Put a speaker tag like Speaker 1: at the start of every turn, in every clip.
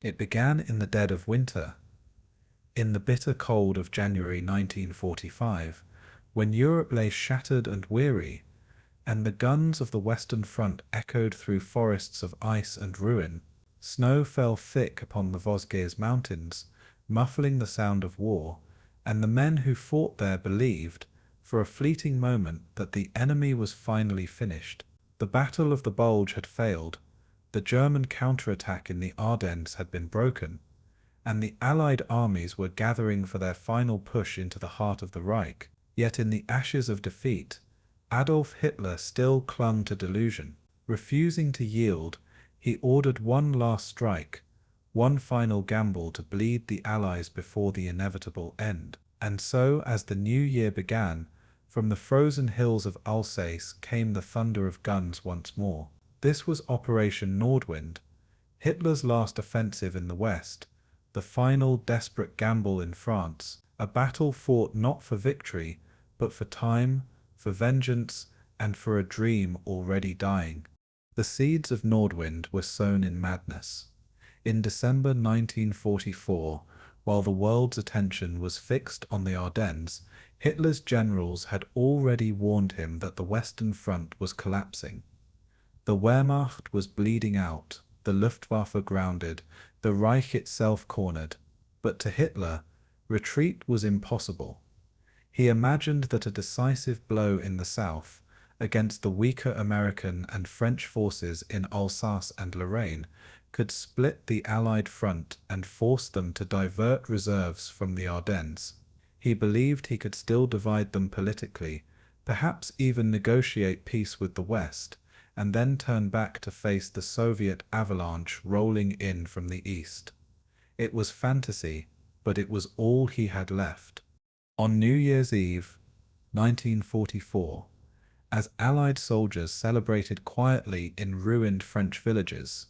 Speaker 1: It began in the dead of winter, in the bitter cold of January 1945, when Europe lay shattered and weary, and the guns of the Western Front echoed through forests of ice and ruin. Snow fell thick upon the Vosges mountains, muffling the sound of war, and the men who fought there believed, for a fleeting moment, that the enemy was finally finished. The Battle of the Bulge had failed, the German counterattack in the Ardennes had been broken, and the Allied armies were gathering for their final push into the heart of the Reich. Yet in the ashes of defeat, Adolf Hitler still clung to delusion. Refusing to yield, he ordered one last strike, one final gamble to bleed the Allies before the inevitable end. And so, as the new year began, from the frozen hills of Alsace came the thunder of guns once more. This was Operation Nordwind, Hitler's last offensive in the West, the final desperate gamble in France, a battle fought not for victory, but for time, for vengeance, and for a dream already dying. The seeds of Nordwind were sown in madness. In December 1944, while the world's attention was fixed on the Ardennes, Hitler's generals had already warned him that the Western Front was collapsing. The Wehrmacht was bleeding out, the Luftwaffe grounded, the Reich itself cornered. But to Hitler, retreat was impossible. He imagined that a decisive blow in the south, against the weaker American and French forces in Alsace and Lorraine, could split the Allied front and force them to divert reserves from the Ardennes. He believed he could still divide them politically, perhaps even negotiate peace with the West, and then turn back to face the Soviet avalanche rolling in from the east. It was fantasy, but it was all he had left. On New Year's Eve, 1944, as Allied soldiers celebrated quietly in ruined French villages,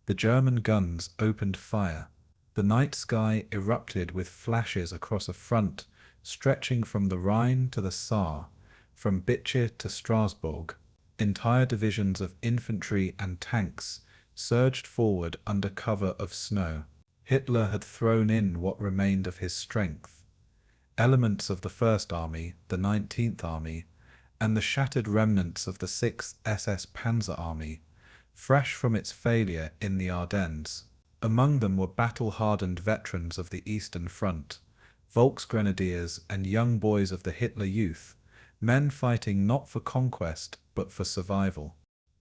Speaker 1: the German guns opened fire. The night sky erupted with flashes across a front stretching from the Rhine to the Saar, from Bitche to Strasbourg. Entire divisions of infantry and tanks surged forward under cover of snow. Hitler had thrown in what remained of his strength. Elements of the 1st Army, the 19th Army, and the shattered remnants of the 6th SS Panzer Army, fresh from its failure in the Ardennes. Among them were battle-hardened veterans of the Eastern Front, Volksgrenadiers and young boys of the Hitler Youth, men fighting not for conquest but for survival.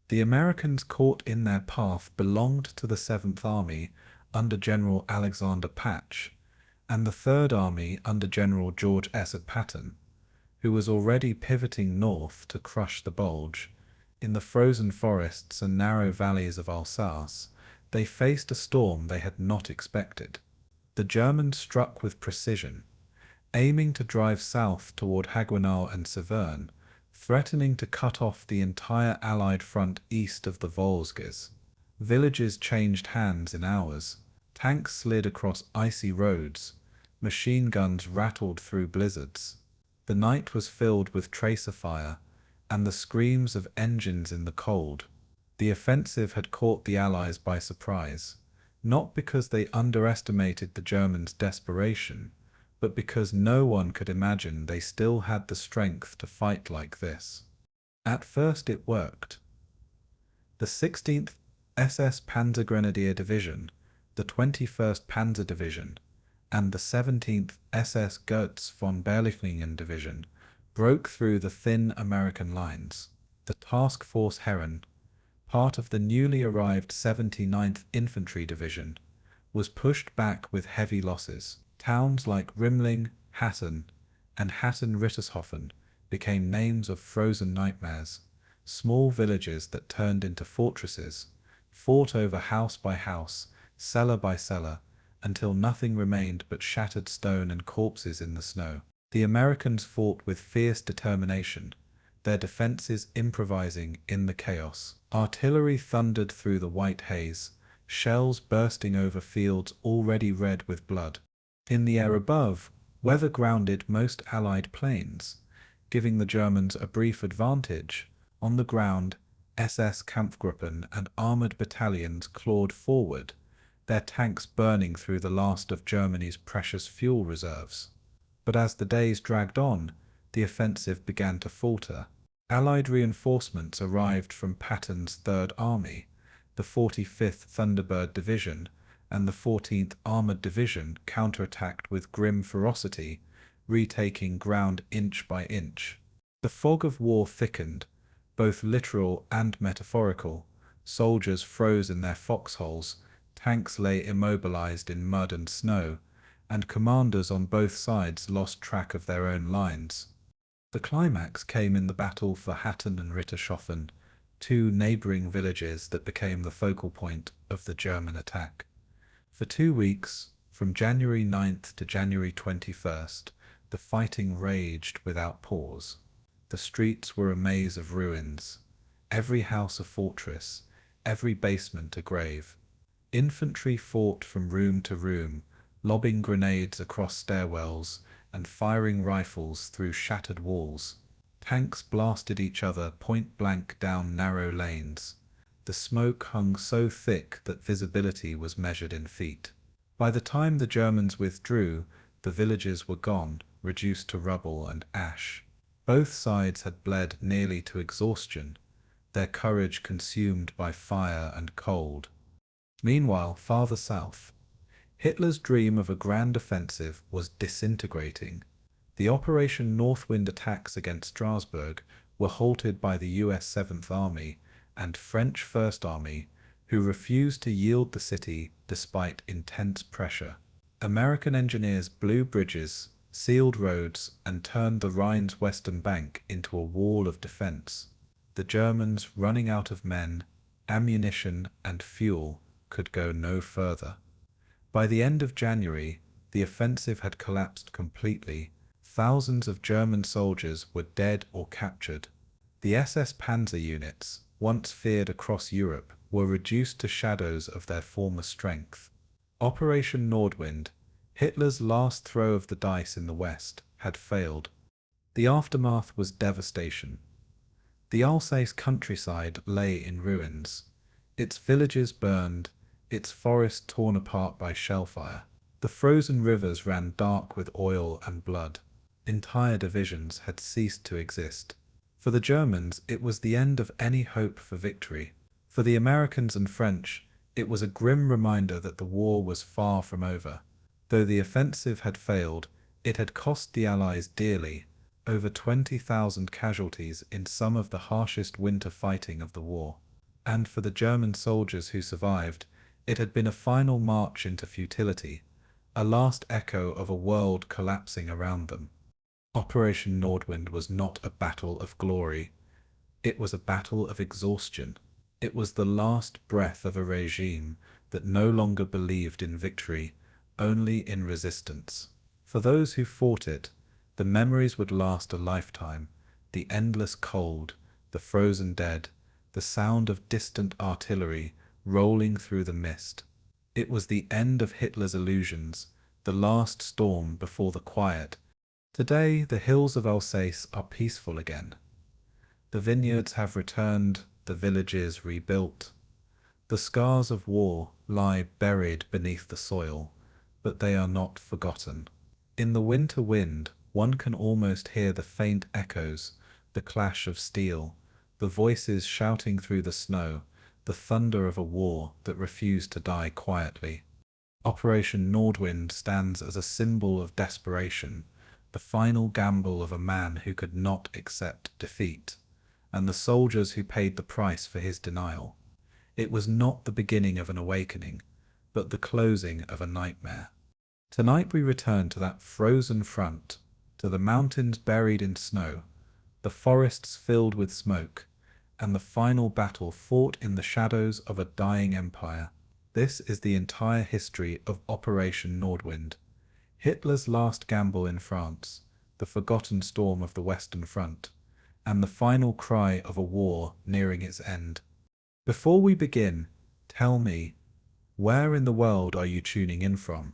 Speaker 1: The Americans caught in their path belonged to the 7th Army under General Alexander Patch, and the 3rd Army under General George S. Patton, who was already pivoting north to crush the Bulge. In the frozen forests and narrow valleys of Alsace, they faced a storm they had not expected. The Germans struck with precision, aiming to drive south toward Haguenau and Saverne, threatening to cut off the entire Allied front east of the Vosges. Villages changed hands in hours, tanks slid across icy roads, machine guns rattled through blizzards. The night was filled with tracer fire and the screams of engines in the cold. The offensive had caught the Allies by surprise, not because they underestimated the Germans' desperation, but because no one could imagine they still had the strength to fight like this. At first it worked. The 16th SS Panzergrenadier Division, the 21st Panzer Division, and the 17th SS Goetz von Berlichingen Division broke through the thin American lines. The Task Force Heron, part of the newly arrived 79th Infantry Division, was pushed back with heavy losses. Towns like Rimling, Hatten, and Hatten and Rittershoffen became names of frozen nightmares, small villages that turned into fortresses, fought over house by house, cellar by cellar, until nothing remained but shattered stone and corpses in the snow. The Americans fought with fierce determination, their defenses improvising in the chaos. Artillery thundered through the white haze, shells bursting over fields already red with blood. In the air above, weather grounded most Allied planes, giving the Germans a brief advantage. On the ground, SS Kampfgruppen and armoured battalions clawed forward, their tanks burning through the last of Germany's precious fuel reserves. But as the days dragged on, the offensive began to falter. Allied reinforcements arrived from Patton's Third Army, the 45th Thunderbird Division, and the 14th Armored Division counterattacked with grim ferocity, retaking ground inch by inch. The fog of war thickened, both literal and metaphorical. Soldiers froze in their foxholes, tanks lay immobilized in mud and snow, and commanders on both sides lost track of their own lines. The climax came in the battle for Hatten and Rittershoffen, two neighbouring villages that became the focal point of the German attack. For 2 weeks, from January 9th to January 21st, the fighting raged without pause. The streets were a maze of ruins, every house a fortress, every basement a grave. Infantry fought from room to room, lobbing grenades across stairwells and firing rifles through shattered walls. Tanks blasted each other point-blank down narrow lanes. The smoke hung so thick that visibility was measured in feet. By the time the Germans withdrew, the villages were gone, reduced to rubble and ash. Both sides had bled nearly to exhaustion, their courage consumed by fire and cold. Meanwhile, farther south, Hitler's dream of a grand offensive was disintegrating. The Operation Northwind attacks against Strasbourg were halted by the US 7th Army and French 1st Army, who refused to yield the city despite intense pressure. American engineers blew bridges, sealed roads, and turned the Rhine's western bank into a wall of defense. The Germans, running out of men, ammunition, and fuel, could go no further. By the end of January, the offensive had collapsed completely. Thousands of German soldiers were dead or captured. The SS Panzer units, once feared across Europe, were reduced to shadows of their former strength. Operation Nordwind, Hitler's last throw of the dice in the West, had failed. The aftermath was devastation. The Alsace countryside lay in ruins, its villages burned, its forests torn apart by shellfire. The frozen rivers ran dark with oil and blood. Entire divisions had ceased to exist. For the Germans, it was the end of any hope for victory. For the Americans and French, it was a grim reminder that the war was far from over. Though the offensive had failed, it had cost the Allies dearly, over 20,000 casualties in some of the harshest winter fighting of the war. And for the German soldiers who survived, it had been a final march into futility, a last echo of a world collapsing around them. Operation Nordwind was not a battle of glory. It was a battle of exhaustion. It was the last breath of a regime that no longer believed in victory, only in resistance. For those who fought it, the memories would last a lifetime. The endless cold, the frozen dead, the sound of distant artillery rolling through the mist. It was the end of Hitler's illusions, the last storm before the quiet. Today, the hills of Alsace are peaceful again. The vineyards have returned, the villages rebuilt. The scars of war lie buried beneath the soil, but they are not forgotten. In the winter wind, one can almost hear the faint echoes, the clash of steel, the voices shouting through the snow, the thunder of a war that refused to die quietly. Operation Nordwind stands as a symbol of desperation, the final gamble of a man who could not accept defeat, and the soldiers who paid the price for his denial. It was not the beginning of an awakening, but the closing of a nightmare. Tonight we return to that frozen front, to the mountains buried in snow, the forests filled with smoke, and the final battle fought in the shadows of a dying empire. This is the entire history of Operation Nordwind, Hitler's last gamble in France, the forgotten storm of the Western Front, and the final cry of a war nearing its end. Before we begin, tell me, where in the world are you tuning in from?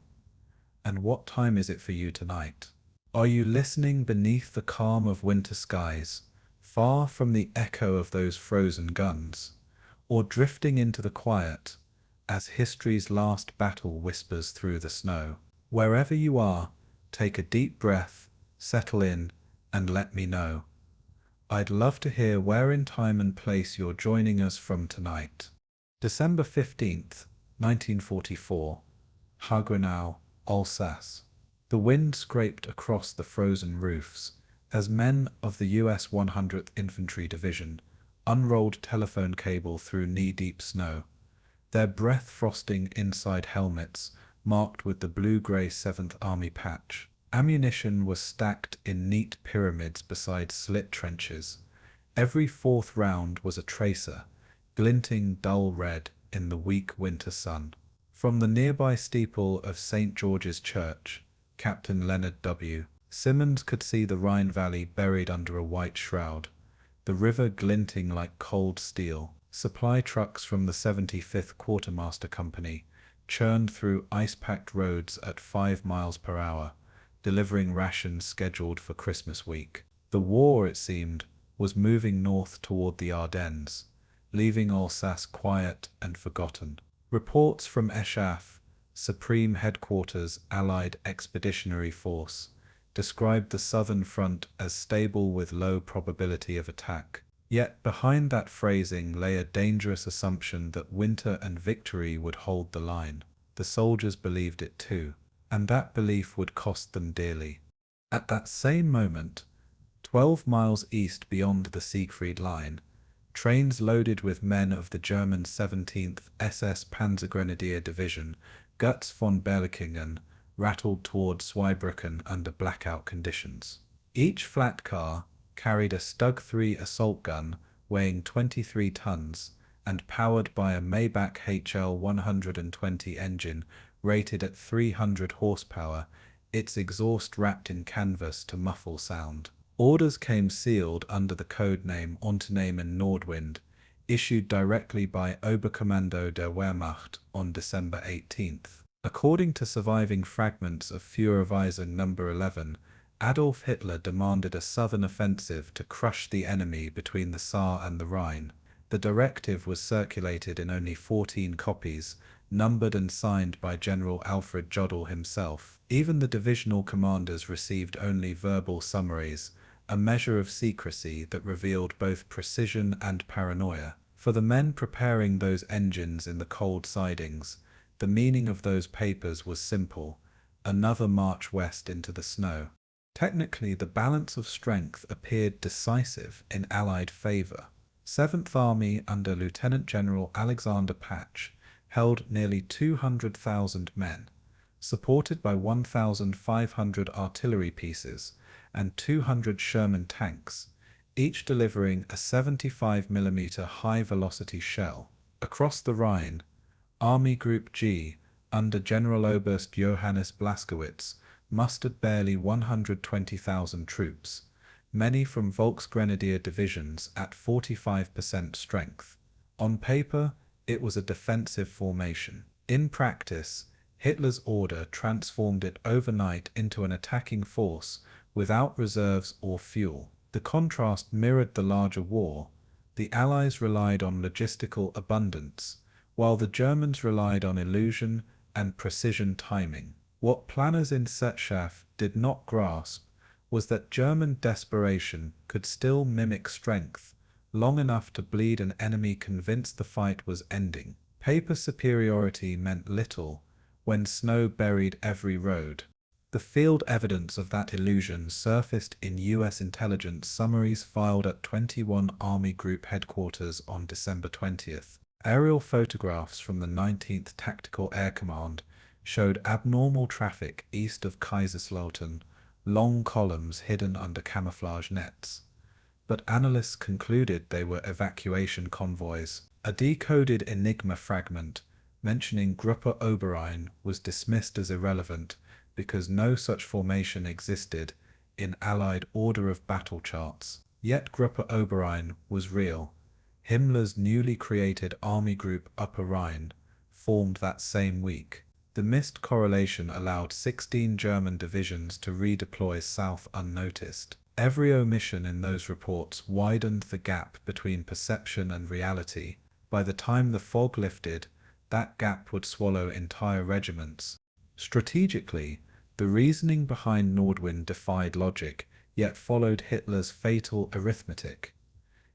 Speaker 1: And what time is it for you tonight? Are you listening beneath the calm of winter skies, far from the echo of those frozen guns, or drifting into the quiet, as history's last battle whispers through the snow. Wherever you are, take a deep breath, settle in, and let me know. I'd love to hear where in time and place you're joining us from tonight. December 15th, 1944. Haguenau, Alsace. The wind scraped across the frozen roofs as men of the US 100th Infantry Division unrolled telephone cable through knee-deep snow, their breath frosting inside helmets marked with the blue-grey 7th Army patch. Ammunition was stacked in neat pyramids beside slit trenches. Every fourth round was a tracer, glinting dull red in the weak winter sun. From the nearby steeple of St. George's Church, Captain Leonard W. Simmons could see the Rhine Valley buried under a white shroud, the river glinting like cold steel. Supply trucks from the 75th Quartermaster Company churned through ice-packed roads at 5 miles per hour, delivering rations scheduled for Christmas week. The war, it seemed, was moving north toward the Ardennes, leaving Alsace quiet and forgotten. Reports from Eschaf, Supreme Headquarters Allied Expeditionary Force, described the southern front as stable with low probability of attack. Yet behind that phrasing lay a dangerous assumption that winter and victory would hold the line. The soldiers believed it too, and that belief would cost them dearly. At that same moment, 12 miles east beyond the Siegfried Line, trains loaded with men of the German 17th SS Panzergrenadier Division, Götz von Berlichingen, rattled toward Zweibrücken under blackout conditions. Each flat car carried a Stug 3 assault gun weighing 23 tons and powered by a Maybach HL 120 engine rated at 300 horsepower, its exhaust wrapped in canvas to muffle sound. Orders came sealed under the code name Unternehmen Nordwind, issued directly by Oberkommando der Wehrmacht on December 18th. According to surviving fragments of Führerweisung No. 11, Adolf Hitler demanded a southern offensive to crush the enemy between the Saar and the Rhine. The directive was circulated in only 14 copies, numbered and signed by General Alfred Jodl himself. Even the divisional commanders received only verbal summaries, a measure of secrecy that revealed both precision and paranoia. For the men preparing those engines in the cold sidings, the meaning of those papers was simple: another march west into the snow. Technically, the balance of strength appeared decisive in Allied favor. 7th Army under Lieutenant General Alexander Patch held nearly 200,000 men, supported by 1,500 artillery pieces and 200 Sherman tanks, each delivering a 75mm high-velocity shell. Across the Rhine, Army Group G, under Generaloberst Johannes Blaskowitz, mustered barely 120,000 troops, many from Volksgrenadier divisions at 45% strength. On paper, it was a defensive formation. In practice, Hitler's order transformed it overnight into an attacking force without reserves or fuel. The contrast mirrored the larger war. The Allies relied on logistical abundance, while the Germans relied on illusion and precision timing. What planners in Setschaf did not grasp was that German desperation could still mimic strength long enough to bleed an enemy convinced the fight was ending. Paper superiority meant little when snow buried every road. The field evidence of that illusion surfaced in U.S. intelligence summaries filed at 21 Army Group headquarters on December 20th. Aerial photographs from the 19th Tactical Air Command showed abnormal traffic east of Kaiserslautern, long columns hidden under camouflage nets. But analysts concluded they were evacuation convoys. A decoded Enigma fragment mentioning Gruppe Oberrhein was dismissed as irrelevant because no such formation existed in Allied order of battle charts. Yet Gruppe Oberrhein was real. Himmler's newly created Army Group Upper Rhine formed that same week. The missed correlation allowed 16 German divisions to redeploy south unnoticed. Every omission in those reports widened the gap between perception and reality. By the time the fog lifted, That gap would swallow entire regiments. Strategically, the reasoning behind Nordwind defied logic, yet followed Hitler's fatal arithmetic.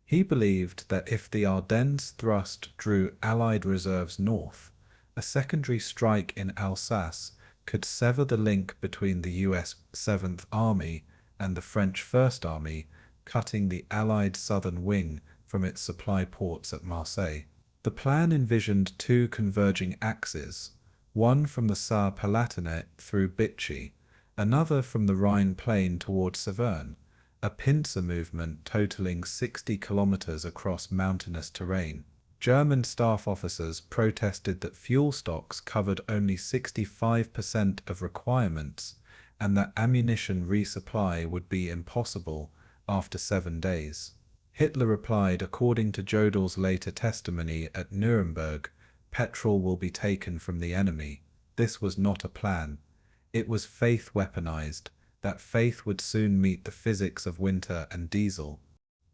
Speaker 1: He believed that if the Ardennes thrust drew Allied reserves north, a secondary strike in Alsace could sever the link between the US 7th Army and the French 1st Army, cutting the Allied southern wing from its supply ports at Marseille. The plan envisioned two converging axes, one from the Saar-Palatinate through Vichy, another from the Rhine plain towards Saverne, a pincer movement totaling 60 kilometers across mountainous terrain. German staff officers protested that fuel stocks covered only 65% of requirements and that ammunition resupply would be impossible after 7 days. Hitler replied, according to Jodel's later testimony at Nuremberg, "Petrol will be taken from the enemy." This was not a plan. It was faith weaponized. That faith would soon meet the physics of winter and diesel.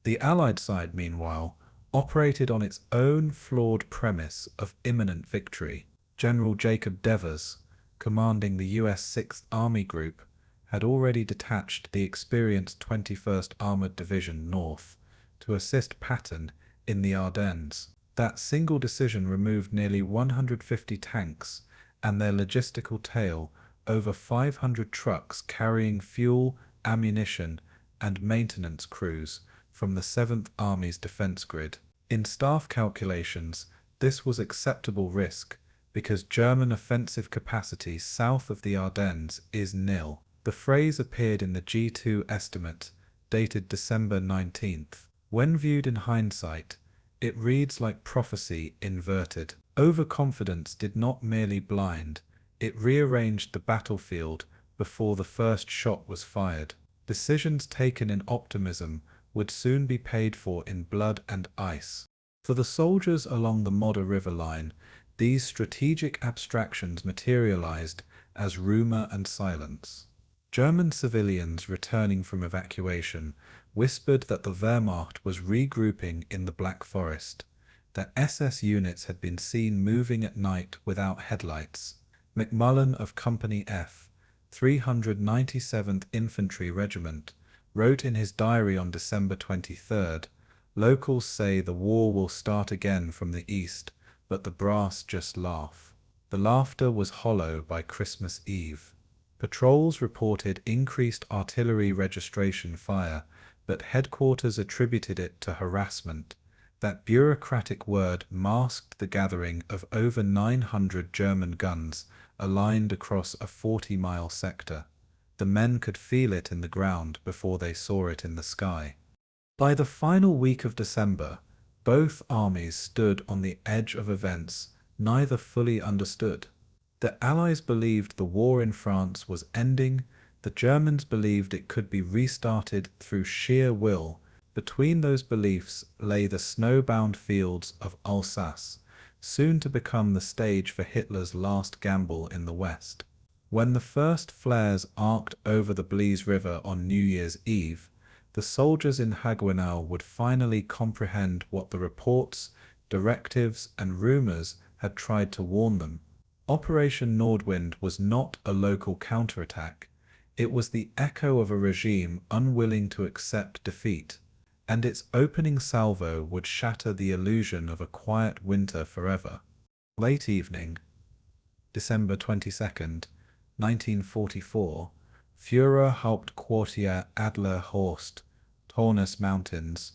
Speaker 1: The Allied side, meanwhile, operated on its own flawed premise of imminent victory. General Jacob Devers, commanding the US 6th Army Group, had already detached the experienced 21st Armored Division north to assist Patton in the Ardennes. That single decision removed nearly 150 tanks and their logistical tail, over 500 trucks carrying fuel, ammunition, and maintenance crews from the 7th Army's defense grid. In staff calculations, this was acceptable risk because German offensive capacity south of the Ardennes is nil. The phrase appeared in the G2 estimate dated December 19th. When viewed in hindsight, it reads like prophecy inverted. Overconfidence did not merely blind, it rearranged the battlefield before the first shot was fired. Decisions taken in optimism would soon be paid for in blood and ice. For the soldiers along the Modder River line, these strategic abstractions materialized as rumor and silence. German civilians returning from evacuation whispered that the Wehrmacht was regrouping in the Black Forest, that SS units had been seen moving at night without headlights. McMullen of Company F, 397th Infantry Regiment, wrote in his diary on December 23rd, "Locals say the war will start again from the east, but the brass just laugh." The laughter was hollow by Christmas Eve. Patrols reported increased artillery registration fire, but headquarters attributed it to harassment. That bureaucratic word masked the gathering of over 900 German guns aligned across a 40-mile sector. The men could feel it in the ground before they saw it in the sky. By the final week of December, both armies stood on the edge of events neither fully understood. The Allies believed the war in France was ending, the Germans believed it could be restarted through sheer will. Between those beliefs lay the snowbound fields of Alsace, soon to become the stage for Hitler's last gamble in the West. When the first flares arced over the Blies River on New Year's Eve, the soldiers in Haguenau would finally comprehend what the reports, directives, and rumors had tried to warn them. Operation Nordwind was not a local counterattack. It was the echo of a regime unwilling to accept defeat, and its opening salvo would shatter the illusion of a quiet winter forever. Late evening, December 22nd, 1944, Führer Hauptquartier Adler Horst, Taunus Mountains,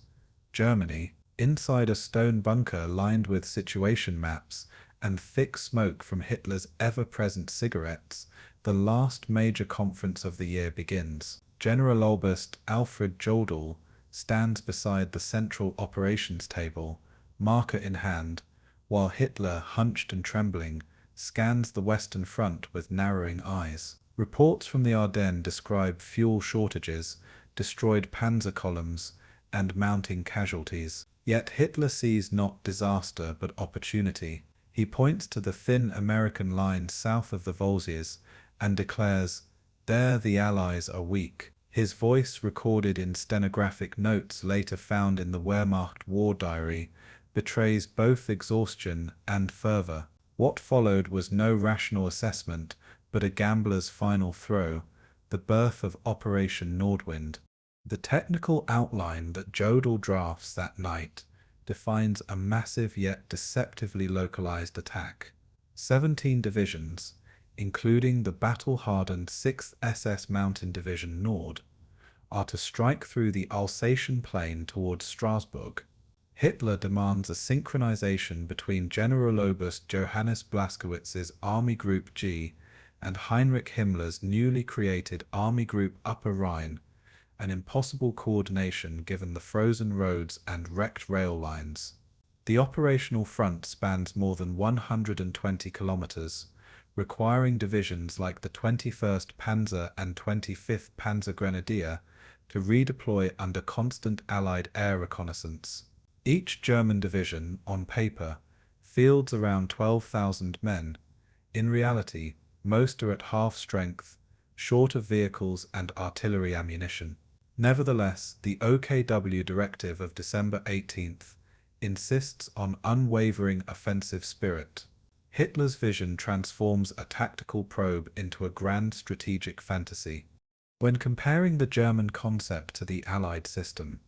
Speaker 1: Germany, inside a stone bunker lined with situation maps and thick smoke from Hitler's ever-present cigarettes, the last major conference of the year begins. General Oberst Alfred Jodl stands beside the central operations table, marker in hand, while Hitler, hunched and trembling, scans the Western Front with narrowing eyes. Reports from the Ardennes describe fuel shortages, destroyed Panzer columns, and mounting casualties. Yet Hitler sees not disaster but opportunity. He points to the thin American line south of the Volscians and declares, "There the Allies are weak." His voice, recorded in stenographic notes later found in the Wehrmacht war diary, betrays both exhaustion and fervor. What followed was no rational assessment, but a gambler's final throw, the birth of Operation Nordwind. The technical outline that Jodl drafts that night defines a massive yet deceptively localized attack. 17 divisions, including the battle-hardened 6th SS Mountain Division Nord, are to strike through the Alsatian plain towards Strasbourg. Hitler demands a synchronization between Generaloberst Johannes Blaskowitz's Army Group G and Heinrich Himmler's newly created Army Group Upper Rhine, an impossible coordination given the frozen roads and wrecked rail lines. The operational front spans more than 120 kilometers, requiring divisions like the 21st Panzer and 25th Panzergrenadier to redeploy under constant Allied air reconnaissance. Each German division, on paper, fields around 12,000 men. In reality, most are at half strength, short of vehicles and artillery ammunition. Nevertheless, the OKW directive of December 18th insists on unwavering offensive spirit. Hitler's vision transforms a tactical probe into a grand strategic fantasy. When comparing the German concept to the Allied system,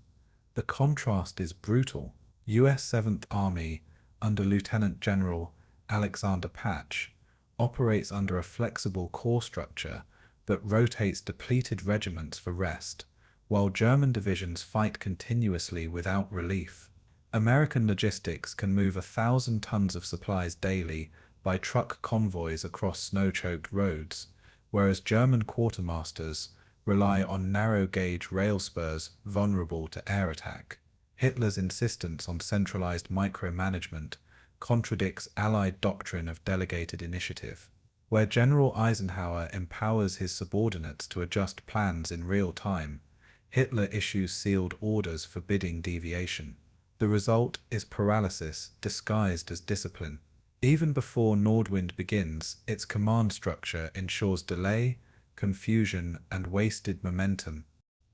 Speaker 1: the contrast is brutal. US 7th Army, under Lieutenant General Alexander Patch, operates under a flexible corps structure that rotates depleted regiments for rest, while German divisions fight continuously without relief. American logistics can move 1,000 tons of supplies daily by truck convoys across snow-choked roads, whereas German quartermasters rely on narrow-gauge rail spurs vulnerable to air attack. Hitler's insistence on centralized micromanagement contradicts Allied doctrine of delegated initiative, where General Eisenhower empowers his subordinates to adjust plans in real time. Hitler issues sealed orders forbidding deviation. The result is paralysis disguised as discipline. Even before Nordwind begins, its command structure ensures delay, confusion, and wasted momentum.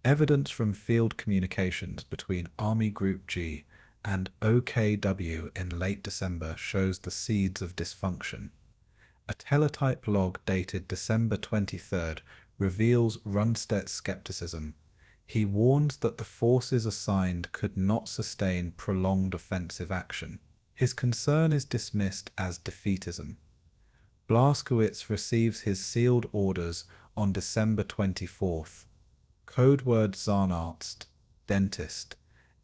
Speaker 1: Evidence from field communications between Army Group G and OKW in late December shows the seeds of dysfunction. A teletype log dated December 23rd reveals Rundstedt's skepticism. He warns that the forces assigned could not sustain prolonged offensive action. His concern is dismissed as defeatism. Blaskowitz receives his sealed orders on December 24th. Code word Zahnarzt, dentist,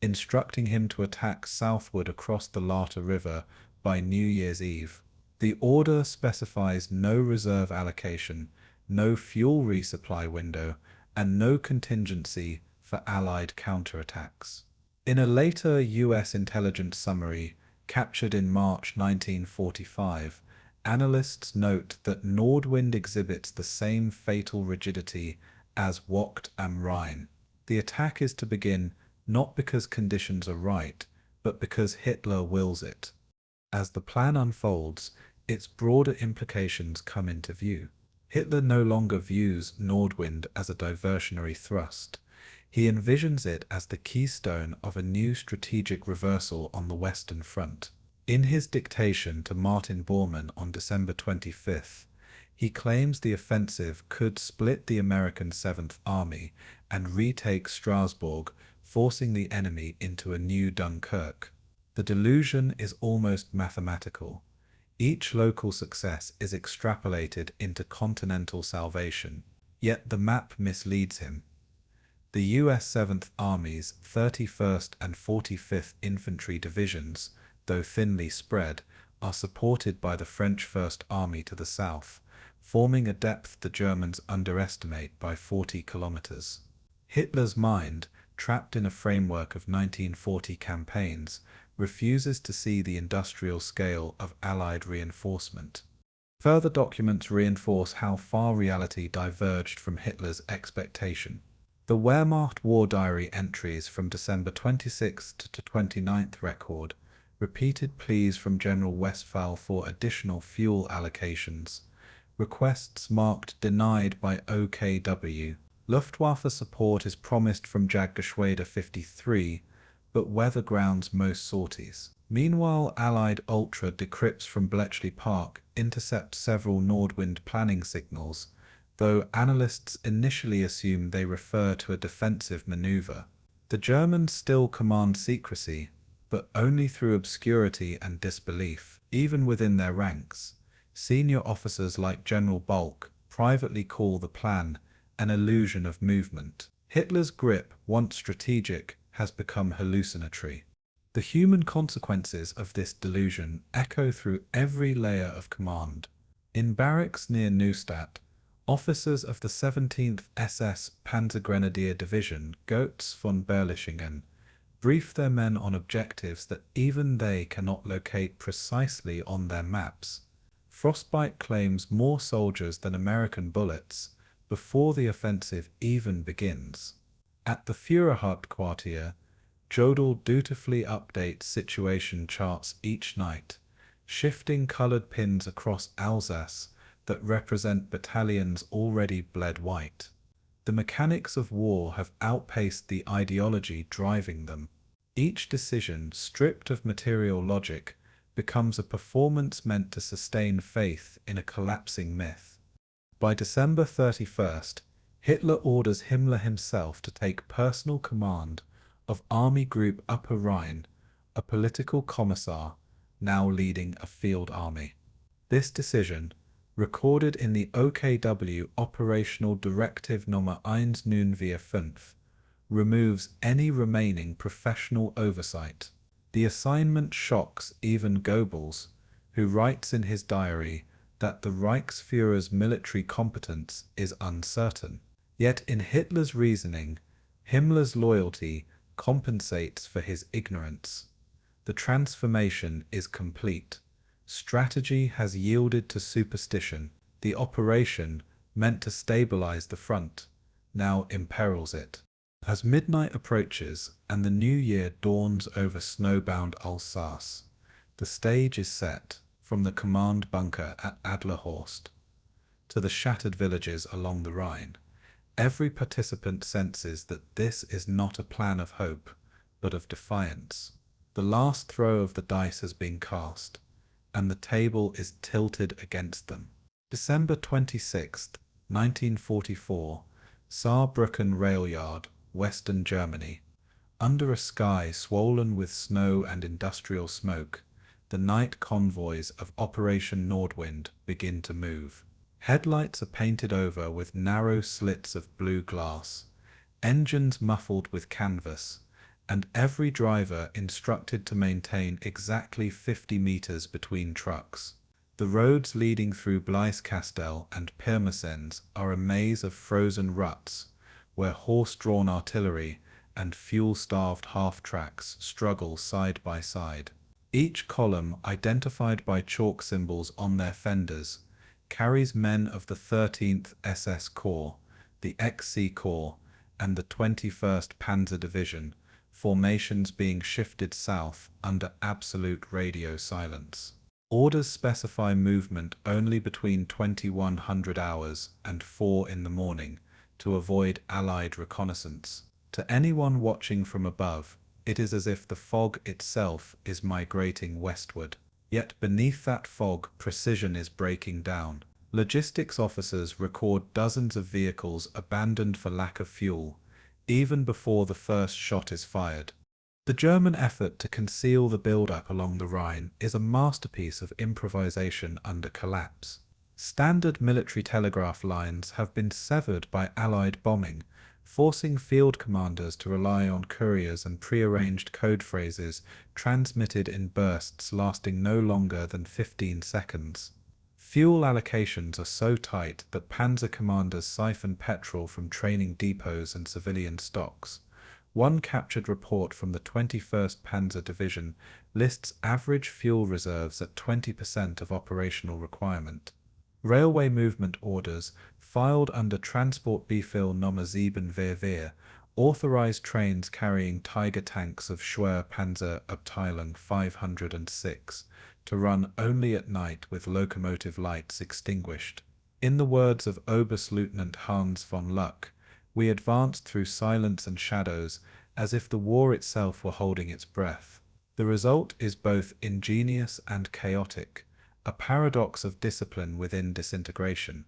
Speaker 1: instructing him to attack southward across the Lauter River by New Year's Eve. The order specifies no reserve allocation, no fuel resupply window, and no contingency for Allied counterattacks. In a later U.S. intelligence summary, captured in March 1945, analysts note that Nordwind exhibits the same fatal rigidity as Wacht am Rhein. The attack is to begin not because conditions are right, but because Hitler wills it. As the plan unfolds, its broader implications come into view. Hitler no longer views Nordwind as a diversionary thrust. He envisions it as the keystone of a new strategic reversal on the Western Front. In his dictation to Martin Bormann on December 25th, he claims the offensive could split the American 7th Army and retake Strasbourg, forcing the enemy into a new Dunkirk. The delusion is almost mathematical. Each local success is extrapolated into continental salvation, yet the map misleads him. The US 7th Army's 31st and 45th Infantry Divisions, though thinly spread, are supported by the French First Army to the south, forming a depth the Germans underestimate by 40 kilometers. Hitler's mind, trapped in a framework of 1940 campaigns, refuses to see the industrial scale of Allied reinforcement. Further documents reinforce how far reality diverged from Hitler's expectation. The Wehrmacht War Diary entries from December 26th to 29th record repeated pleas from General Westphal for additional fuel allocations, requests marked denied by OKW. Luftwaffe support is promised from Jagdgeschwader 53, but weather grounds most sorties. Meanwhile, Allied Ultra decrypts from Bletchley Park intercept several Nordwind planning signals, though analysts initially assume they refer to a defensive maneuver. The Germans still command secrecy, but only through obscurity and disbelief. Even within their ranks, senior officers like General Bulge privately call the plan an illusion of movement. Hitler's grip, once strategic, has become hallucinatory. The human consequences of this delusion echo through every layer of command. In barracks near Neustadt, officers of the 17th SS Panzergrenadier Division, Goetz von Berlichingen, brief their men on objectives that even they cannot locate precisely on their maps. Frostbite claims more soldiers than American bullets before the offensive even begins. At the Führerhauptquartier, Jodl dutifully updates situation charts each night, shifting colored pins across Alsace that represent battalions already bled white. The mechanics of war have outpaced the ideology driving them. Each decision, stripped of material logic, becomes a performance meant to sustain faith in a collapsing myth. By December 31st, Hitler orders Himmler himself to take personal command of Army Group Upper Rhine, a political commissar, now leading a field army. This decision, recorded in the OKW Operational Directive Nummer 195, removes any remaining professional oversight. The assignment shocks even Goebbels, who writes in his diary that the Reichsführer's military competence is uncertain. Yet in Hitler's reasoning, Himmler's loyalty compensates for his ignorance. The transformation is complete. Strategy has yielded to superstition. The operation, meant to stabilize the front, now imperils it. As midnight approaches and the new year dawns over snowbound Alsace, the stage is set, from the command bunker at Adlerhorst to the shattered villages along the Rhine. Every participant senses that this is not a plan of hope, but of defiance. The last throw of the dice has been cast, and the table is tilted against them. December 26, 1944, Saarbrücken rail yard, Western Germany. Under a sky swollen with snow and industrial smoke, the night convoys of Operation Nordwind begin to move. Headlights are painted over with narrow slits of blue glass, engines muffled with canvas, and every driver instructed to maintain exactly 50 meters between trucks. The roads leading through Blies and Pirmasens are a maze of frozen ruts, where horse-drawn artillery and fuel-starved half-tracks struggle side by side. Each column, identified by chalk symbols on their fenders, carries men of the 13th SS Corps, the XC Corps, and the 21st Panzer Division, formations being shifted south under absolute radio silence. Orders specify movement only between 2100 hours and 4 in the morning to avoid Allied reconnaissance. To anyone watching from above, it is as if the fog itself is migrating westward. Yet beneath that fog, precision is breaking down. Logistics officers record dozens of vehicles abandoned for lack of fuel, even before the first shot is fired. The German effort to conceal the build-up along the Rhine is a masterpiece of improvisation under collapse. Standard military telegraph lines have been severed by Allied bombing, forcing field commanders to rely on couriers and prearranged code phrases transmitted in bursts lasting no longer than 15 seconds. Fuel allocations are so tight that panzer commanders siphon petrol from training depots and civilian stocks. One captured report from the 21st Panzer Division lists average fuel reserves at 20% of operational requirement. Railway movement orders, filed under Transport Befehl Nummer 744, authorized trains carrying Tiger tanks of Schwer Panzer Abteilung 506 to run only at night with locomotive lights extinguished. In the words of Oberstleutnant Hans von Luck, we advanced through silence and shadows as if the war itself were holding its breath. The result is both ingenious and chaotic, a paradox of discipline within disintegration.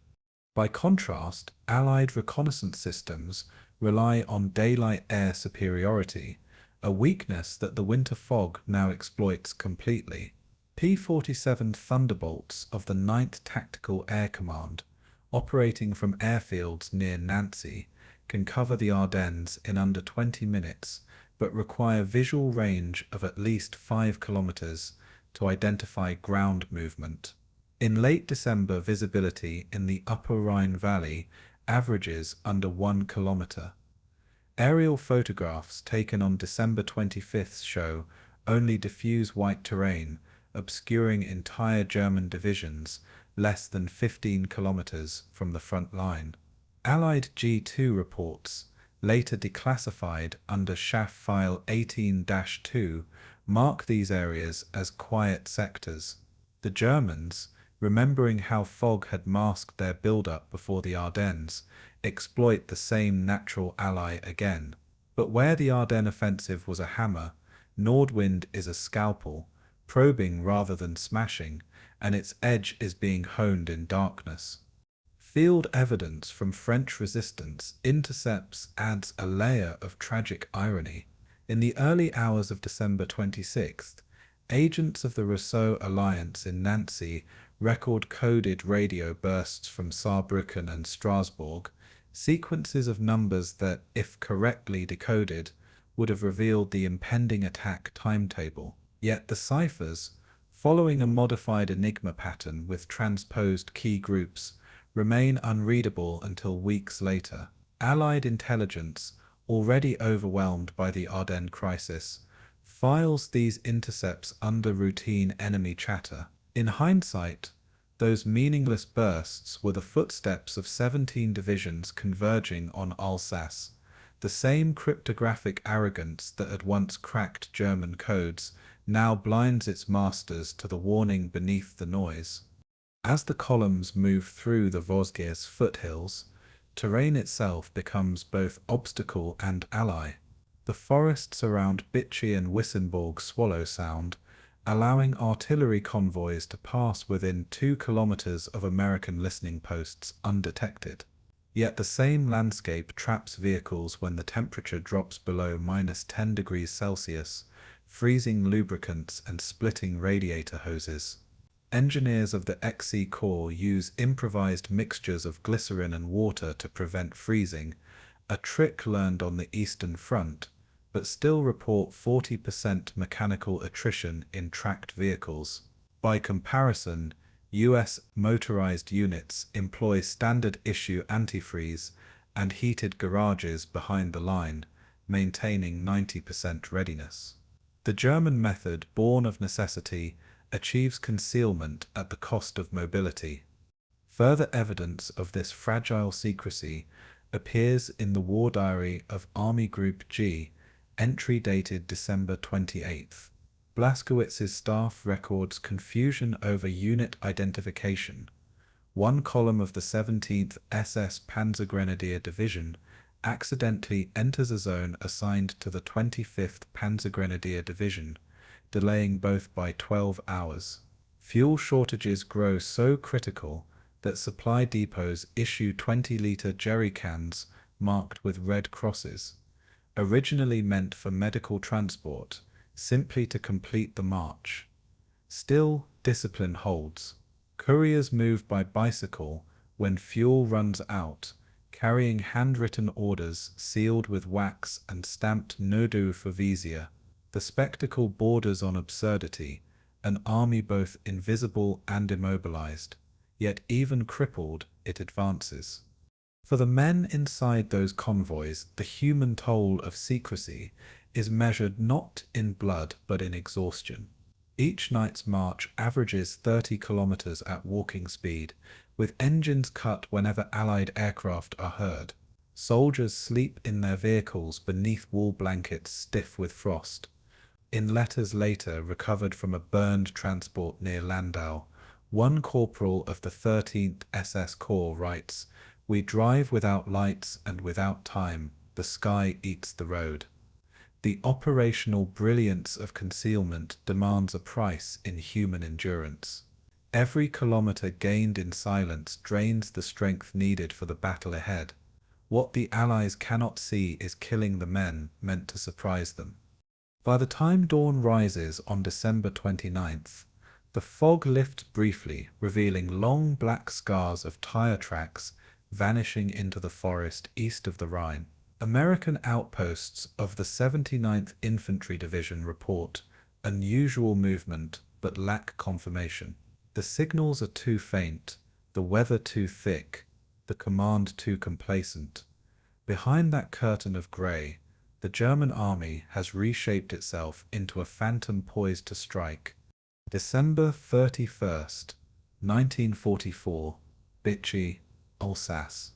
Speaker 1: By contrast, Allied reconnaissance systems rely on daylight air superiority, a weakness that the winter fog now exploits completely. P-47 Thunderbolts of the 9th Tactical Air Command, operating from airfields near Nancy, can cover the Ardennes in under 20 minutes, but require visual range of at least 5 kilometers to identify ground movement. In late December, visibility in the upper Rhine Valley averages under 1 kilometer. Aerial photographs taken on December 25th show only diffuse white terrain, obscuring entire German divisions less than 15 kilometers from the front line. Allied G2 reports, later declassified under SHAF file 18-2, mark these areas as quiet sectors. The Germans, remembering how fog had masked their build-up before the Ardennes, exploit the same natural ally again. But where the Ardennes offensive was a hammer, Nordwind is a scalpel, probing rather than smashing, and its edge is being honed in darkness. Field evidence from French resistance intercepts adds a layer of tragic irony. In the early hours of December 26th, agents of the Rousseau Alliance in Nancy record coded radio bursts from Saarbrücken and Strasbourg, sequences of numbers that, if correctly decoded, would have revealed the impending attack timetable. Yet the ciphers, following a modified Enigma pattern with transposed key groups, remain unreadable until weeks later. Allied intelligence, already overwhelmed by the Ardennes crisis, files these intercepts under routine enemy chatter. In hindsight, those meaningless bursts were the footsteps of 17 divisions converging on Alsace, the same cryptographic arrogance that had once cracked German codes now blinds its masters to the warning beneath the noise. As the columns move through the Vosges foothills, terrain itself becomes both obstacle and ally. The forests around Bitchy and Wissembourg swallow sound, allowing artillery convoys to pass within 2 kilometers of American listening posts undetected. Yet the same landscape traps vehicles when the temperature drops below -10 degrees Celsius, freezing lubricants and splitting radiator hoses. Engineers of the XC Corps use improvised mixtures of glycerin and water to prevent freezing, a trick learned on the Eastern Front, but still report 40% mechanical attrition in tracked vehicles. By comparison, US motorized units employ standard-issue antifreeze and heated garages behind the line, maintaining 90% readiness. The German method, born of necessity, achieves concealment at the cost of mobility. Further evidence of this fragile secrecy appears in the war diary of Army Group G, entry dated December 28th. Blaskowitz's staff records confusion over unit identification. One column of the 17th SS Panzergrenadier Division accidentally enters a zone assigned to the 25th Panzergrenadier Division, delaying both by 12 hours. Fuel shortages grow so critical that supply depots issue 20-liter jerry cans marked with red crosses, originally meant for medical transport, simply to complete the march. Still, discipline holds. Couriers move by bicycle when fuel runs out, carrying handwritten orders sealed with wax and stamped "Nodu for Visia." The spectacle borders on absurdity, an army both invisible and immobilized, yet even crippled, it advances. For the men inside those convoys, the human toll of secrecy is measured not in blood but in exhaustion. Each night's march averages 30 kilometers at walking speed, with engines cut whenever Allied aircraft are heard. Soldiers sleep in their vehicles beneath wool blankets stiff with frost. In letters later recovered from a burned transport near Landau, one corporal of the 13th SS Corps writes, "We drive without lights and without time. The sky eats the road." The operational brilliance of concealment demands a price in human endurance. Every kilometre gained in silence drains the strength needed for the battle ahead. What the Allies cannot see is killing the men meant to surprise them. By the time dawn rises on December 29th, the fog lifts briefly, revealing long black scars of tire tracks vanishing into the forest east of the Rhine. American outposts of the 79th Infantry Division report unusual movement but lack confirmation. The signals are too faint, the weather too thick, the command too complacent. Behind that curtain of grey, the German army has reshaped itself into a phantom poised to strike. December 31st, 1944, Vichy, Alsace.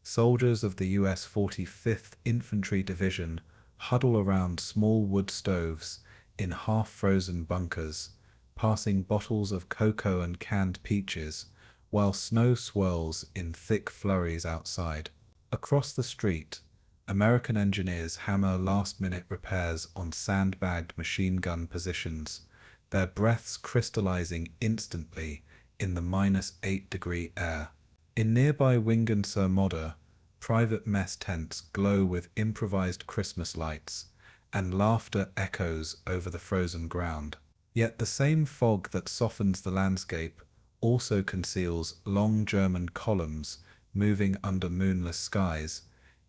Speaker 1: Soldiers of the US 45th Infantry Division huddle around small wood stoves in half-frozen bunkers, passing bottles of cocoa and canned peaches, while snow swirls in thick flurries outside. Across the street, American engineers hammer last-minute repairs on sandbagged machine gun positions, their breaths crystallizing instantly in the -8-degree air. In nearby Wingen-sur-Modder, private mess tents glow with improvised Christmas lights, and laughter echoes over the frozen ground. Yet the same fog that softens the landscape also conceals long German columns moving under moonless skies,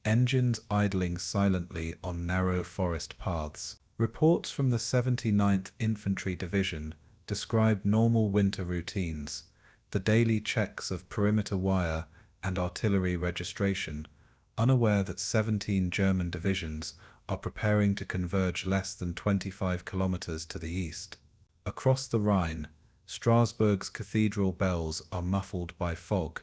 Speaker 1: engines idling silently on narrow forest paths. Reports from the 79th Infantry Division describe normal winter routines, the daily checks of perimeter wire and artillery registration, unaware that 17 German divisions are preparing to converge less than 25 kilometers to the east. Across the Rhine, Strasbourg's cathedral bells are muffled by fog,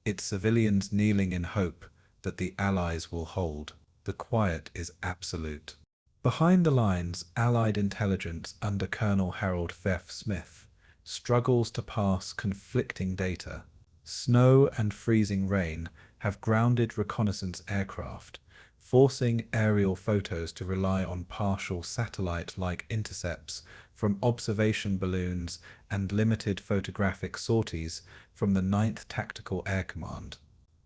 Speaker 1: its civilians kneeling in hope that the Allies will hold. The quiet is absolute. Behind the lines, Allied intelligence under Colonel Harold F. Smith struggles to pass conflicting data. Snow and freezing rain have grounded reconnaissance aircraft, forcing aerial photos to rely on partial satellite-like intercepts from observation balloons and limited photographic sorties from the 9th Tactical Air Command.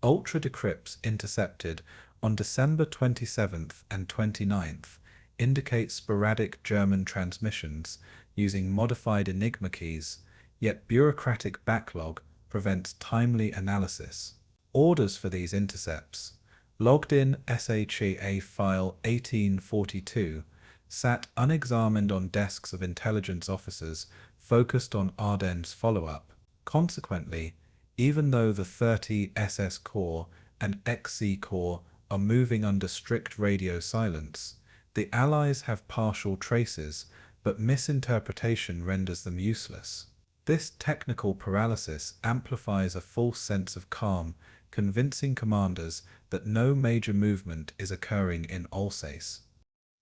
Speaker 1: Ultra-decrypts intercepted on December 27th and 29th indicate sporadic German transmissions using modified Enigma keys, yet bureaucratic backlog prevents timely analysis. Orders for these intercepts, logged in SHA file 1842, sat unexamined on desks of intelligence officers focused on Ardennes follow-up. Consequently, even though the 30 SS Corps and XC Corps are moving under strict radio silence, the Allies have partial traces, but misinterpretation renders them useless. This technical paralysis amplifies a false sense of calm, convincing commanders that no major movement is occurring in Alsace.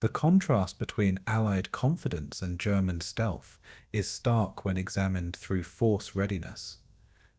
Speaker 1: The contrast between Allied confidence and German stealth is stark when examined through force readiness.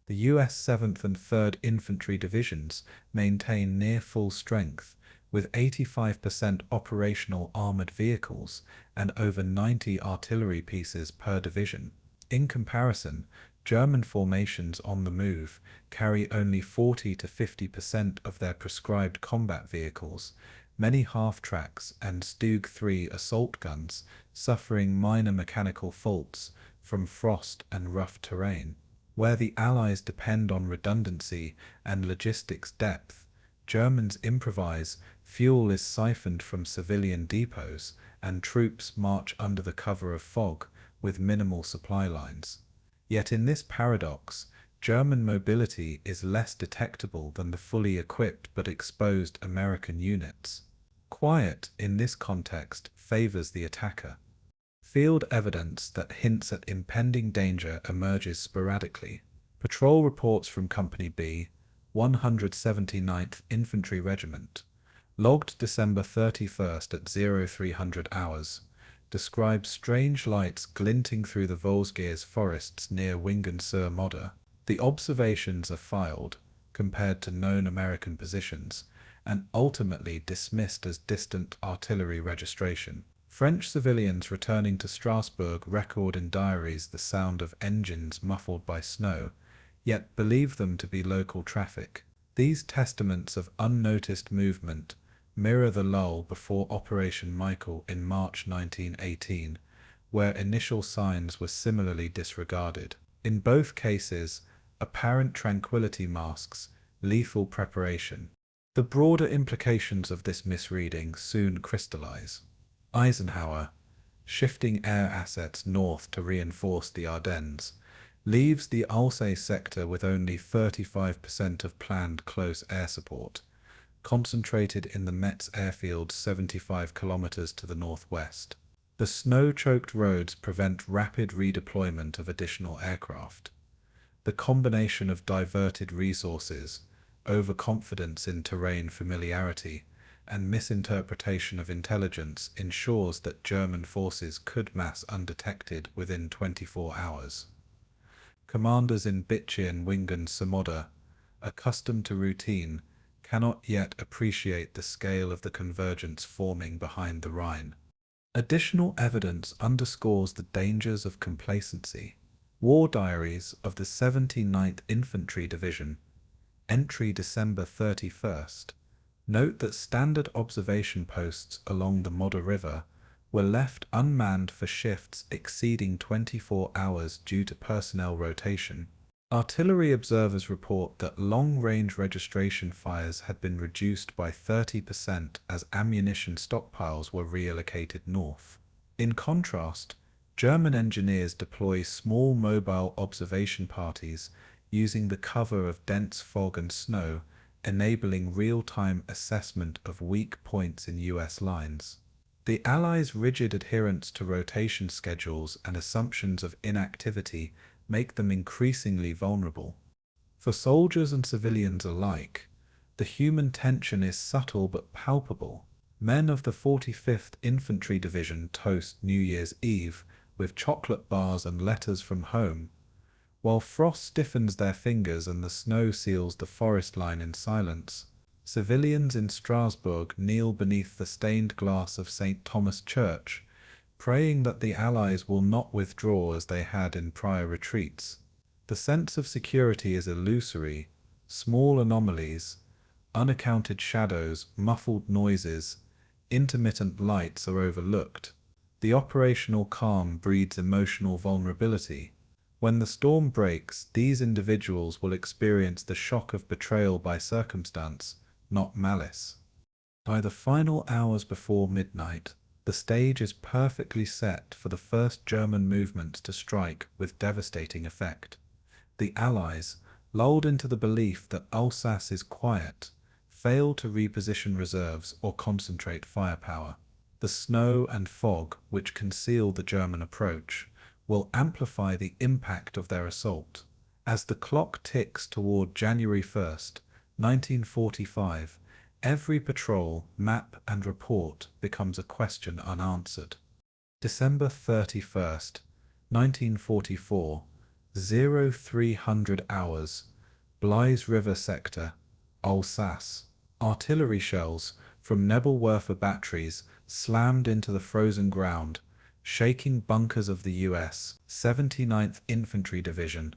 Speaker 1: The US 7th and 3rd Infantry Divisions maintain near full strength, with 85% operational armoured vehicles and over 90 artillery pieces per division. In comparison, German formations on the move carry only 40 to 50% of their prescribed combat vehicles, many half-tracks and Stug 3 assault guns suffering minor mechanical faults from frost and rough terrain. Where the Allies depend on redundancy and logistics depth, Germans improvise, fuel is siphoned from civilian depots, and troops march under the cover of fog with minimal supply lines. Yet in this paradox, German mobility is less detectable than the fully equipped but exposed American units. Quiet, in this context, favors the attacker. Field evidence that hints at impending danger emerges sporadically. Patrol reports from Company B, 179th Infantry Regiment, logged December 31st at 0300 hours, describe strange lights glinting through the Volksgrenadiers forests near Wingen-sur-Modder. The observations are filed, compared to known American positions, and ultimately dismissed as distant artillery registration. French civilians returning to Strasbourg record in diaries the sound of engines muffled by snow, yet believe them to be local traffic. These testaments of unnoticed movement mirror the lull before Operation Michael in March 1918, where initial signs were similarly disregarded. In both cases, apparent tranquility masks lethal preparation. The broader implications of this misreading soon crystallize. Eisenhower, shifting air assets north to reinforce the Ardennes, leaves the Alsace sector with only 35% of planned close air support, concentrated in the Metz airfield 75 kilometers to the northwest. The snow-choked roads prevent rapid redeployment of additional aircraft. The combination of diverted resources, overconfidence in terrain familiarity, and misinterpretation of intelligence ensures that German forces could mass undetected within 24 hours. Commanders in Bitche and Wingen-Samoda, accustomed to routine, cannot yet appreciate the scale of the convergence forming behind the Rhine. Additional evidence underscores the dangers of complacency. War diaries of the 79th Infantry Division, entry December 31st, note that standard observation posts along the Modder River were left unmanned for shifts exceeding 24 hours due to personnel rotation. Artillery observers report that long-range registration fires had been reduced by 30% as ammunition stockpiles were reallocated north. In contrast, German engineers deploy small mobile observation parties using the cover of dense fog and snow, enabling real-time assessment of weak points in US lines. The Allies' rigid adherence to rotation schedules and assumptions of inactivity make them increasingly vulnerable. For soldiers and civilians alike, the human tension is subtle but palpable. Men of the 45th Infantry Division toast New Year's Eve with chocolate bars and letters from home, while frost stiffens their fingers and the snow seals the forest line in silence. Civilians in Strasbourg kneel beneath the stained glass of St. Thomas Church, praying that the Allies will not withdraw as they had in prior retreats. The sense of security is illusory. Small anomalies, unaccounted shadows, muffled noises, intermittent lights are overlooked. The operational calm breeds emotional vulnerability. When the storm breaks, these individuals will experience the shock of betrayal by circumstance, not malice. By the final hours before midnight, the stage is perfectly set for the first German movements to strike with devastating effect. The Allies, lulled into the belief that Alsace is quiet, fail to reposition reserves or concentrate firepower. The snow and fog which conceal the German approach will amplify the impact of their assault. As the clock ticks toward January 1st, 1945, every patrol, map and report becomes a question unanswered. December 31st, 1944, 0300 hours, Blies River Sector, Alsace. Artillery shells from Nebelwerfer batteries slammed into the frozen ground, shaking bunkers of the U.S. 79th Infantry Division,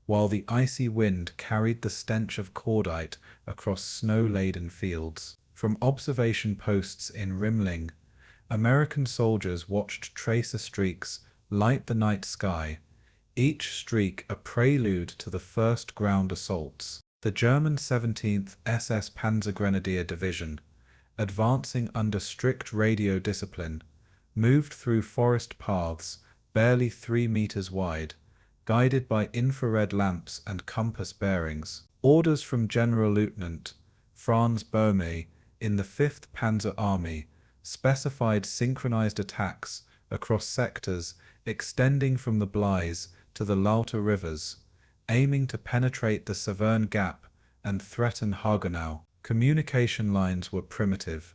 Speaker 1: while the icy wind carried the stench of cordite across snow-laden fields. From observation posts in Rimling, American soldiers watched tracer streaks light the night sky, each streak a prelude to the first ground assaults. The German 17th SS Panzergrenadier Division, advancing under strict radio discipline, moved through forest paths barely 3 meters wide, guided by infrared lamps and compass bearings. Orders from General Lieutenant Franz Böhme in the 5th Panzer Army specified synchronized attacks across sectors extending from the Blies to the Lauter rivers, aiming to penetrate the Saverne Gap and threaten Haguenau. Communication lines were primitive.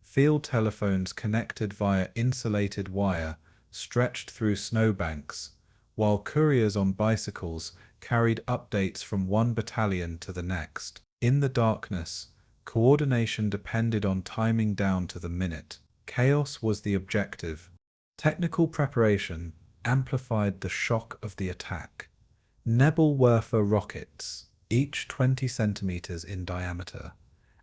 Speaker 1: Field telephones connected via insulated wire stretched through snowbanks, while couriers on bicycles carried updates from one battalion to the next. In the darkness, coordination depended on timing down to the minute. Chaos was the objective. Technical preparation amplified the shock of the attack. Nebelwerfer rockets, each 20 centimeters in diameter,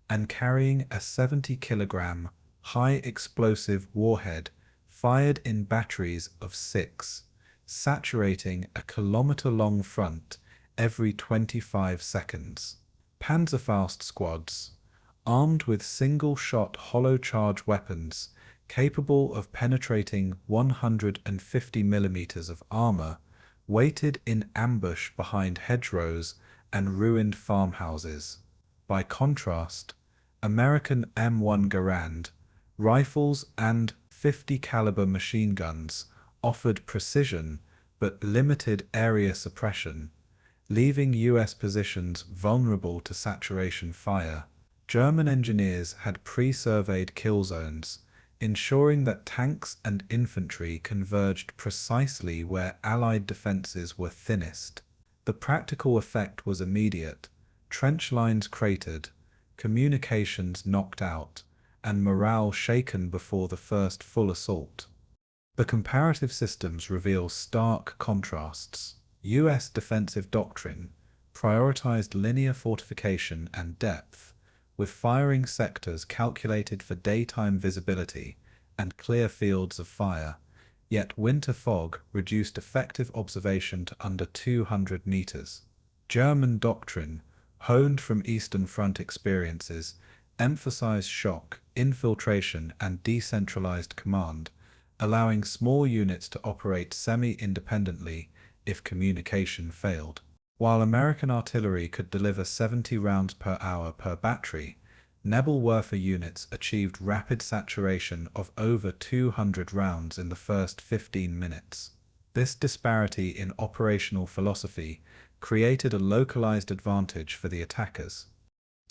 Speaker 1: and carrying a 70-kilogram high-explosive warhead fired in batteries of 6, saturating a kilometer-long front every 25 seconds. Panzerfaust squads, armed with single-shot hollow-charge weapons capable of penetrating 150 millimeters of armor, waited in ambush behind hedgerows and ruined farmhouses. By contrast, American M1 Garand rifles and 50-caliber machine guns offered precision but limited area suppression, leaving U.S. positions vulnerable to saturation fire. German engineers had pre-surveyed kill zones, ensuring that tanks and infantry converged precisely where Allied defenses were thinnest. The practical effect was immediate: trench lines cratered, communications knocked out, and morale shaken before the first full assault. The comparative systems reveal stark contrasts. U.S. defensive doctrine prioritized linear fortification and depth, with firing sectors calculated for daytime visibility and clear fields of fire, yet winter fog reduced effective observation to under 200 meters. German doctrine, honed from Eastern Front experiences, emphasized shock, infiltration, and decentralized command, allowing small units to operate semi-independently if communication failed. While American artillery could deliver 70 rounds per hour per battery, Nebelwerfer units achieved rapid saturation of over 200 rounds in the first 15 minutes. This disparity in operational philosophy created a localized advantage for the attackers.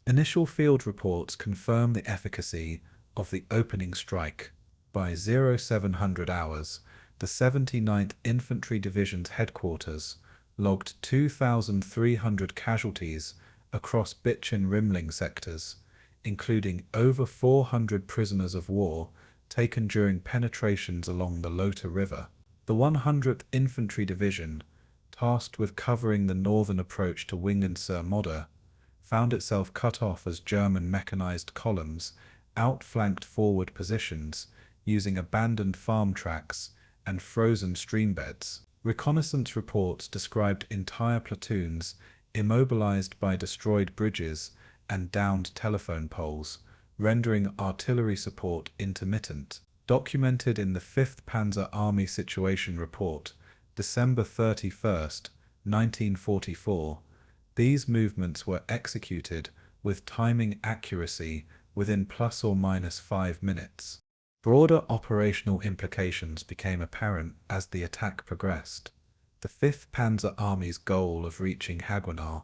Speaker 1: Initial field reports confirm the efficacy of the opening strike. By 0700 hours, the 79th Infantry Division's headquarters logged 2,300 casualties across Bitch and Rimling sectors, including over 400 prisoners of war taken during penetrations along the Lota River. The 100th Infantry Division, tasked with covering the northern approach to Wingen-sur-Modder, found itself cut off as German mechanized columns outflanked forward positions using abandoned farm tracks and frozen streambeds. Reconnaissance reports described entire platoons immobilized by destroyed bridges and downed telephone poles, rendering artillery support intermittent. Documented in the 5th Panzer Army Situation Report, December 31, 1944, these movements were executed with timing accuracy within plus or minus 5 minutes. Broader operational implications became apparent as the attack progressed. The 5th Panzer Army's goal of reaching Haguenau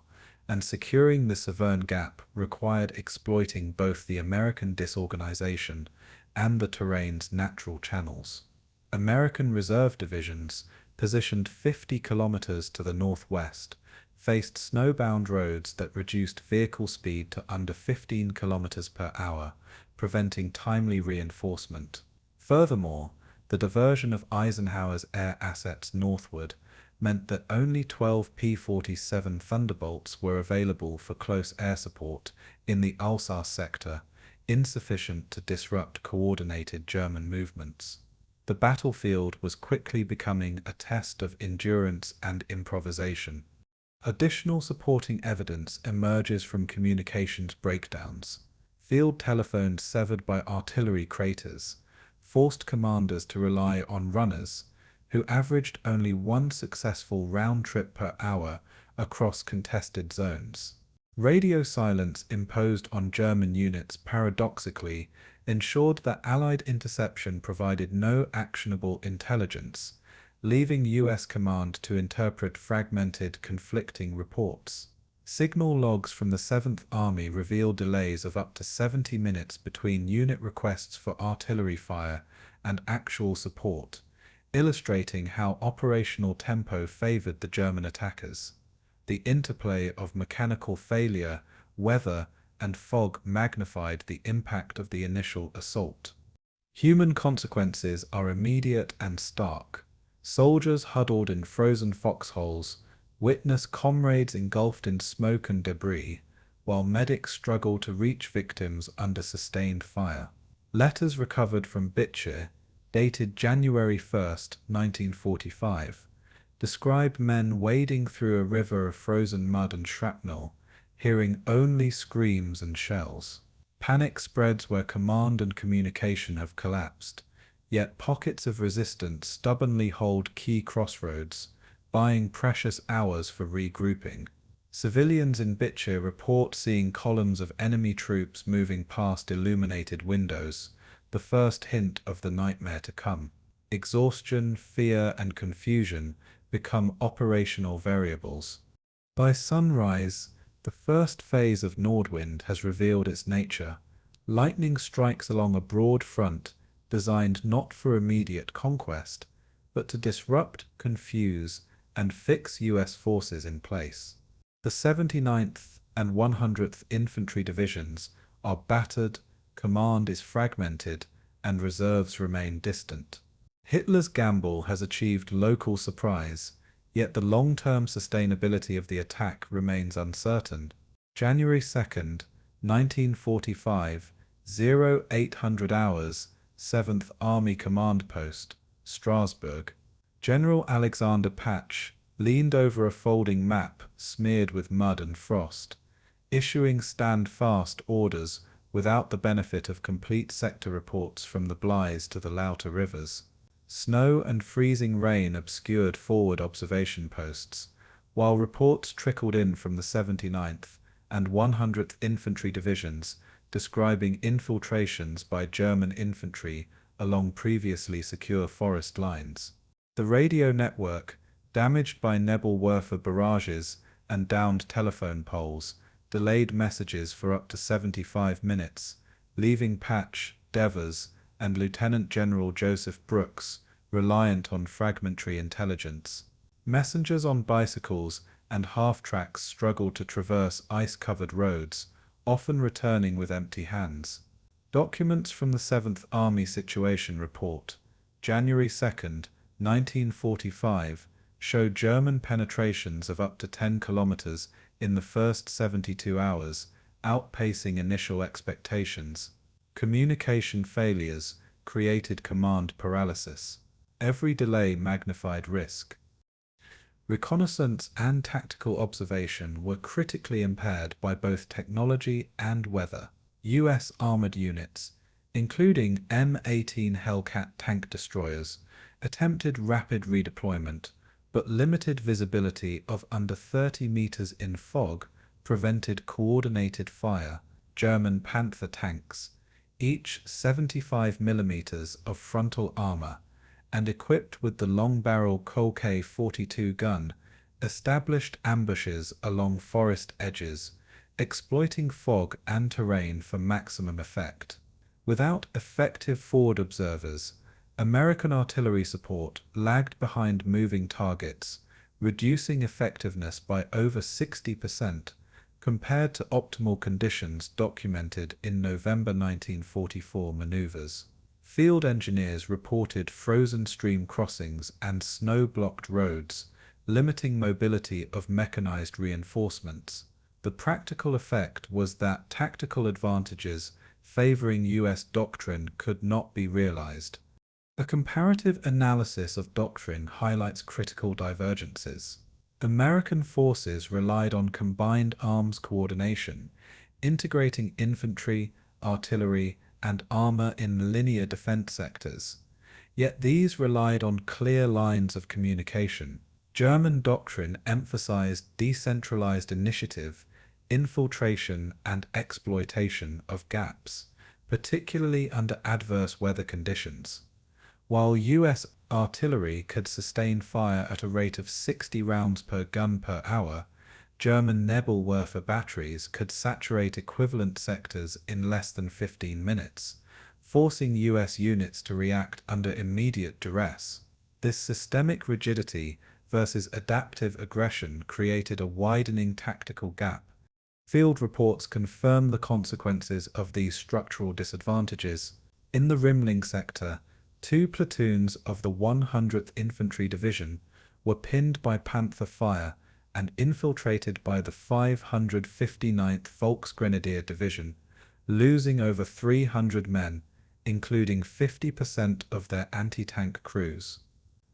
Speaker 1: and securing the Severn Gap required exploiting both the American disorganization and the terrain's natural channels. American reserve divisions, positioned 50 kilometers to the northwest, faced snowbound roads that reduced vehicle speed to under 15 kilometers per hour, preventing timely reinforcement. Furthermore, the diversion of Eisenhower's air assets northward meant that only 12 P-47 Thunderbolts were available for close air support in the Alsace sector, insufficient to disrupt coordinated German movements. The battlefield was quickly becoming a test of endurance and improvisation. Additional supporting evidence emerges from communications breakdowns. Field telephones severed by artillery craters forced commanders to rely on runners, who averaged only one successful round trip per hour across contested zones. Radio silence imposed on German units paradoxically ensured that Allied interception provided no actionable intelligence, leaving U.S. command to interpret fragmented, conflicting reports. Signal logs from the 7th Army reveal delays of up to 70 minutes between unit requests for artillery fire and actual support, illustrating how operational tempo favored the German attackers. The interplay of mechanical failure, weather, and fog magnified the impact of the initial assault. Human consequences are immediate and stark. Soldiers huddled in frozen foxholes witness comrades engulfed in smoke and debris, while medics struggle to reach victims under sustained fire. Letters recovered from Bitche, dated January 1st, 1945, describe men wading through a river of frozen mud and shrapnel, hearing only screams and shells. Panic spreads where command and communication have collapsed, yet pockets of resistance stubbornly hold key crossroads, buying precious hours for regrouping. Civilians in Bitche report seeing columns of enemy troops moving past illuminated windows, the first hint of the nightmare to come. Exhaustion, fear, and confusion become operational variables. By sunrise, the first phase of Nordwind has revealed its nature. Lightning strikes along a broad front designed not for immediate conquest, but to disrupt, confuse, and fix US forces in place. The 79th and 100th Infantry Divisions are battered, command is fragmented, and reserves remain distant. Hitler's gamble has achieved local surprise, yet the long-term sustainability of the attack remains uncertain. January 2nd, 1945, 0800 hours, 7th Army Command Post, Strasbourg. General Alexander Patch leaned over a folding map smeared with mud and frost, issuing stand-fast orders without the benefit of complete sector reports from the Blies to the Lauter rivers. Snow and freezing rain obscured forward observation posts, while reports trickled in from the 79th and 100th Infantry Divisions describing infiltrations by German infantry along previously secure forest lines. The radio network, damaged by Nebelwerfer barrages and downed telephone poles, delayed messages for up to 75 minutes, leaving Patch, Devers, and Lieutenant General Joseph Brooks reliant on fragmentary intelligence. Messengers on bicycles and half-tracks struggled to traverse ice-covered roads, often returning with empty hands. Documents from the 7th Army Situation Report, January 2nd, 1945, show German penetrations of up to 10 kilometers in the first 72 hours, outpacing initial expectations. Communication failures created command paralysis. Every delay magnified risk. Reconnaissance and tactical observation were critically impaired by both technology and weather. U.S. armored units, including M18 Hellcat tank destroyers, attempted rapid redeployment, but limited visibility of under 30 meters in fog prevented coordinated fire. German Panther tanks, each 75 millimeters of frontal armor, and equipped with the long-barrel Kolk 42 gun, established ambushes along forest edges, exploiting fog and terrain for maximum effect. Without effective forward observers, American artillery support lagged behind moving targets, reducing effectiveness by over 60% compared to optimal conditions documented in November 1944 maneuvers. Field engineers reported frozen stream crossings and snow-blocked roads, limiting mobility of mechanized reinforcements. The practical effect was that tactical advantages favoring U.S. doctrine could not be realized. A comparative analysis of doctrine highlights critical divergences. American forces relied on combined arms coordination, integrating infantry, artillery, and armor in linear defense sectors. Yet these relied on clear lines of communication. German doctrine emphasized decentralized initiative, infiltration, and exploitation of gaps, particularly under adverse weather conditions. While U.S. artillery could sustain fire at a rate of 60 rounds per gun per hour, German Nebelwerfer batteries could saturate equivalent sectors in less than 15 minutes, forcing U.S. units to react under immediate duress. This systemic rigidity versus adaptive aggression created a widening tactical gap. Field reports confirm the consequences of these structural disadvantages. In the Rimling sector, 2 platoons of the 100th Infantry Division were pinned by Panther fire and infiltrated by the 559th Volksgrenadier Division, losing over 300 men, including 50% of their anti-tank crews.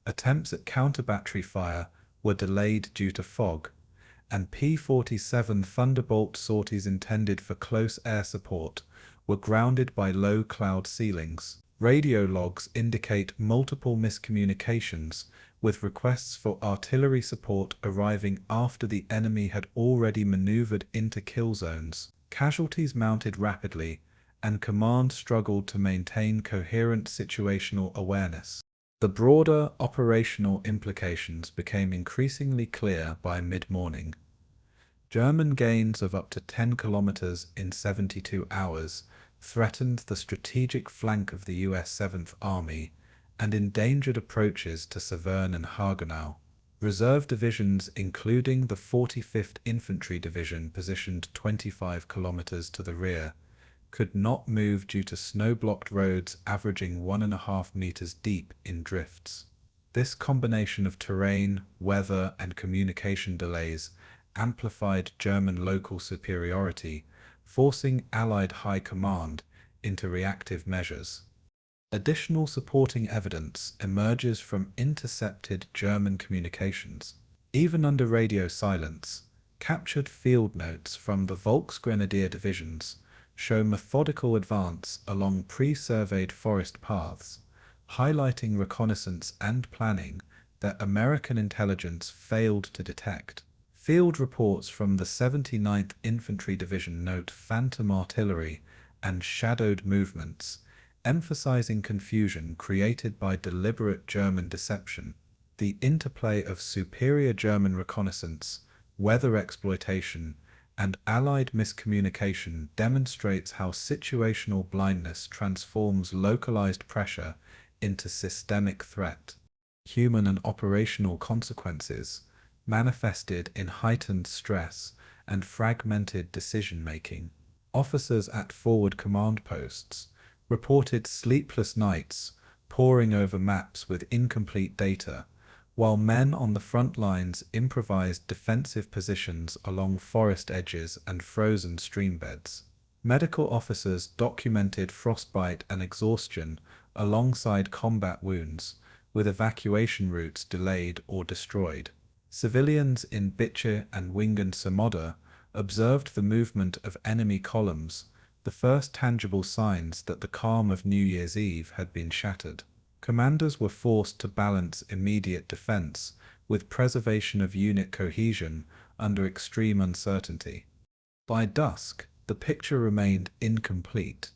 Speaker 1: Attempts at counter-battery fire were delayed due to fog, and P-47 Thunderbolt sorties intended for close air support were grounded by low cloud ceilings. Radio logs indicate multiple miscommunications, with requests for artillery support arriving after the enemy had already maneuvered into kill zones. Casualties mounted rapidly, and command struggled to maintain coherent situational awareness. The broader operational implications became increasingly clear by mid-morning. German gains of up to 10 kilometers in 72 hours threatened the strategic flank of the US 7th Army and endangered approaches to Saverne and Haguenau. Reserve divisions, including the 45th Infantry Division positioned 25 kilometers to the rear, could not move due to snow-blocked roads averaging 1.5 meters deep in drifts. This combination of terrain, weather, and communication delays amplified German local superiority, forcing Allied high command into reactive measures. Additional supporting evidence emerges from intercepted German communications. Even under radio silence, captured field notes from the Volksgrenadier divisions show methodical advance along pre-surveyed forest paths, highlighting reconnaissance and planning that American intelligence failed to detect. Field reports from the 79th Infantry Division note phantom artillery and shadowed movements, emphasizing confusion created by deliberate German deception. The interplay of superior German reconnaissance, weather exploitation, and Allied miscommunication demonstrates how situational blindness transforms localized pressure into systemic threat. Human and operational consequences manifested in heightened stress and fragmented decision-making. Officers at forward command posts reported sleepless nights, poring over maps with incomplete data, while men on the front lines improvised defensive positions along forest edges and frozen streambeds. Medical officers documented frostbite and exhaustion alongside combat wounds, with evacuation routes delayed or destroyed. Civilians in Bitche and Wingen-sur-Modder observed the movement of enemy columns, the first tangible signs that the calm of New Year's Eve had been shattered. Commanders were forced to balance immediate defense with preservation of unit cohesion under extreme uncertainty. By dusk, the picture remained incomplete,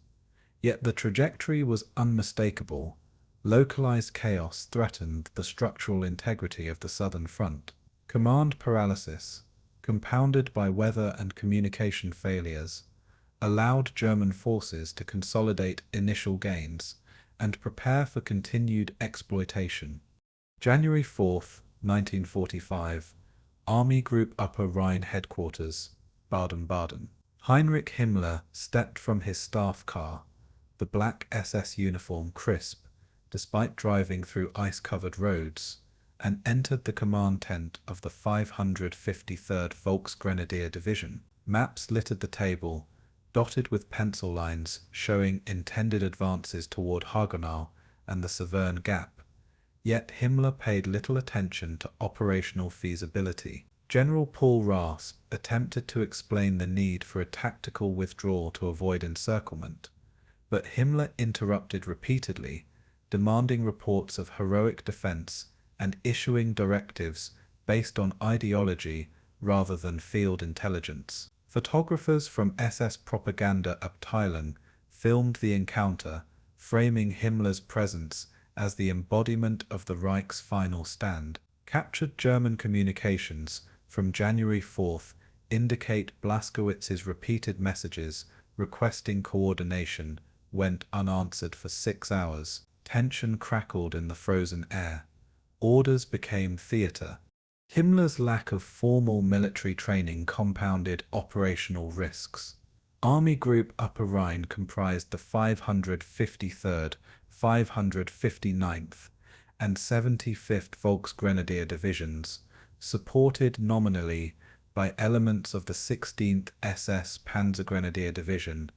Speaker 1: yet the trajectory was unmistakable. Localized chaos threatened the structural integrity of the southern front. Command paralysis, compounded by weather and communication failures, allowed German forces to consolidate initial gains and prepare for continued exploitation. January 4, 1945, Army Group Upper Rhine Headquarters, Baden-Baden. Heinrich Himmler stepped from his staff car, the black SS uniform crisp, despite driving through ice-covered roads, and entered the command tent of the 553rd Volksgrenadier Division. Maps littered the table, dotted with pencil lines showing intended advances toward Haguenau and the Saverne Gap. Yet Himmler paid little attention to operational feasibility. General Paul Rasp attempted to explain the need for a tactical withdrawal to avoid encirclement, but Himmler interrupted repeatedly, demanding reports of heroic defense and issuing directives based on ideology rather than field intelligence. Photographers from SS Propaganda Abteilung filmed the encounter, framing Himmler's presence as the embodiment of the Reich's final stand. Captured German communications from January 4th indicate Blaskowitz's repeated messages requesting coordination went unanswered for 6 hours. Tension crackled in the frozen air. Orders became theater. Himmler's lack of formal military training compounded operational risks. Army Group Upper Rhine comprised the 553rd, 559th, and 75th Volksgrenadier divisions, supported nominally by elements of the 16th SS Panzergrenadier Division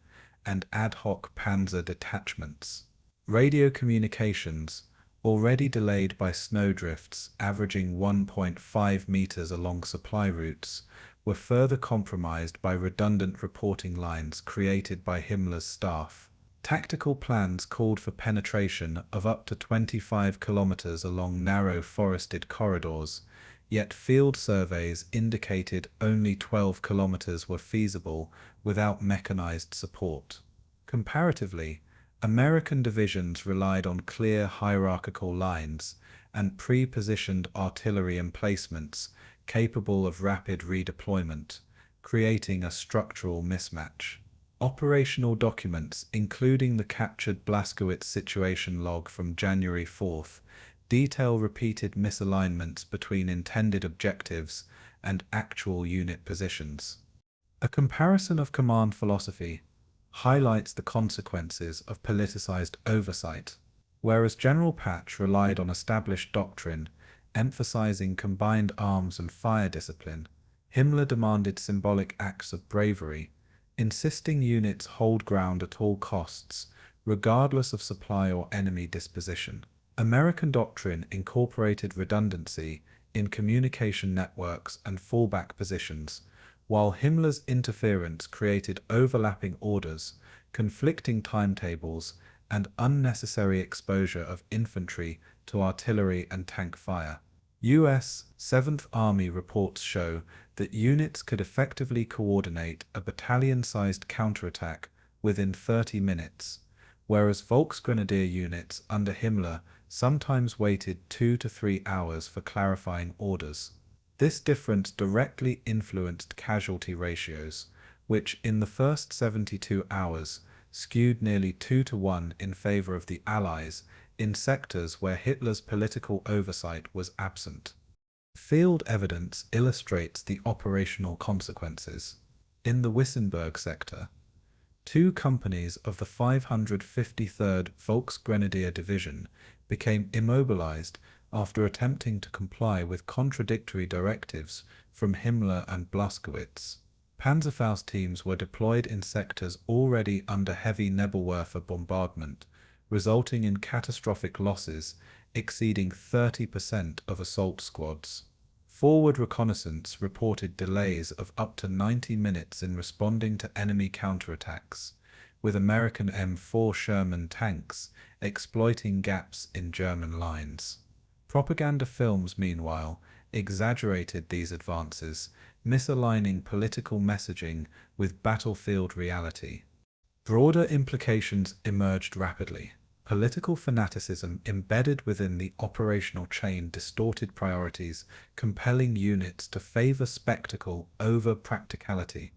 Speaker 1: and ad hoc Panzer detachments. Radio communications, already delayed by snowdrifts averaging 1.5 meters along supply routes, were further compromised by redundant reporting lines created by Himmler's staff. Tactical plans called for penetration of up to 25 kilometers along narrow forested corridors, yet field surveys indicated only 12 kilometers were feasible without mechanized support. Comparatively, American divisions relied on clear hierarchical lines and pre-positioned artillery emplacements capable of rapid redeployment, creating a structural mismatch. Operational documents, including the captured Blaskowitz situation log from January 4th, detail repeated misalignments between intended objectives and actual unit positions. A comparison of command philosophy highlights the consequences of politicized oversight. Whereas General Patch relied on established doctrine, emphasizing combined arms and fire discipline, Himmler demanded symbolic acts of bravery, insisting units hold ground at all costs, regardless of supply or enemy disposition. American doctrine incorporated redundancy in communication networks and fallback positions, while Himmler's interference created overlapping orders, conflicting timetables, and unnecessary exposure of infantry to artillery and tank fire. U.S. 7th Army reports show that units could effectively coordinate a battalion-sized counterattack within 30 minutes, whereas Volksgrenadier units under Himmler sometimes waited 2 to 3 hours for clarifying orders. This difference directly influenced casualty ratios, which in the first 72 hours skewed nearly 2 to 1 in favor of the Allies in sectors where Hitler's political oversight was absent. Field evidence illustrates the operational consequences. In the Wissenberg sector, 2 companies of the 553rd Volksgrenadier Division became immobilized after attempting to comply with contradictory directives from Himmler and Blaskowitz. Panzerfaust teams were deployed in sectors already under heavy Nebelwerfer bombardment, resulting in catastrophic losses exceeding 30% of assault squads. Forward reconnaissance reported delays of up to 90 minutes in responding to enemy counterattacks, with American M4 Sherman tanks exploiting gaps in German lines. Propaganda films, meanwhile, exaggerated these advances, misaligning political messaging with battlefield reality. Broader implications emerged rapidly. Political fanaticism embedded within the operational chain distorted priorities, compelling units to favor spectacle over practicality.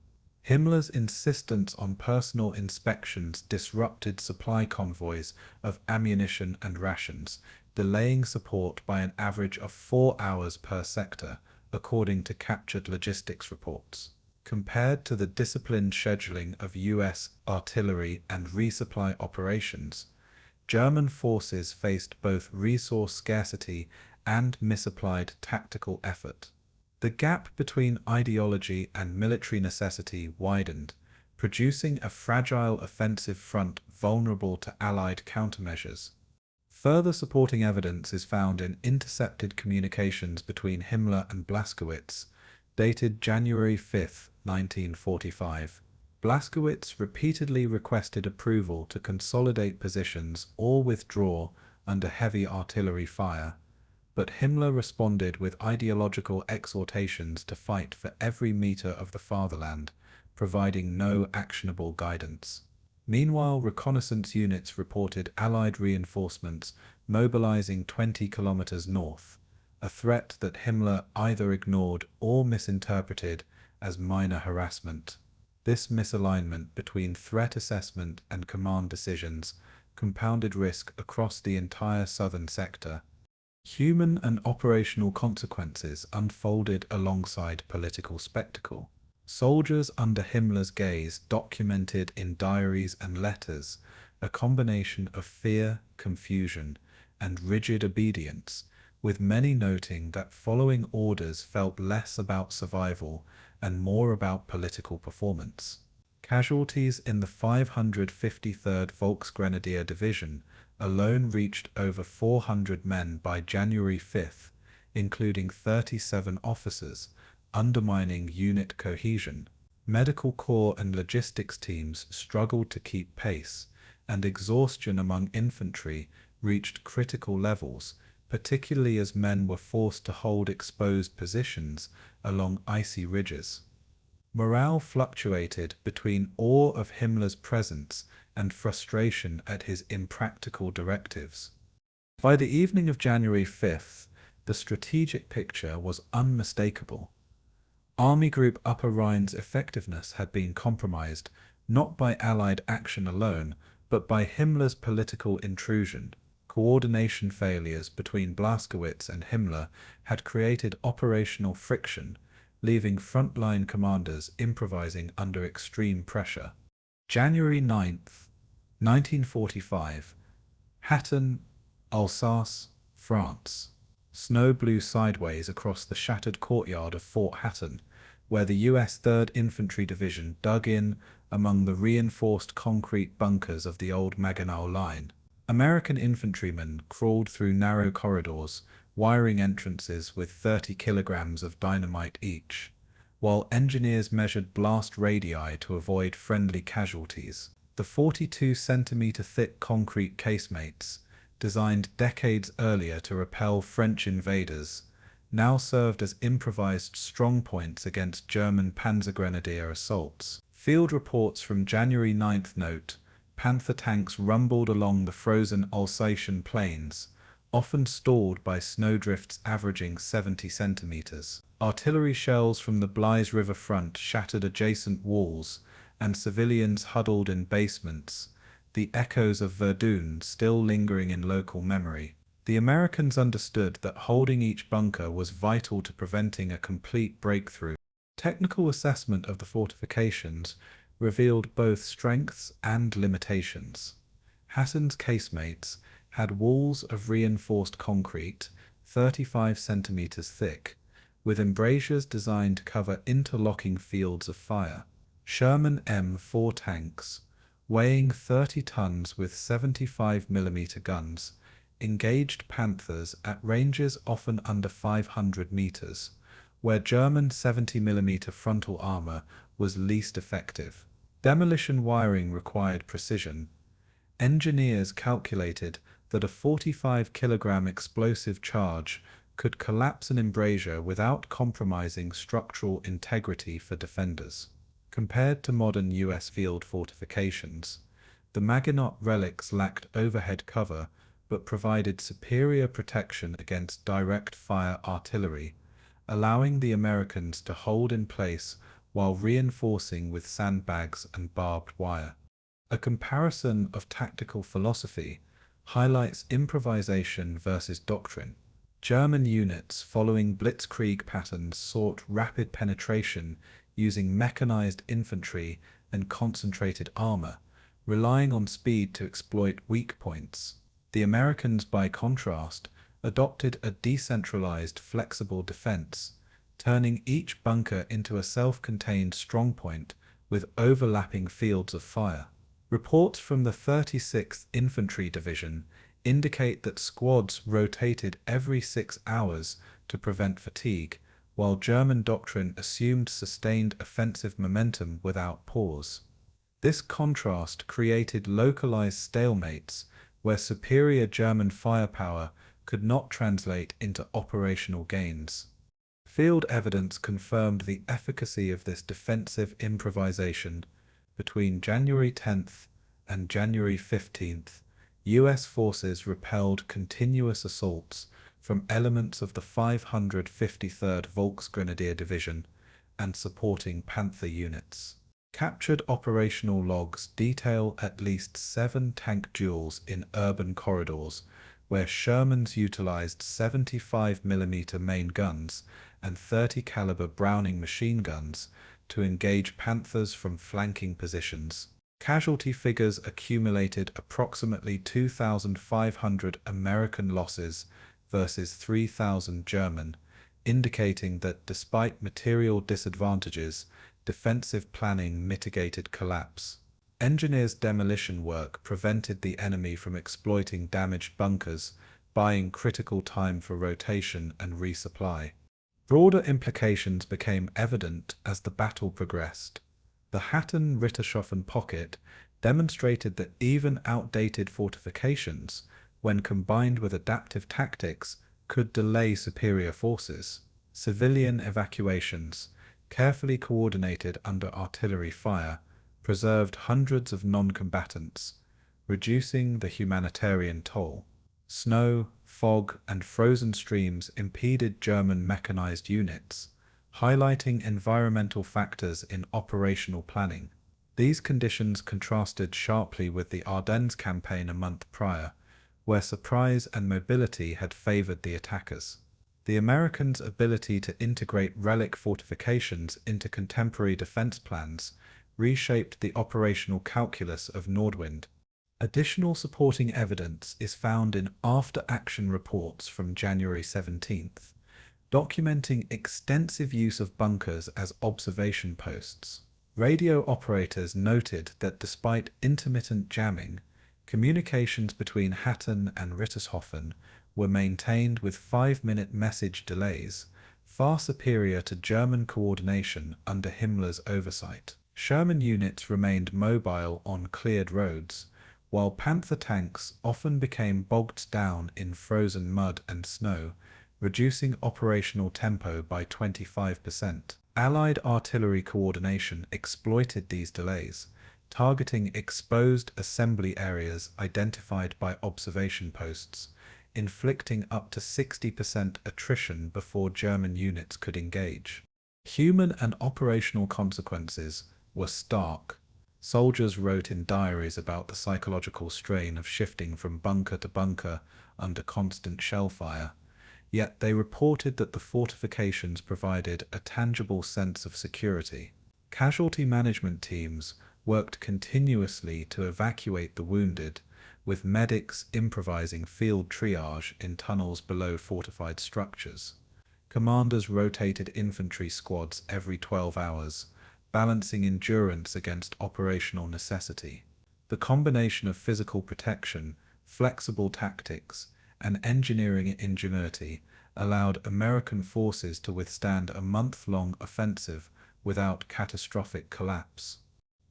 Speaker 1: Himmler's insistence on personal inspections disrupted supply convoys of ammunition and rations, delaying support by an average of 4 hours per sector, according to captured logistics reports. Compared to the disciplined scheduling of U.S. artillery and resupply operations, German forces faced both resource scarcity and misapplied tactical effort. The gap between ideology and military necessity widened, producing a fragile offensive front vulnerable to Allied countermeasures. Further supporting evidence is found in intercepted communications between Himmler and Blaskowitz, dated January 5, 1945. Blaskowitz repeatedly requested approval to consolidate positions or withdraw under heavy artillery fire, but Himmler responded with ideological exhortations to fight for every meter of the fatherland, providing no actionable guidance. Meanwhile, reconnaissance units reported Allied reinforcements mobilizing 20 kilometers north, a threat that Himmler either ignored or misinterpreted as minor harassment. This misalignment between threat assessment and command decisions compounded risk across the entire southern sector. Human and operational consequences unfolded alongside political spectacle. Soldiers under Himmler's gaze documented in diaries and letters a combination of fear, confusion, and rigid obedience, with many noting that following orders felt less about survival and more about political performance. Casualties in the 553rd Volksgrenadier Division alone reached over 400 men by January 5th, including 37 officers, undermining unit cohesion. Medical corps and logistics teams struggled to keep pace, and exhaustion among infantry reached critical levels, particularly as men were forced to hold exposed positions along icy ridges. Morale fluctuated between awe of Himmler's presence and frustration at his impractical directives. By the evening of January 5th, the strategic picture was unmistakable. Army Group Upper Rhine's effectiveness had been compromised, not by Allied action alone, but by Himmler's political intrusion. Coordination failures between Blaskowitz and Himmler had created operational friction, leaving frontline commanders improvising under extreme pressure. January 9th, 1945. Hatten, Alsace, France. Snow blew sideways across the shattered courtyard of Fort Hatten, where the U.S. 3rd Infantry Division dug in among the reinforced concrete bunkers of the old Maginot Line. American infantrymen crawled through narrow corridors, wiring entrances with 30 kilograms of dynamite each, while engineers measured blast radii to avoid friendly casualties. The 42-centimeter thick concrete casemates, designed decades earlier to repel French invaders, now served as improvised strongpoints against German Panzer Grenadier assaults. Field reports from January 9th note, Panther tanks rumbled along the frozen Alsatian plains, often stalled by snowdrifts averaging 70 centimeters. Artillery shells from the Blies River front shattered adjacent walls, and civilians huddled in basements, the echoes of Verdun still lingering in local memory. The Americans understood that holding each bunker was vital to preventing a complete breakthrough. Technical assessment of the fortifications revealed both strengths and limitations. Hatton's casemates had walls of reinforced concrete, 35 centimeters thick, with embrasures designed to cover interlocking fields of fire. Sherman M4 tanks, weighing 30 tons with 75mm guns, engaged Panthers at ranges often under 500 meters, where German 70mm frontal armor was least effective. Demolition wiring required precision. Engineers calculated that a 45-kilogram explosive charge could collapse an embrasure without compromising structural integrity for defenders. Compared to modern U.S. field fortifications, the Maginot relics lacked overhead cover but provided superior protection against direct fire artillery, allowing the Americans to hold in place while reinforcing with sandbags and barbed wire. A comparison of tactical philosophy highlights improvisation versus doctrine. German units following blitzkrieg patterns sought rapid penetration using mechanized infantry and concentrated armor, relying on speed to exploit weak points. The Americans, by contrast, adopted a decentralized, flexible defense, turning each bunker into a self-contained strongpoint with overlapping fields of fire. Reports from the 36th Infantry Division indicate that squads rotated every 6 hours to prevent fatigue, while German doctrine assumed sustained offensive momentum without pause. This contrast created localized stalemates where superior German firepower could not translate into operational gains. Field evidence confirmed the efficacy of this defensive improvisation. Between January 10th and January 15th, U.S. forces repelled continuous assaults from elements of the 553rd Volksgrenadier Division and supporting Panther units. Captured operational logs detail at least 7 tank duels in urban corridors, where Shermans utilized 75mm main guns and 30 caliber Browning machine guns to engage Panthers from flanking positions. Casualty figures accumulated approximately 2,500 American losses versus 3,000 German, indicating that despite material disadvantages, defensive planning mitigated collapse. Engineers' demolition work prevented the enemy from exploiting damaged bunkers, buying critical time for rotation and resupply. Broader implications became evident as the battle progressed. The Hatten and Rittershoffen pocket demonstrated that even outdated fortifications, when combined with adaptive tactics, could delay superior forces. Civilian evacuations, carefully coordinated under artillery fire, preserved hundreds of non-combatants, reducing the humanitarian toll. Snow, fog, and frozen streams impeded German mechanized units, highlighting environmental factors in operational planning. These conditions contrasted sharply with the Ardennes campaign a month prior, where surprise and mobility had favored the attackers. The Americans' ability to integrate relic fortifications into contemporary defense plans reshaped the operational calculus of Nordwind. Additional supporting evidence is found in after-action reports from January 17th, documenting extensive use of bunkers as observation posts. Radio operators noted that despite intermittent jamming, communications between Hatten and Rittershoffen were maintained with 5-minute message delays, far superior to German coordination under Himmler's oversight. Sherman units remained mobile on cleared roads, while Panther tanks often became bogged down in frozen mud and snow, reducing operational tempo by 25%. Allied artillery coordination exploited these delays, targeting exposed assembly areas identified by observation posts, inflicting up to 60% attrition before German units could engage. Human and operational consequences were stark. Soldiers wrote in diaries about the psychological strain of shifting from bunker to bunker under constant shell fire, yet they reported that the fortifications provided a tangible sense of security. Casualty management teams worked continuously to evacuate the wounded, with medics improvising field triage in tunnels below fortified structures. Commanders rotated infantry squads every 12 hours, balancing endurance against operational necessity. The combination of physical protection, flexible tactics, and engineering ingenuity allowed American forces to withstand a month-long offensive without catastrophic collapse.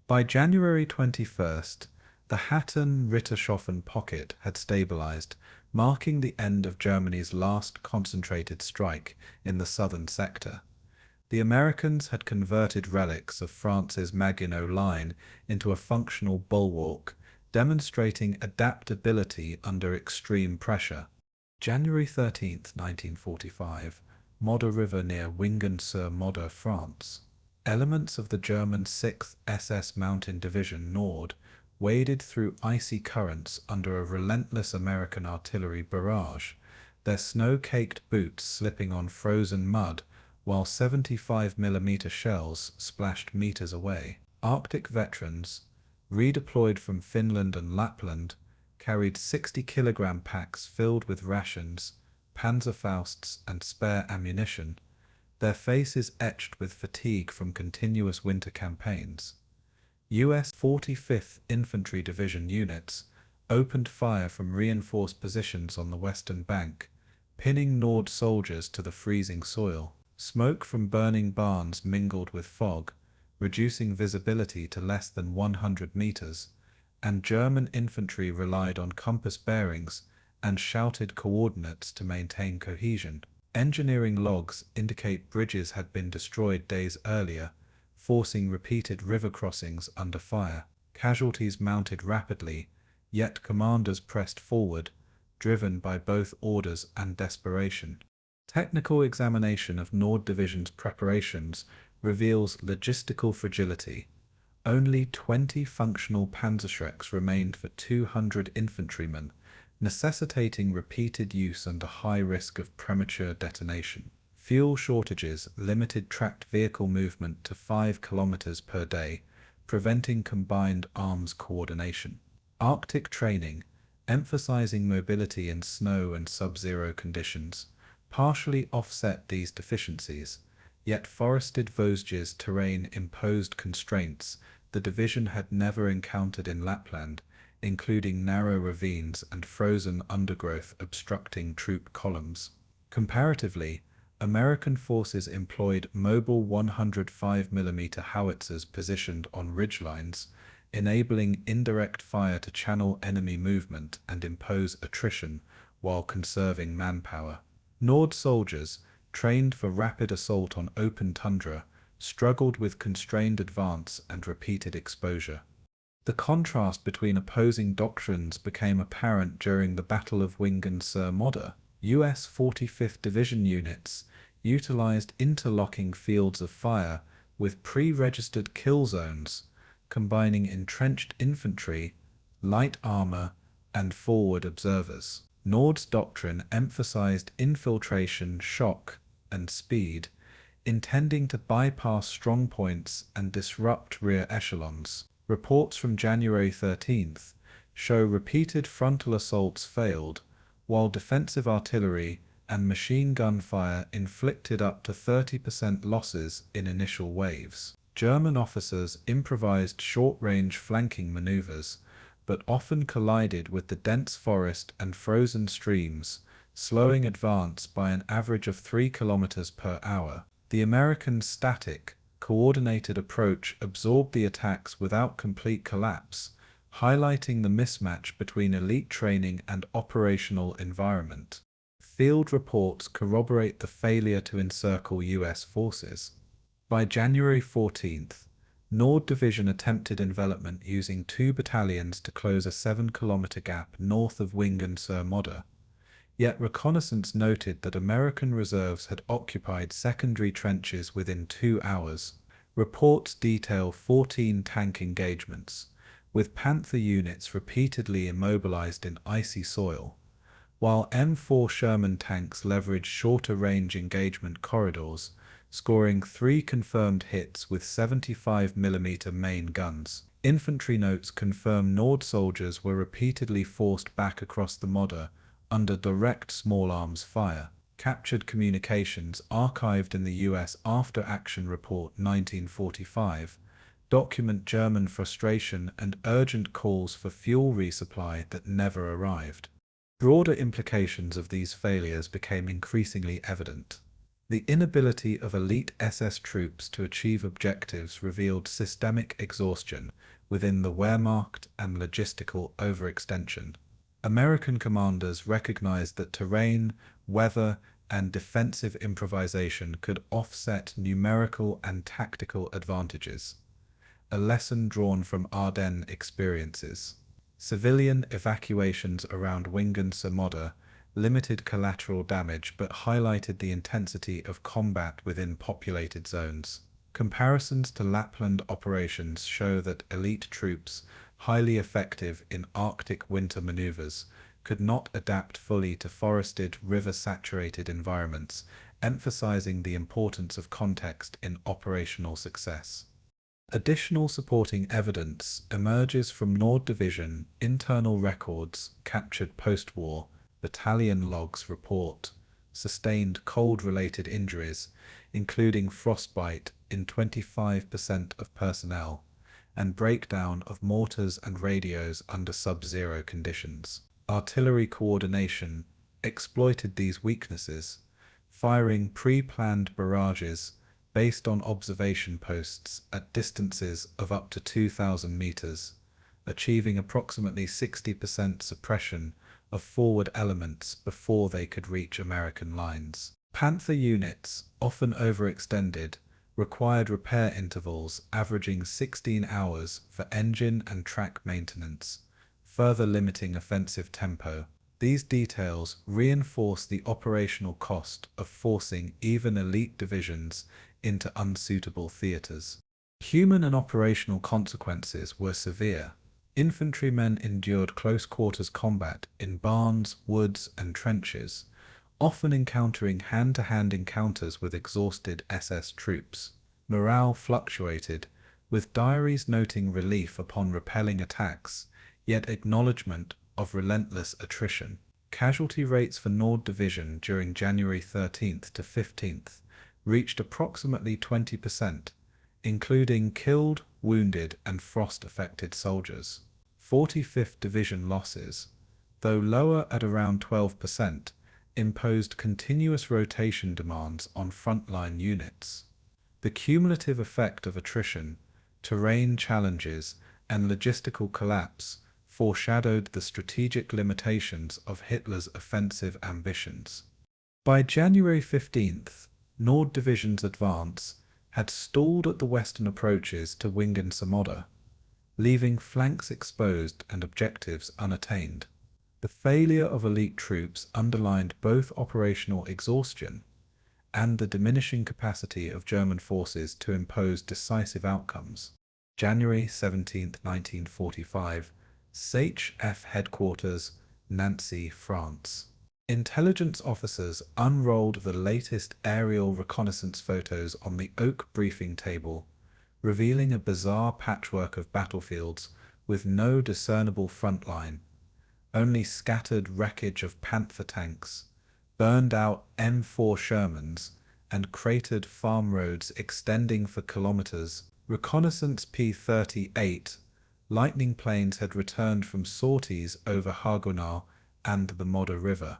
Speaker 1: By January 21st, the Hatten Rittershoffen pocket had stabilized, marking the end of Germany's last concentrated strike in the southern sector. The Americans had converted relics of France's Maginot Line into a functional bulwark, demonstrating adaptability under extreme pressure. January 13, 1945, Modder River near Wingen-sur-Modder, France. Elements of the German 6th SS Mountain Division Nord waded through icy currents under a relentless American artillery barrage, their snow-caked boots slipping on frozen mud while 75mm shells splashed meters away. Arctic veterans, redeployed from Finland and Lapland, carried 60-kilogram packs filled with rations, Panzerfausts, and spare ammunition, their faces etched with fatigue from continuous winter campaigns. U.S. 45th Infantry Division units opened fire from reinforced positions on the western bank, pinning Nord soldiers to the freezing soil. Smoke from burning barns mingled with fog, reducing visibility to less than 100 meters, and German infantry relied on compass bearings and shouted coordinates to maintain cohesion. Engineering logs indicate bridges had been destroyed days earlier, forcing repeated river crossings under fire. Casualties mounted rapidly, yet commanders pressed forward, driven by both orders and desperation. Technical examination of Nord Division's preparations reveals logistical fragility. Only 20 functional Panzerschrecks remained for 200 infantrymen, necessitating repeated use under high risk of premature detonation. Fuel shortages limited tracked vehicle movement to 5 kilometers per day, preventing combined arms coordination. Arctic training, emphasizing mobility in snow and sub-zero conditions, partially offset these deficiencies, yet forested Vosges terrain imposed constraints the division had never encountered in Lapland, including narrow ravines and frozen undergrowth obstructing troop columns. Comparatively, American forces employed mobile 105mm howitzers positioned on ridgelines, enabling indirect fire to channel enemy movement and impose attrition while conserving manpower. Nord soldiers, trained for rapid assault on open tundra, struggled with constrained advance and repeated exposure. The contrast between opposing doctrines became apparent during the Battle of Wingen-sur-Modder. U.S. 45th Division units utilized interlocking fields of fire with pre-registered kill zones, combining entrenched infantry, light armor, and forward observers. Nord's doctrine emphasized infiltration, shock, and speed, intending to bypass strong points and disrupt rear echelons. Reports from January 13th show repeated frontal assaults failed, while defensive artillery and machine gun fire inflicted up to 30% losses in initial waves. German officers improvised short-range flanking maneuvers, but often collided with the dense forest and frozen streams, slowing advance by an average of 3 kilometers per hour. The American static, coordinated approach absorbed the attacks without complete collapse, highlighting the mismatch between elite training and operational environment. Field reports corroborate the failure to encircle U.S. forces. By January 14th, Nord Division attempted envelopment using 2 battalions to close a 7-kilometer gap north of Wingen-sur-Modder. Yet reconnaissance noted that American reserves had occupied secondary trenches within 2 hours. Reports detail 14 tank engagements, with Panther units repeatedly immobilized in icy soil, while M4 Sherman tanks leveraged shorter-range engagement corridors, scoring 3 confirmed hits with 75mm main guns. Infantry notes confirm Nord soldiers were repeatedly forced back across the Modder under direct small arms fire. Captured communications archived in the U.S. After Action Report 1945 document German frustration and urgent calls for fuel resupply that never arrived. Broader implications of these failures became increasingly evident. The inability of elite SS troops to achieve objectives revealed systemic exhaustion within the Wehrmacht and logistical overextension. American commanders recognized that terrain, weather, and defensive improvisation could offset numerical and tactical advantages, a lesson drawn from Ardennes experiences. Civilian evacuations around Wingen-sur-Modder limited collateral damage but highlighted the intensity of combat within populated zones. Comparisons to Lapland operations show that elite troops, highly effective in Arctic winter maneuvers, could not adapt fully to forested, river-saturated environments, emphasizing the importance of context in operational success. Additional supporting evidence emerges from Nord Division internal records captured post-war. Battalion logs report sustained cold-related injuries, including frostbite in 25% of personnel, and breakdown of mortars and radios under sub-zero conditions. Artillery coordination exploited these weaknesses, firing pre-planned barrages based on observation posts at distances of up to 2,000 meters, achieving approximately 60% suppression of forward elements before they could reach American lines. Panther units, often overextended, required repair intervals averaging 16 hours for engine and track maintenance, further limiting offensive tempo. These details reinforce the operational cost of forcing even elite divisions into unsuitable theaters. Human and operational consequences were severe. Infantrymen endured close-quarters combat in barns, woods, and trenches, often encountering hand-to-hand encounters with exhausted SS troops. Morale fluctuated, with diaries noting relief upon repelling attacks, yet acknowledgement of relentless attrition. Casualty rates for Nord Division during January 13th to 15th reached approximately 20%, including killed, wounded, and frost-affected soldiers. 45th Division losses, though lower at around 12%, imposed continuous rotation demands on frontline units. The cumulative effect of attrition, terrain challenges, and logistical collapse foreshadowed the strategic limitations of Hitler's offensive ambitions. By January 15th, Nord Division's advance had stalled at the western approaches to Wingen-Samoda, leaving flanks exposed and objectives unattained. The failure of elite troops underlined both operational exhaustion and the diminishing capacity of German forces to impose decisive outcomes. January 17, 1945, SHF Headquarters, Nancy, France. Intelligence officers unrolled the latest aerial reconnaissance photos on the oak briefing table, revealing a bizarre patchwork of battlefields with no discernible front line, only scattered wreckage of Panther tanks, burned-out M4 Shermans, and cratered farm roads extending for kilometers. Reconnaissance P-38 Lightning planes had returned from sorties over Haguenau and the Modder River,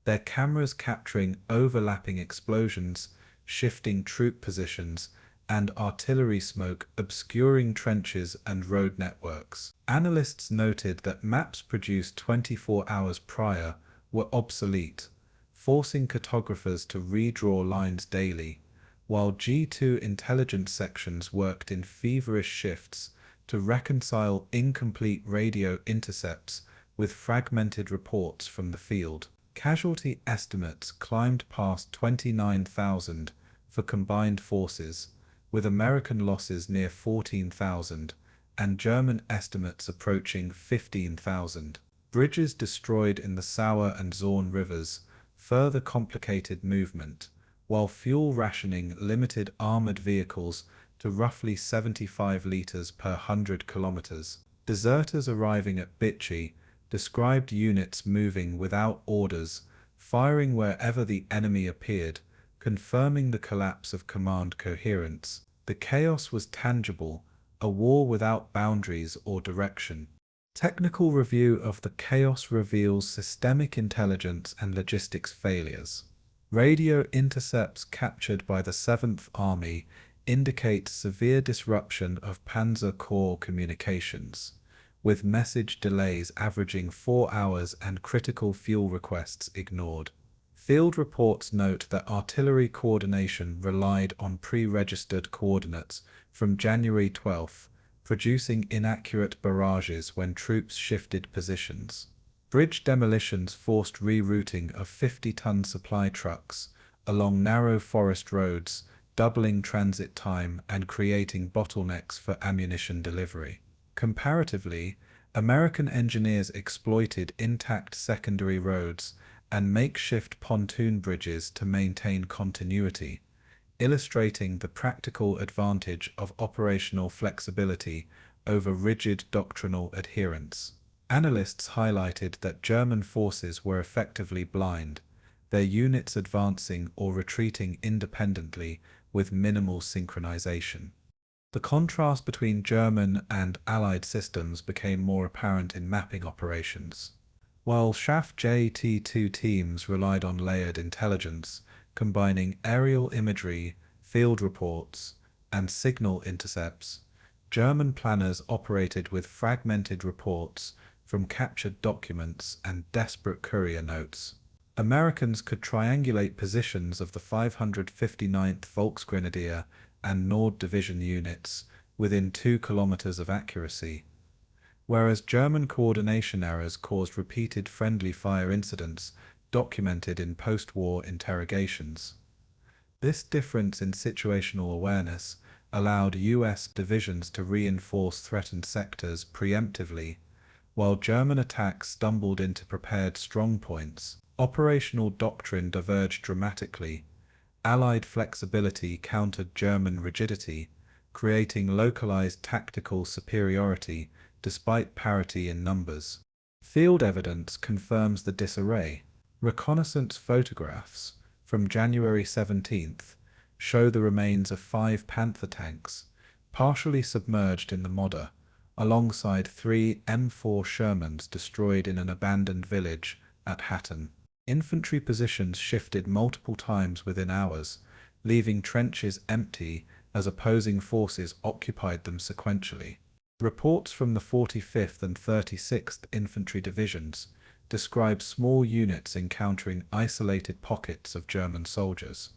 Speaker 1: their cameras capturing overlapping explosions, shifting troop positions, and artillery smoke obscuring trenches and road networks. Analysts noted that maps produced 24 hours prior were obsolete, forcing cartographers to redraw lines daily, while G2 intelligence sections worked in feverish shifts to reconcile incomplete radio intercepts with fragmented reports from the field. Casualty estimates climbed past 29,000 for combined forces, with American losses near 14,000 and German estimates approaching 15,000. Bridges destroyed in the Sauer and Zorn rivers further complicated movement, while fuel rationing limited armored vehicles to roughly 75 liters per 100 kilometers. Deserters arriving at Bitchy described units moving without orders, firing wherever the enemy appeared, confirming the collapse of command coherence. The chaos was tangible, a war without boundaries or direction. Technical review of the chaos reveals systemic intelligence and logistics failures. Radio intercepts captured by the 7th Army indicate severe disruption of Panzer Corps communications, with message delays averaging 4 hours and critical fuel requests ignored. Field reports note that artillery coordination relied on pre-registered coordinates from January 12, producing inaccurate barrages when troops shifted positions. Bridge demolitions forced rerouting of 50-ton supply trucks along narrow forest roads, doubling transit time and creating bottlenecks for ammunition delivery. Comparatively, American engineers exploited intact secondary roads and makeshift pontoon bridges to maintain continuity, illustrating the practical advantage of operational flexibility over rigid doctrinal adherence. Analysts highlighted that German forces were effectively blind, their units advancing or retreating independently with minimal synchronization. The contrast between German and Allied systems became more apparent in mapping operations. While SHAF JT2 teams relied on layered intelligence, combining aerial imagery, field reports, and signal intercepts, German planners operated with fragmented reports from captured documents and desperate courier notes. Americans could triangulate positions of the 559th Volksgrenadier and Nord Division units within 2 kilometers of accuracy, whereas German coordination errors caused repeated friendly fire incidents documented in post-war interrogations. This difference in situational awareness allowed U.S. divisions to reinforce threatened sectors preemptively, while German attacks stumbled into prepared strongpoints. Operational doctrine diverged dramatically. Allied flexibility countered German rigidity, creating localized tactical superiority despite parity in numbers. Field evidence confirms the disarray. Reconnaissance photographs from January 17th show the remains of 5 Panther tanks, partially submerged in the Modder, alongside 3 M4 Shermans destroyed in an abandoned village at Hatten. Infantry positions shifted multiple times within hours, leaving trenches empty as opposing forces occupied them sequentially. Reports from the 45th and 36th Infantry Divisions describe small units encountering isolated pockets of German soldiers,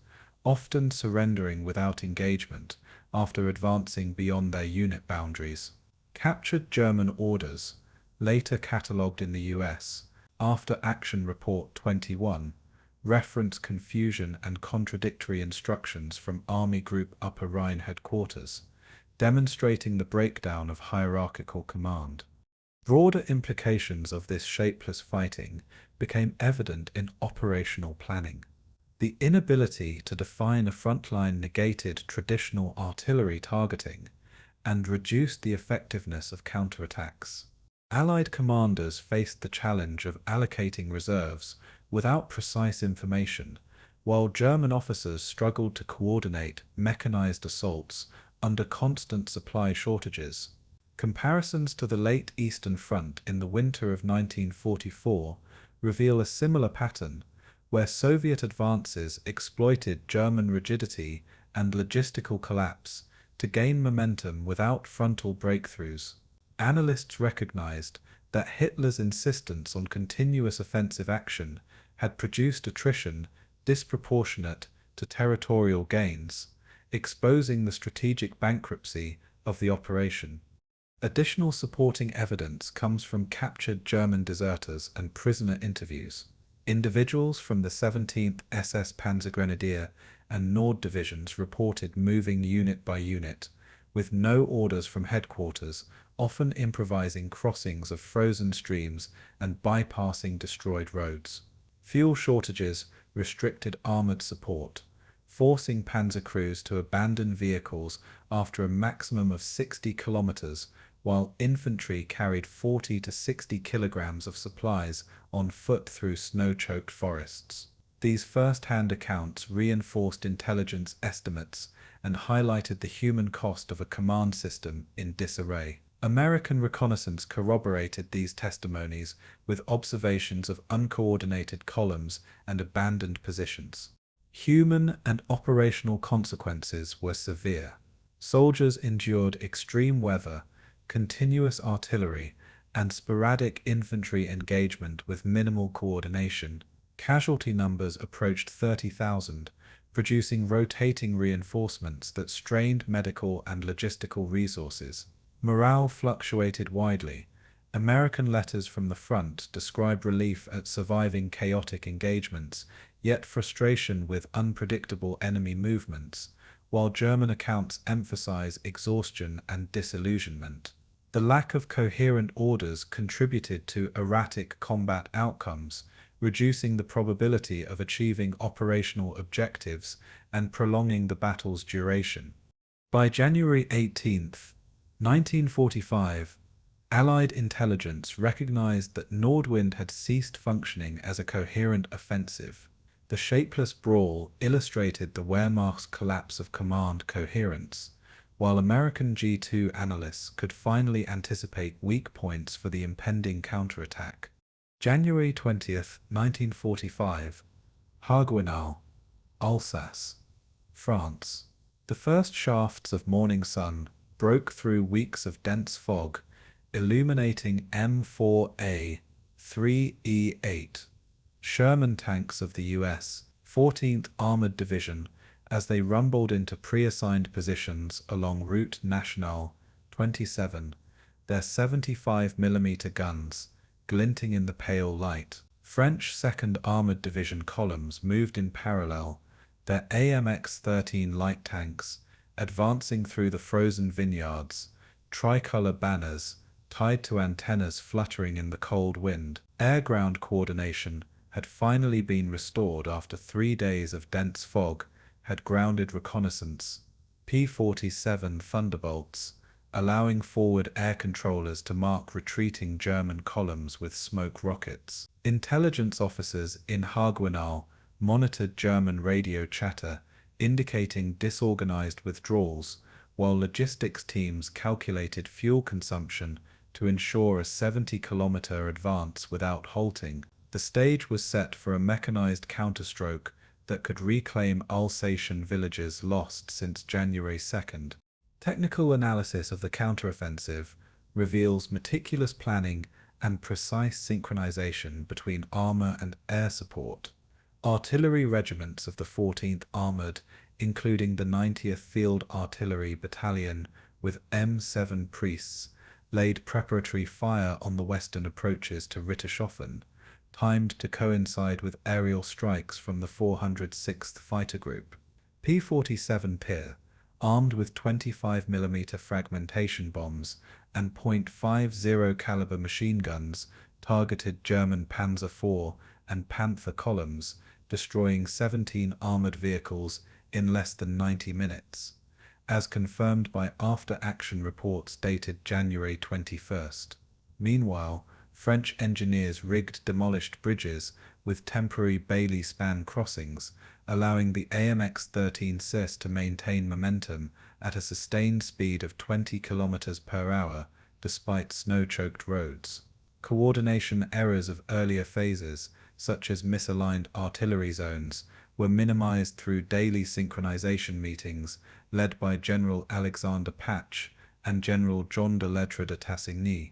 Speaker 1: often surrendering without engagement after advancing beyond their unit boundaries. Captured German orders, later catalogued in the US, After Action Report 21, reference confusion and contradictory instructions from Army Group Upper Rhine headquarters, demonstrating the breakdown of hierarchical command. Broader implications of this shapeless fighting became evident in operational planning. The inability to define a front line negated traditional artillery targeting and reduced the effectiveness of counterattacks. Allied commanders faced the challenge of allocating reserves without precise information, while German officers struggled to coordinate mechanized assaults under constant supply shortages. Comparisons to the late Eastern Front in the winter of 1944 reveal a similar pattern, where Soviet advances exploited German rigidity and logistical collapse to gain momentum without frontal breakthroughs. Analysts recognized that Hitler's insistence on continuous offensive action had produced attrition disproportionate to territorial gains, exposing the strategic bankruptcy of the operation. Additional supporting evidence comes from captured German deserters and prisoner interviews. Individuals from the 17th SS Panzergrenadier and Nord divisions reported moving unit by unit, with no orders from headquarters, often improvising crossings of frozen streams and bypassing destroyed roads. Fuel shortages restricted armored support, forcing panzer crews to abandon vehicles after a maximum of 60 kilometers, while infantry carried 40 to 60 kilograms of supplies on foot through snow-choked forests. These first-hand accounts reinforced intelligence estimates and highlighted the human cost of a command system in disarray. American reconnaissance corroborated these testimonies with observations of uncoordinated columns and abandoned positions. Human and operational consequences were severe. Soldiers endured extreme weather, continuous artillery, and sporadic infantry engagement with minimal coordination. Casualty numbers approached 30,000, producing rotating reinforcements that strained medical and logistical resources. Morale fluctuated widely. American letters from the front describe relief at surviving chaotic engagements, yet frustration with unpredictable enemy movements, while German accounts emphasize exhaustion and disillusionment. The lack of coherent orders contributed to erratic combat outcomes, reducing the probability of achieving operational objectives and prolonging the battle's duration. By January 18, 1945, Allied intelligence recognized that Nordwind had ceased functioning as a coherent offensive. The shapeless brawl illustrated the Wehrmacht's collapse of command coherence, while American G2 analysts could finally anticipate weak points for the impending counterattack. January 20, 1945, Haguenau, Alsace, France. The first shafts of morning sun broke through weeks of dense fog, illuminating M4A 3E8 Sherman tanks of the U.S. 14th Armored Division as they rumbled into pre-assigned positions along Route Nationale 27, their 75mm guns glinting in the pale light. French 2nd Armored Division columns moved in parallel, their AMX-13 light tanks advancing through the frozen vineyards, tricolour banners tied to antennas fluttering in the cold wind. Air-ground coordination had finally been restored after 3 days of dense fog had grounded reconnaissance P-47 Thunderbolts, allowing forward air controllers to mark retreating German columns with smoke rockets. Intelligence officers in Haguenau monitored German radio chatter, indicating disorganized withdrawals, while logistics teams calculated fuel consumption to ensure a 70-kilometer advance without halting. The stage was set for a mechanized counterstroke that could reclaim Alsatian villages lost since January 2nd. Technical analysis of the counteroffensive reveals meticulous planning and precise synchronization between armor and air support. Artillery regiments of the 14th Armored, including the 90th Field Artillery Battalion with M7 priests, laid preparatory fire on the western approaches to Rittershoffen, timed to coincide with aerial strikes from the 406th Fighter Group. P-47 Pier, armed with 25mm fragmentation bombs and .50 caliber machine guns, targeted German Panzer IV and Panther columns, destroying 17 armored vehicles in less than 90 minutes, as confirmed by after-action reports dated January 21st. Meanwhile, French engineers rigged demolished bridges with temporary Bailey span crossings, allowing the AMX-13 CIS to maintain momentum at a sustained speed of 20 km per hour despite snow-choked roads. Coordination errors of earlier phases, such as misaligned artillery zones, were minimized through daily synchronization meetings led by General Alexander Patch and General John de Ledre de Tassigny.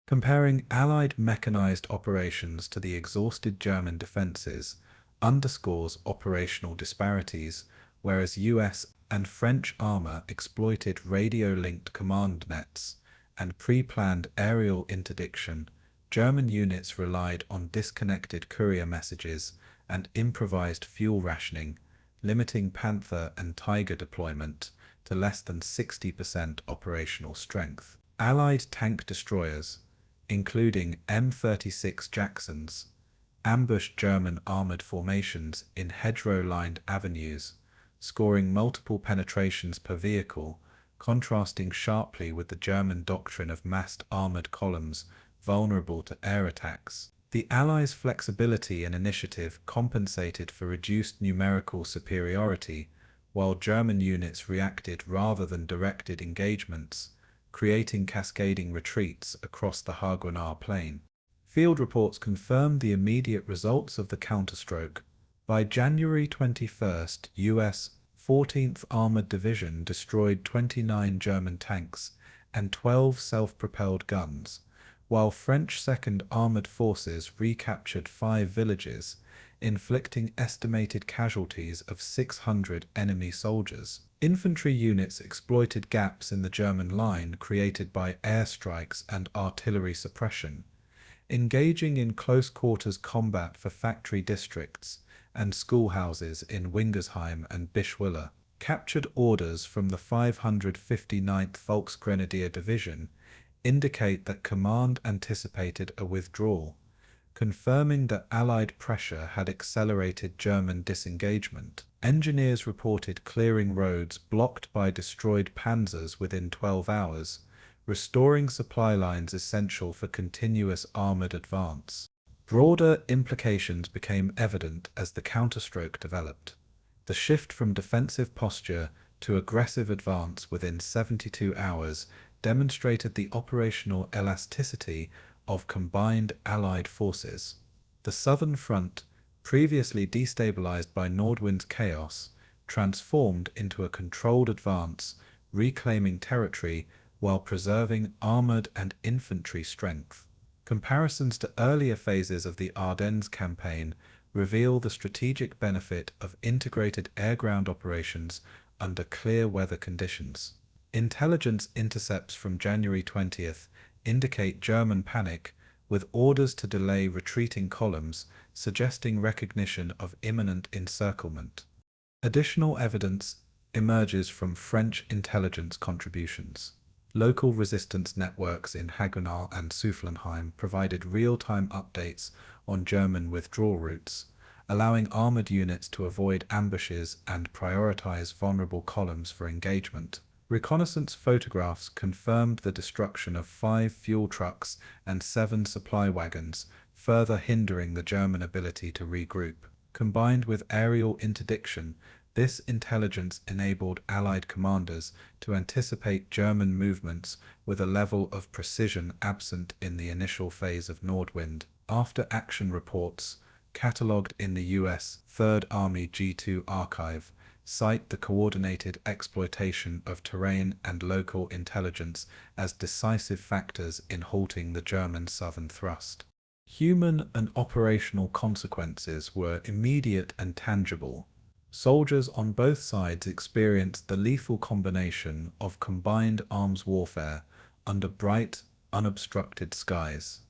Speaker 1: Comparing Allied mechanized operations to the exhausted German defenses underscores operational disparities, whereas US and French armor exploited radio-linked command nets and pre-planned aerial interdiction. German units relied on disconnected courier messages and improvised fuel rationing, limiting Panther and Tiger deployment to less than 60% operational strength. Allied tank destroyers, including M36 Jacksons, ambushed German armored formations in hedgerow-lined avenues, scoring multiple penetrations per vehicle, contrasting sharply with the German doctrine of massed armored columns vulnerable to air attacks. The Allies' flexibility and initiative compensated for reduced numerical superiority, while German units reacted rather than directed engagements, creating cascading retreats across the Haguenau plain. Field reports confirmed the immediate results of the counterstroke. By January 21st, US 14th Armored Division destroyed 29 German tanks and 12 self-propelled guns, while French 2nd Armored Forces recaptured 5 villages, inflicting estimated casualties of 600 enemy soldiers. Infantry units exploited gaps in the German line created by airstrikes and artillery suppression, engaging in close-quarters combat for factory districts and schoolhouses in Wingersheim and Bischwiller. Captured orders from the 559th Volksgrenadier Division indicate that command anticipated a withdrawal, confirming that Allied pressure had accelerated German disengagement. Engineers reported clearing roads blocked by destroyed panzers within 12 hours, restoring supply lines essential for continuous armored advance. Broader implications became evident as the counterstroke developed. The shift from defensive posture to aggressive advance within 72 hours demonstrated the operational elasticity of combined Allied forces. The Southern Front, previously destabilized by Nordwind's chaos, transformed into a controlled advance, reclaiming territory while preserving armored and infantry strength. Comparisons to earlier phases of the Ardennes campaign reveal the strategic benefit of integrated air-ground operations under clear weather conditions. Intelligence intercepts from January 20th indicate German panic, with orders to delay retreating columns suggesting recognition of imminent encirclement. Additional evidence emerges from French intelligence contributions. Local resistance networks in Haguenau and Suflenheim provided real-time updates on German withdrawal routes, allowing armored units to avoid ambushes and prioritize vulnerable columns for engagement. Reconnaissance photographs confirmed the destruction of 5 fuel trucks and 7 supply wagons, further hindering the German ability to regroup. Combined with aerial interdiction, this intelligence enabled Allied commanders to anticipate German movements with a level of precision absent in the initial phase of Nordwind. After-action reports, catalogued in the U.S. 3rd Army G2 archive, cite the coordinated exploitation of terrain and local intelligence as decisive factors in halting the German southern thrust. Human and operational consequences were immediate and tangible. Soldiers on both sides experienced the lethal combination of combined arms warfare under bright, unobstructed skies.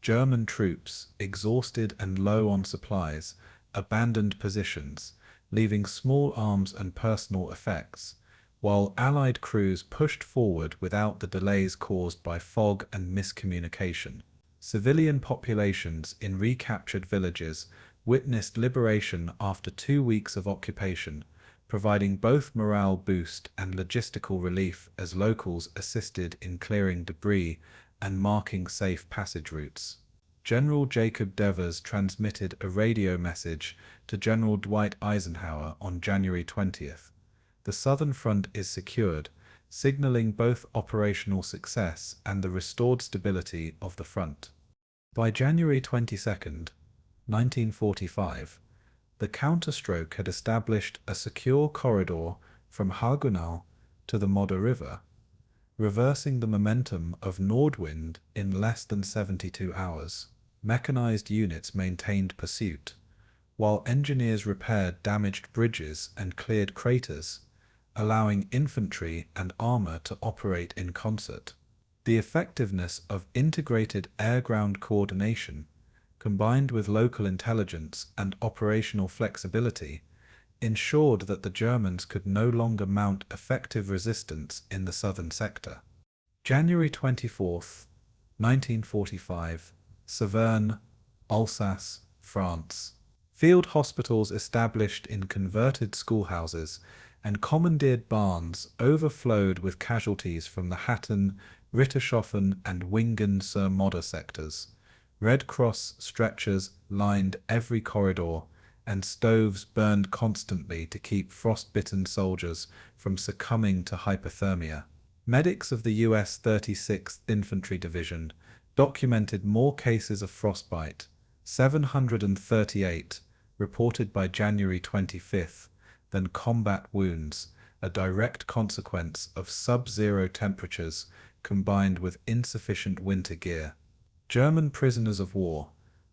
Speaker 1: German troops, exhausted and low on supplies, abandoned positions, leaving small arms and personal effects, while Allied crews pushed forward without the delays caused by fog and miscommunication. Civilian populations in recaptured villages witnessed liberation after 2 weeks of occupation, providing both morale boost and logistical relief as locals assisted in clearing debris and marking safe passage routes. General Jacob Devers transmitted a radio message to General Dwight Eisenhower on January 20th. The Southern Front is secured, signaling both operational success and the restored stability of the front. By January 22nd, 1945, the counterstroke had established a secure corridor from Haguenau to the Modder River, reversing the momentum of Nordwind in less than 72 hours. Mechanized units maintained pursuit, while engineers repaired damaged bridges and cleared craters, allowing infantry and armor to operate in concert. The effectiveness of integrated air-ground coordination, combined with local intelligence and operational flexibility, ensured that the Germans could no longer mount effective resistance in the southern sector. January 24, 1945, Saverne, Alsace, France. Field hospitals established in converted schoolhouses and commandeered barns overflowed with casualties from the Hatten, Rittershoffen and Wingen-sur-Modder sectors. Red Cross stretchers lined every corridor, and stoves burned constantly to keep frostbitten soldiers from succumbing to hypothermia. Medics of the U.S. 36th Infantry Division documented more cases of frostbite, 738, reported by January 25th, than combat wounds, a direct consequence of sub-zero temperatures combined with insufficient winter gear. German prisoners of war,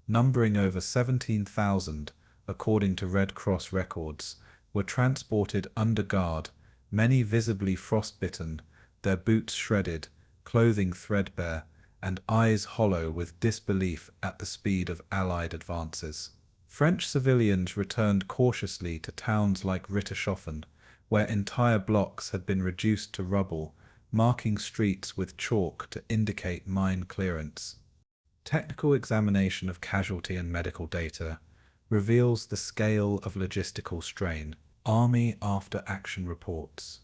Speaker 1: numbering over 17,000, according to Red Cross records, were transported under guard, many visibly frostbitten, their boots shredded, clothing threadbare, and eyes hollow with disbelief at the speed of Allied advances. French civilians returned cautiously to towns like Rittershoffen, where entire blocks had been reduced to rubble, marking streets with chalk to indicate mine clearance. Technical examination of casualty and medical data reveals the scale of logistical strain. Army after-action reports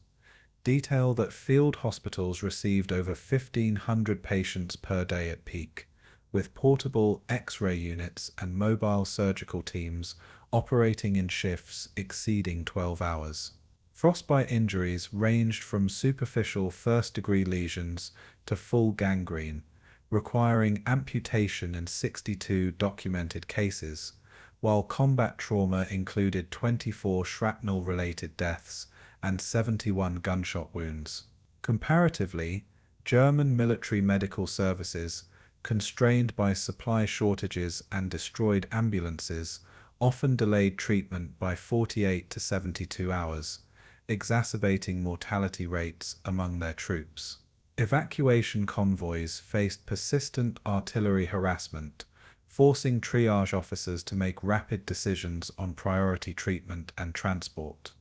Speaker 1: detail that field hospitals received over 1,500 patients per day at peak, with portable X-ray units and mobile surgical teams operating in shifts exceeding 12 hours. Frostbite injuries ranged from superficial first-degree lesions to full gangrene, requiring amputation in 62 documented cases, while combat trauma included 24 shrapnel-related deaths and 71 gunshot wounds. Comparatively, German military medical services, constrained by supply shortages and destroyed ambulances, often delayed treatment by 48 to 72 hours, exacerbating mortality rates among their troops. Evacuation convoys faced persistent artillery harassment, forcing triage officers to make rapid decisions on priority treatment and transport.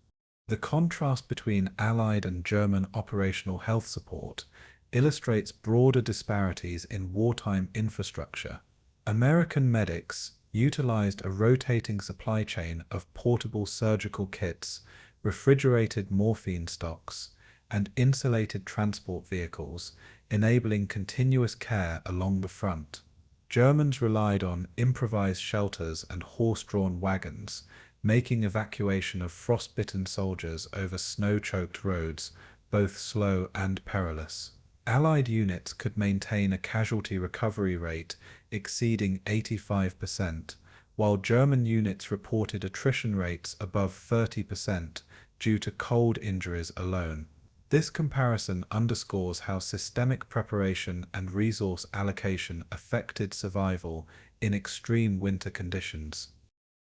Speaker 1: The contrast between Allied and German operational health support illustrates broader disparities in wartime infrastructure. American medics utilized a rotating supply chain of portable surgical kits, refrigerated morphine stocks, and insulated transport vehicles, enabling continuous care along the front. Germans relied on improvised shelters and horse-drawn wagons, making evacuation of frostbitten soldiers over snow-choked roads both slow and perilous. Allied units could maintain a casualty recovery rate exceeding 85%, while German units reported attrition rates above 30% due to cold injuries alone. This comparison underscores how systemic preparation and resource allocation affected survival in extreme winter conditions.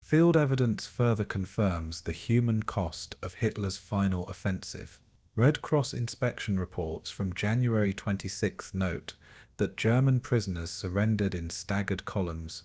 Speaker 1: Field evidence further confirms the human cost of Hitler's final offensive. Red Cross inspection reports from January 26 note that German prisoners surrendered in staggered columns,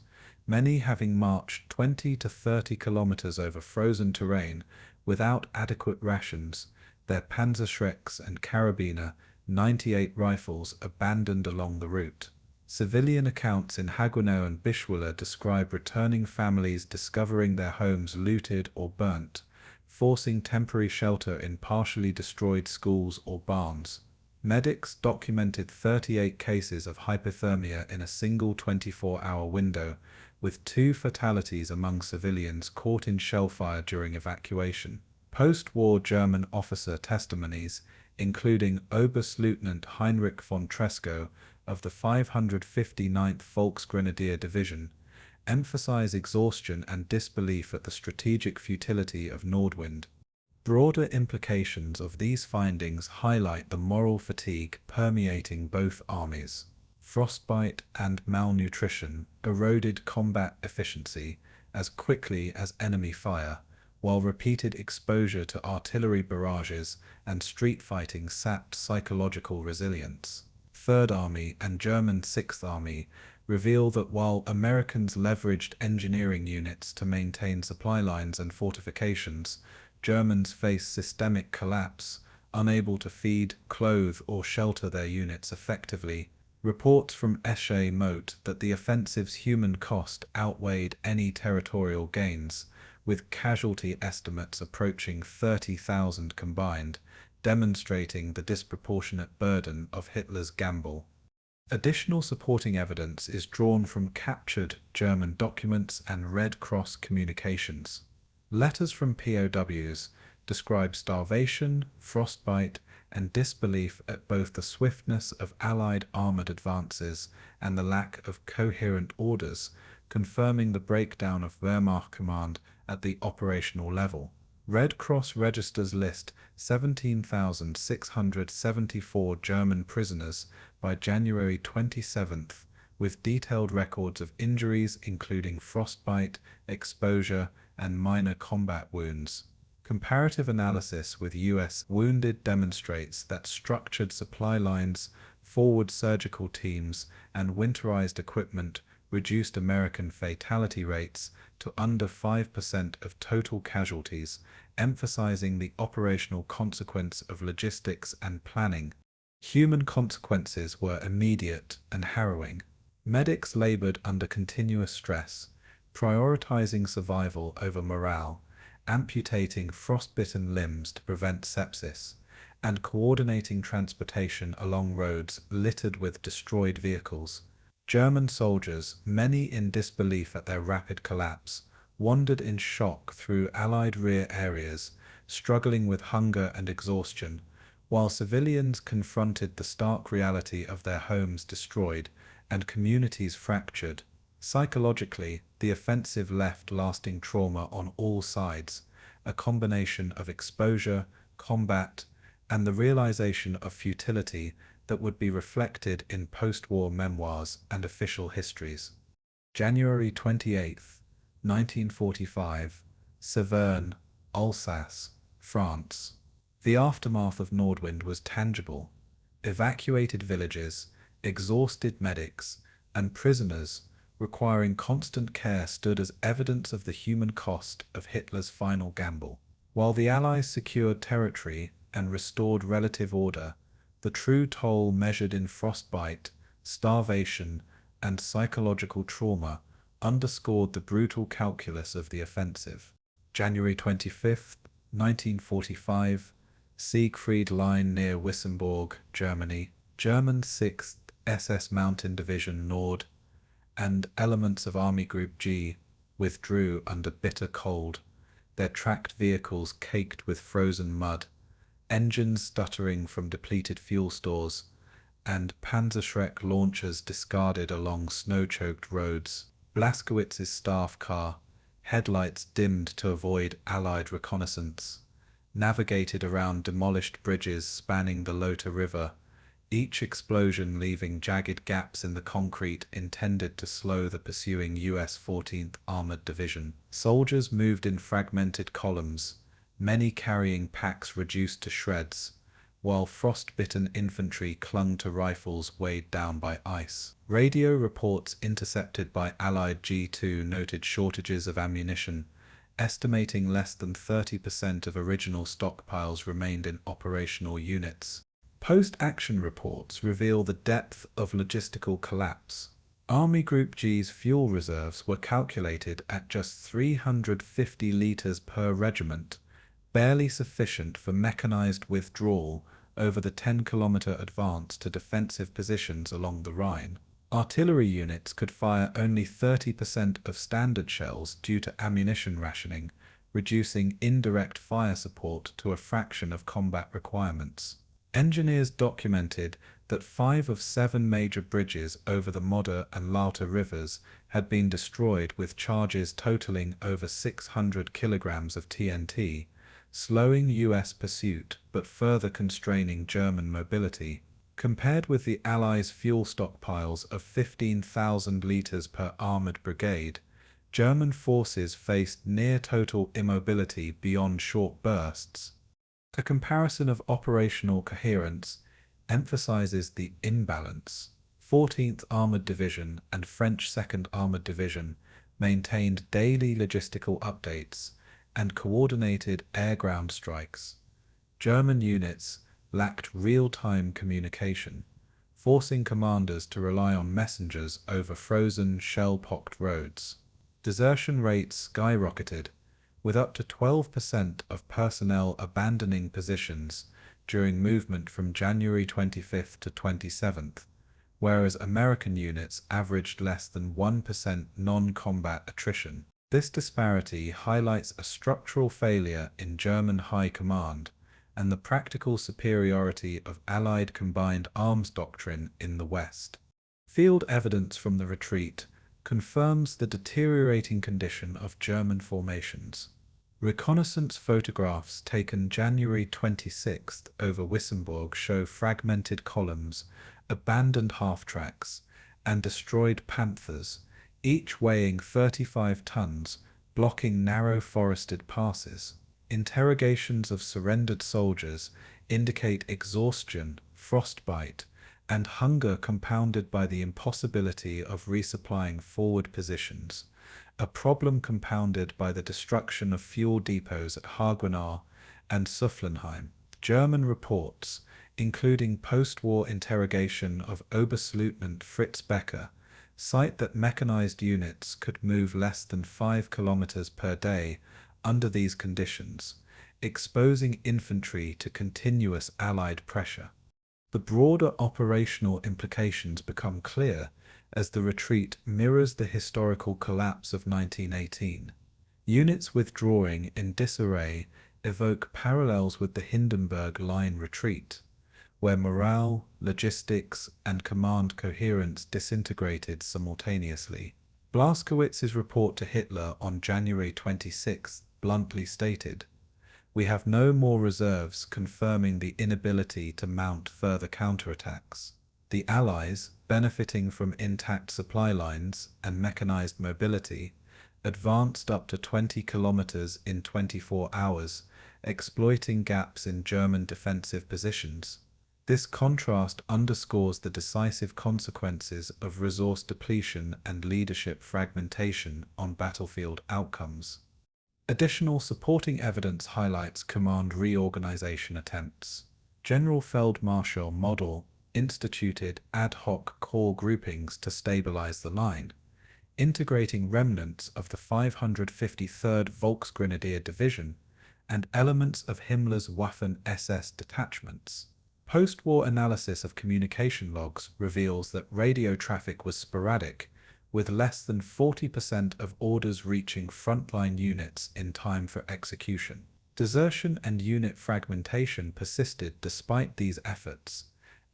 Speaker 1: many having marched 20 to 30 kilometers over frozen terrain without adequate rations, their Panzerschrecks and Karabiner 98 rifles abandoned along the route. Civilian accounts in Haguenau and Bischwiller describe returning families discovering their homes looted or burnt, forcing temporary shelter in partially destroyed schools or barns. Medics documented 38 cases of hypothermia in a single 24-hour window, with 2 fatalities among civilians caught in shellfire during evacuation. Post-war German officer testimonies, including Oberstleutnant Heinrich von Tresco of the 559th Volksgrenadier Division, emphasize exhaustion and disbelief at the strategic futility of Nordwind. Broader implications of these findings highlight the moral fatigue permeating both armies. Frostbite and malnutrition eroded combat efficiency as quickly as enemy fire, while repeated exposure to artillery barrages and street fighting sapped psychological resilience. Third Army and German Sixth Army reveal that while Americans leveraged engineering units to maintain supply lines and fortifications, Germans faced systemic collapse, unable to feed, clothe, or shelter their units effectively. Reports from Esche note that the offensive's human cost outweighed any territorial gains, with casualty estimates approaching 30,000 combined, demonstrating the disproportionate burden of Hitler's gamble. Additional supporting evidence is drawn from captured German documents and Red Cross communications. Letters from POWs describe starvation, frostbite, and disbelief at both the swiftness of Allied armoured advances and the lack of coherent orders, confirming the breakdown of Wehrmacht command at the operational level. Red Cross registers list 17,674 German prisoners by January 27th, with detailed records of injuries including frostbite, exposure, and minor combat wounds. Comparative analysis with U.S. wounded demonstrates that structured supply lines, forward surgical teams, and winterized equipment reduced American fatality rates to under 5% of total casualties, emphasizing the operational consequence of logistics and planning. Human consequences were immediate and harrowing. Medics labored under continuous stress, prioritizing survival over morale, amputating frostbitten limbs to prevent sepsis, and coordinating transportation along roads littered with destroyed vehicles. German soldiers, many in disbelief at their rapid collapse, wandered in shock through Allied rear areas, struggling with hunger and exhaustion, while civilians confronted the stark reality of their homes destroyed and communities fractured. Psychologically, the offensive left lasting trauma on all sides, a combination of exposure, combat, and the realization of futility that would be reflected in post-war memoirs and official histories. January 28, 1945, Saverne, Alsace, France. The aftermath of Nordwind was tangible. Evacuated villages, exhausted medics, and prisoners requiring constant care stood as evidence of the human cost of Hitler's final gamble. While the Allies secured territory and restored relative order, the true toll measured in frostbite, starvation, and psychological trauma underscored the brutal calculus of the offensive. January 25, 1945, Siegfried Line near Wissembourg, Germany, German 6th SS Mountain Division Nord, and elements of Army Group G withdrew under bitter cold, their tracked vehicles caked with frozen mud, engines stuttering from depleted fuel stores, and Panzerschreck launchers discarded along snow-choked roads. Blaskowitz's staff car, headlights dimmed to avoid Allied reconnaissance, navigated around demolished bridges spanning the Lota River, each explosion leaving jagged gaps in the concrete intended to slow the pursuing US 14th Armored Division. Soldiers moved in fragmented columns, many carrying packs reduced to shreds, while frost-bitten infantry clung to rifles weighed down by ice. Radio reports intercepted by Allied G2 noted shortages of ammunition, estimating less than 30% of original stockpiles remained in operational units. Post-action reports reveal the depth of logistical collapse. Army Group G's fuel reserves were calculated at just 350 litres per regiment, barely sufficient for mechanized withdrawal over the 10-kilometre advance to defensive positions along the Rhine. Artillery units could fire only 30% of standard shells due to ammunition rationing, reducing indirect fire support to a fraction of combat requirements. Engineers documented that 5 of 7 major bridges over the Modder and Lauter rivers had been destroyed with charges totaling over 600 kilograms of TNT, slowing US pursuit but further constraining German mobility. Compared with the Allies' fuel stockpiles of 15,000 litres per armoured brigade, German forces faced near-total immobility beyond short bursts. A comparison of operational coherence emphasizes the imbalance. 14th Armoured Division and French 2nd Armoured Division maintained daily logistical updates and coordinated air-ground strikes. German units lacked real-time communication, forcing commanders to rely on messengers over frozen, shell-pocked roads. Desertion rates skyrocketed, with up to 12% of personnel abandoning positions during movement from January 25th to 27th, whereas American units averaged less than 1% non-combat attrition. This disparity highlights a structural failure in German high command and the practical superiority of Allied combined arms doctrine in the West. Field evidence from the retreat confirms the deteriorating condition of German formations. Reconnaissance photographs taken January 26th over Wissembourg show fragmented columns, abandoned half-tracks, and destroyed Panthers, each weighing 35 tons, blocking narrow forested passes. Interrogations of surrendered soldiers indicate exhaustion, frostbite, and hunger compounded by the impossibility of resupplying forward positions, a problem compounded by the destruction of fuel depots at Haguenau and Sufflenheim. German reports, including post-war interrogation of Oberstleutnant Fritz Becker, cite that mechanized units could move less than 5 kilometers per day under these conditions, exposing infantry to continuous Allied pressure. The broader operational implications become clear as the retreat mirrors the historical collapse of 1918. Units withdrawing in disarray evoke parallels with the Hindenburg Line retreat, where morale, logistics, and command coherence disintegrated simultaneously. Blaskowitz's report to Hitler on January 26 bluntly stated, "We have no more reserves," confirming the inability to mount further counterattacks. The Allies, benefiting from intact supply lines and mechanized mobility, advanced up to 20 kilometers in 24 hours, exploiting gaps in German defensive positions. This contrast underscores the decisive consequences of resource depletion and leadership fragmentation on battlefield outcomes. Additional supporting evidence highlights command reorganization attempts. General Feldmarschall Model instituted ad hoc corps groupings to stabilize the line, integrating remnants of the 553rd Volksgrenadier Division and elements of Himmler's Waffen-SS detachments. Post-war analysis of communication logs reveals that radio traffic was sporadic, with less than 40% of orders reaching frontline units in time for execution. Desertion and unit fragmentation persisted despite these efforts,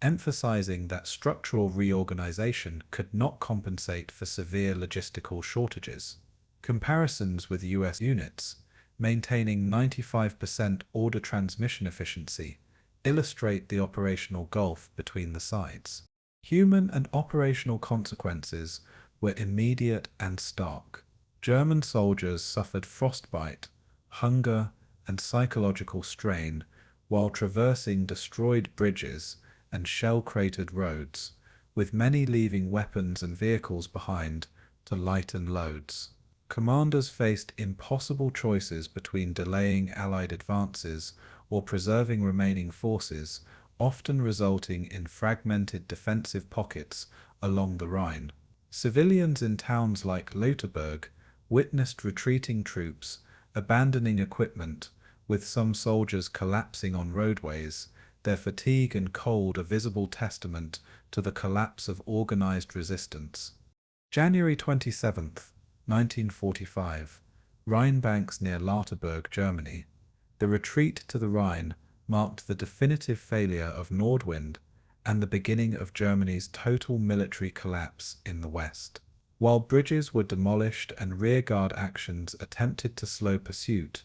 Speaker 1: emphasizing that structural reorganization could not compensate for severe logistical shortages. Comparisons with US units, maintaining 95% order transmission efficiency, illustrate the operational gulf between the sides. Human and operational consequences were immediate and stark. German soldiers suffered frostbite, hunger, and psychological strain while traversing destroyed bridges and shell-cratered roads, with many leaving weapons and vehicles behind to lighten loads. Commanders faced impossible choices between delaying Allied advances or preserving remaining forces, often resulting in fragmented defensive pockets along the Rhine. Civilians in towns like Leuterberg witnessed retreating troops abandoning equipment, with some soldiers collapsing on roadways, their fatigue and cold a visible testament to the collapse of organized resistance. January 27, 1945, Rhine banks near Lauterberg, Germany. The retreat to the Rhine marked the definitive failure of Nordwind and the beginning of Germany's total military collapse in the West. While bridges were demolished and rearguard actions attempted to slow pursuit,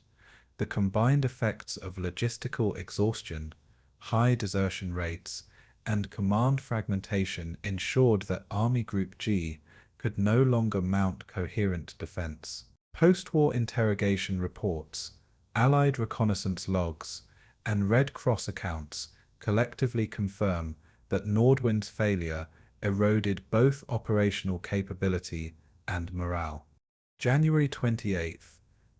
Speaker 1: the combined effects of logistical exhaustion, high desertion rates, and command fragmentation ensured that Army Group G could no longer mount coherent defense. Post-war interrogation reports, Allied reconnaissance logs, and Red Cross accounts collectively confirm that Nordwind's failure eroded both operational capability and morale. January 28,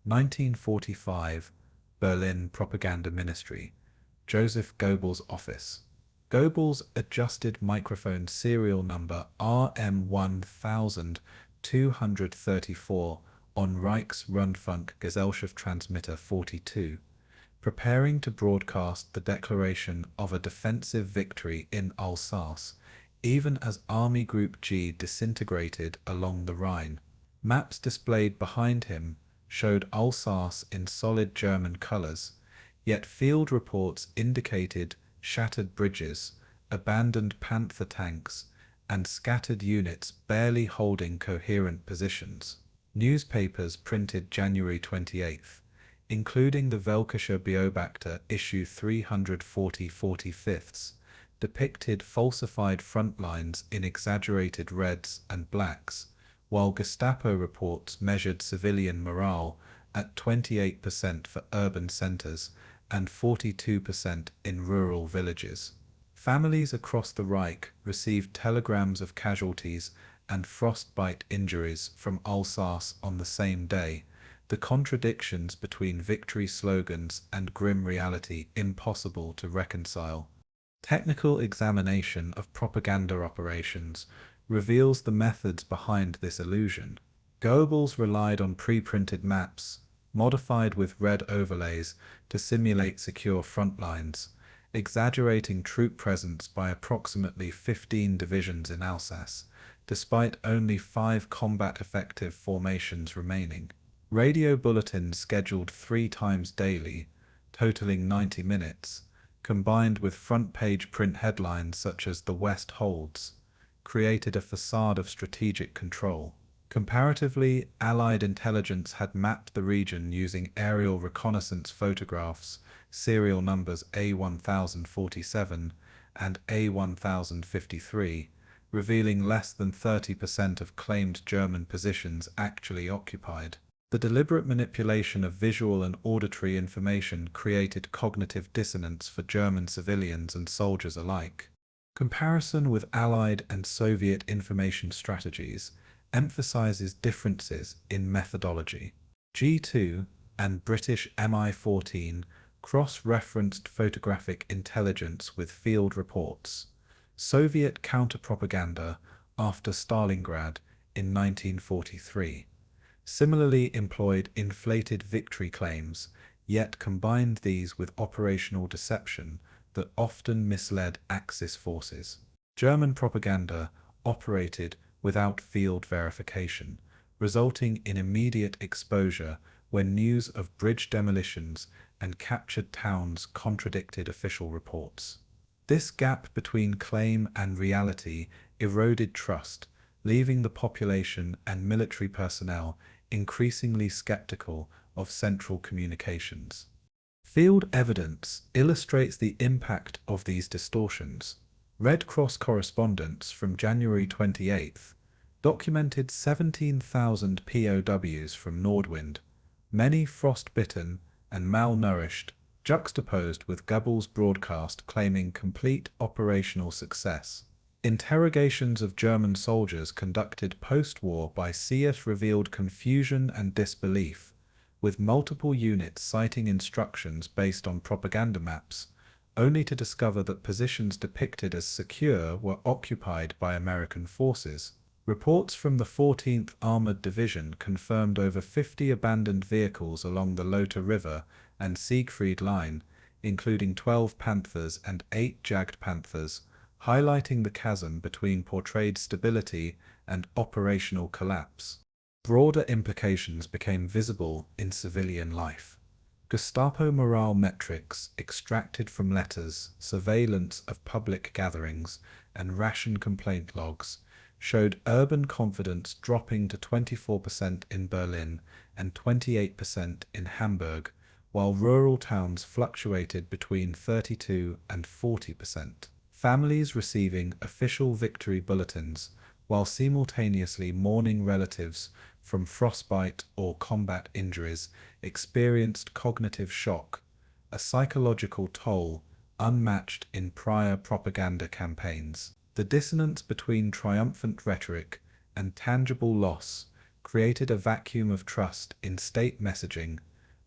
Speaker 1: 1945, Berlin Propaganda Ministry, Joseph Goebbels' office. Goebbels adjusted microphone serial number RM1234 on Reichsrundfunkgesellschaft transmitter 42, preparing to broadcast the declaration of a defensive victory in Alsace, even as Army Group G disintegrated along the Rhine. Maps displayed behind him showed Alsace in solid German colors, yet field reports indicated shattered bridges, abandoned Panther tanks, and scattered units barely holding coherent positions. Newspapers printed January 28th, including the Völkischer Beobachter issue 340/45, depicted falsified front lines in exaggerated reds and blacks, while Gestapo reports measured civilian morale at 28% for urban centers and 42% in rural villages. Families across the Reich received telegrams of casualties and frostbite injuries from Alsace on the same day, the contradictions between victory slogans and grim reality impossible to reconcile. Technical examination of propaganda operations reveals the methods behind this illusion. Goebbels relied on pre-printed maps, modified with red overlays to simulate secure front lines, exaggerating troop presence by approximately 15 divisions in Alsace, despite only 5 combat-effective formations remaining. Radio bulletins scheduled 3 times daily, totaling 90 minutes, combined with front-page print headlines such as "The West Holds," created a facade of strategic control. Comparatively, Allied intelligence had mapped the region using aerial reconnaissance photographs, serial numbers A1047 and A1053, revealing less than 30% of claimed German positions actually occupied. The deliberate manipulation of visual and auditory information created cognitive dissonance for German civilians and soldiers alike. Comparison with Allied and Soviet information strategies emphasizes differences in methodology. G2, and British Mi-14 cross-referenced photographic intelligence with field reports. Soviet counter-propaganda after Stalingrad in 1943 similarly employed inflated victory claims, yet combined these with operational deception that often misled Axis forces. German propaganda operated without field verification, resulting in immediate exposure when news of bridge demolitions and captured towns contradicted official reports. This gap between claim and reality eroded trust, leaving the population and military personnel increasingly skeptical of central communications. Field evidence illustrates the impact of these distortions. Red Cross correspondence from January 28th documented 17,000 POWs from Nordwind, many frostbitten and malnourished, juxtaposed with Goebbels' broadcast claiming complete operational success. Interrogations of German soldiers conducted post-war by CS revealed confusion and disbelief, with multiple units citing instructions based on propaganda maps, only to discover that positions depicted as secure were occupied by American forces. Reports from the 14th Armored Division confirmed over 50 abandoned vehicles along the Lothar River and Siegfried Line, including 12 Panthers and 8 Jagd Panthers, highlighting the chasm between portrayed stability and operational collapse. Broader implications became visible in civilian life. Gestapo morale metrics extracted from letters, surveillance of public gatherings, and ration complaint logs showed urban confidence dropping to 24% in Berlin and 28% in Hamburg, while rural towns fluctuated between 32 and 40%. Families receiving official victory bulletins while simultaneously mourning relatives from frostbite or combat injuries experienced cognitive shock, a psychological toll unmatched in prior propaganda campaigns. The dissonance between triumphant rhetoric and tangible loss created a vacuum of trust in state messaging,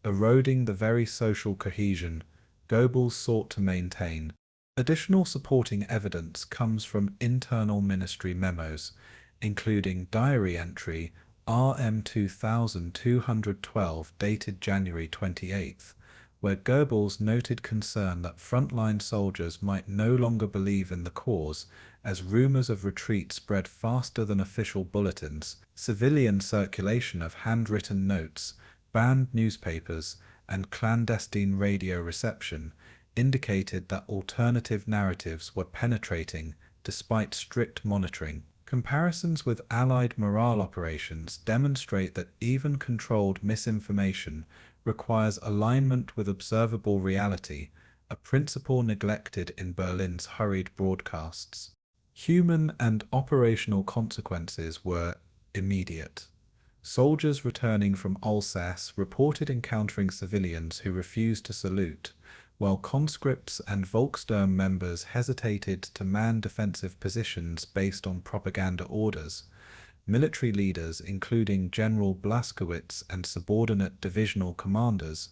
Speaker 1: eroding the very social cohesion Goebbels sought to maintain. Additional supporting evidence comes from internal ministry memos, including diary entry RM 2212 dated January 28th, where Goebbels noted concern that frontline soldiers might no longer believe in the cause as rumors of retreat spread faster than official bulletins. Civilian circulation of handwritten notes, banned newspapers, and clandestine radio reception indicated that alternative narratives were penetrating despite strict monitoring. Comparisons with Allied morale operations demonstrate that even controlled misinformation requires alignment with observable reality, a principle neglected in Berlin's hurried broadcasts. Human and operational consequences were immediate. Soldiers returning from Alsace reported encountering civilians who refused to salute, while conscripts and Volksgrenadiers members hesitated to man defensive positions based on propaganda orders. Military leaders, including General Blaskowitz and subordinate divisional commanders,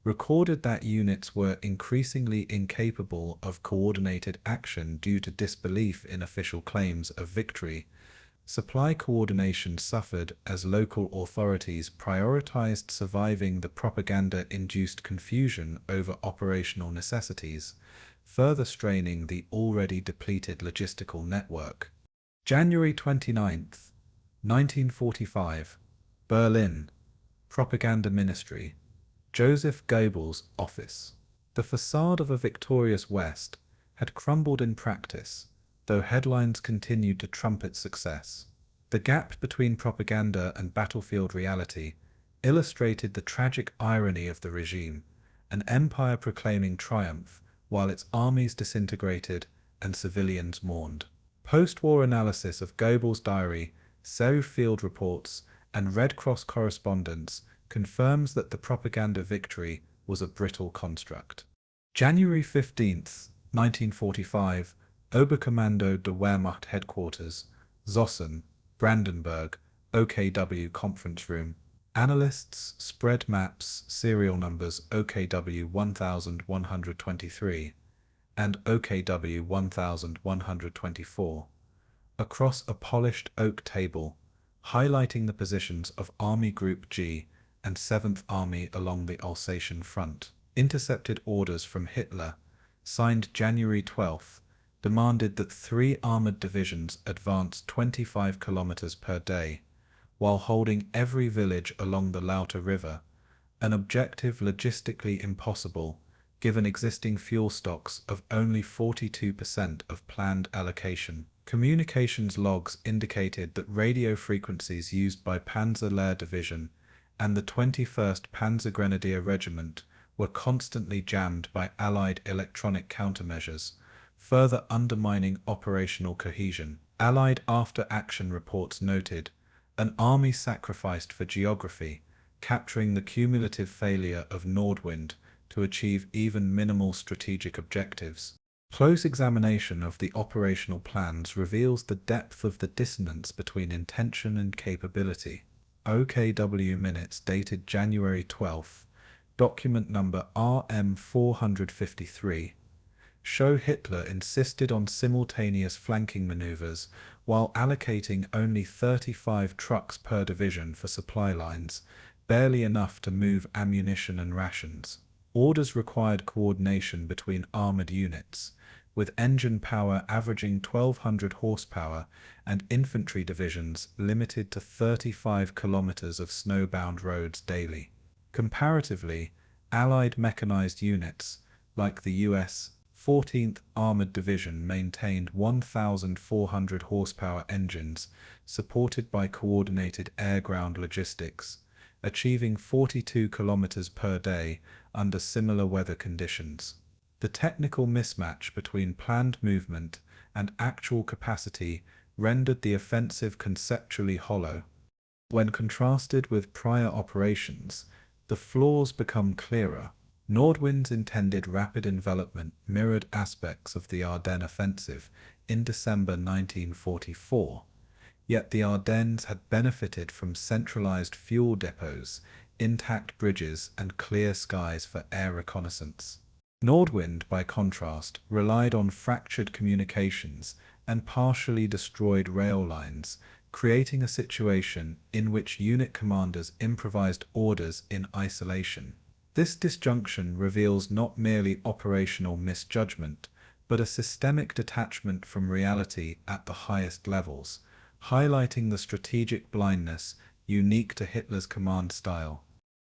Speaker 1: recorded that units were increasingly incapable of coordinated action due to disbelief in official claims of victory. Supply coordination suffered as local authorities prioritized surviving the propaganda-induced confusion over operational necessities, further straining the already depleted logistical network. January 29th, 1945, Berlin, Propaganda Ministry, Joseph Goebbels' office. The facade of a victorious West had crumbled in practice, though headlines continued to trumpet success. The gap between propaganda and battlefield reality illustrated the tragic irony of the regime, an empire proclaiming triumph while its armies disintegrated and civilians mourned. Post-war analysis of Goebbels' diary, SEU field reports, and Red Cross correspondence confirms that the propaganda victory was a brittle construct. January 15th, 1945, Oberkommando der Wehrmacht Headquarters, Zossen, Brandenburg, OKW Conference Room. Analysts spread maps serial numbers OKW 1123 and OKW 1124 across a polished oak table, highlighting the positions of Army Group G and 7th Army along the Alsatian front. Intercepted orders from Hitler, signed January 12th, demanded that 3 armoured divisions advance 25 kilometers per day, while holding every village along the Lauter River, an objective logistically impossible given existing fuel stocks of only 42% of planned allocation. Communications logs indicated that radio frequencies used by Panzer Lehr Division and the 21st Panzergrenadier Regiment were constantly jammed by Allied electronic countermeasures, further undermining operational cohesion. Allied after-action reports noted an army sacrificed for geography, capturing the cumulative failure of Nordwind to achieve even minimal strategic objectives. Close examination of the operational plans reveals the depth of the dissonance between intention and capability. OKW minutes dated January 12th, document number RM453, show Hitler insisted on simultaneous flanking maneuvers while allocating only 35 trucks per division for supply lines, barely enough to move ammunition and rations. Orders required coordination between armoured units, with engine power averaging 1200 horsepower and infantry divisions limited to 35 kilometers of snowbound roads daily. Comparatively, Allied mechanized units, like the U.S. 14th Armored Division, maintained 1,400 horsepower engines supported by coordinated air-ground logistics, achieving 42 kilometers per day under similar weather conditions. The technical mismatch between planned movement and actual capacity rendered the offensive conceptually hollow. When contrasted with prior operations, the flaws become clearer. Nordwind's intended rapid envelopment mirrored aspects of the Ardennes offensive in December 1944, yet the Ardennes had benefited from centralized fuel depots, intact bridges, and clear skies for air reconnaissance. Nordwind, by contrast, relied on fractured communications and partially destroyed rail lines, creating a situation in which unit commanders improvised orders in isolation. This disjunction reveals not merely operational misjudgment, but a systemic detachment from reality at the highest levels, highlighting the strategic blindness unique to Hitler's command style.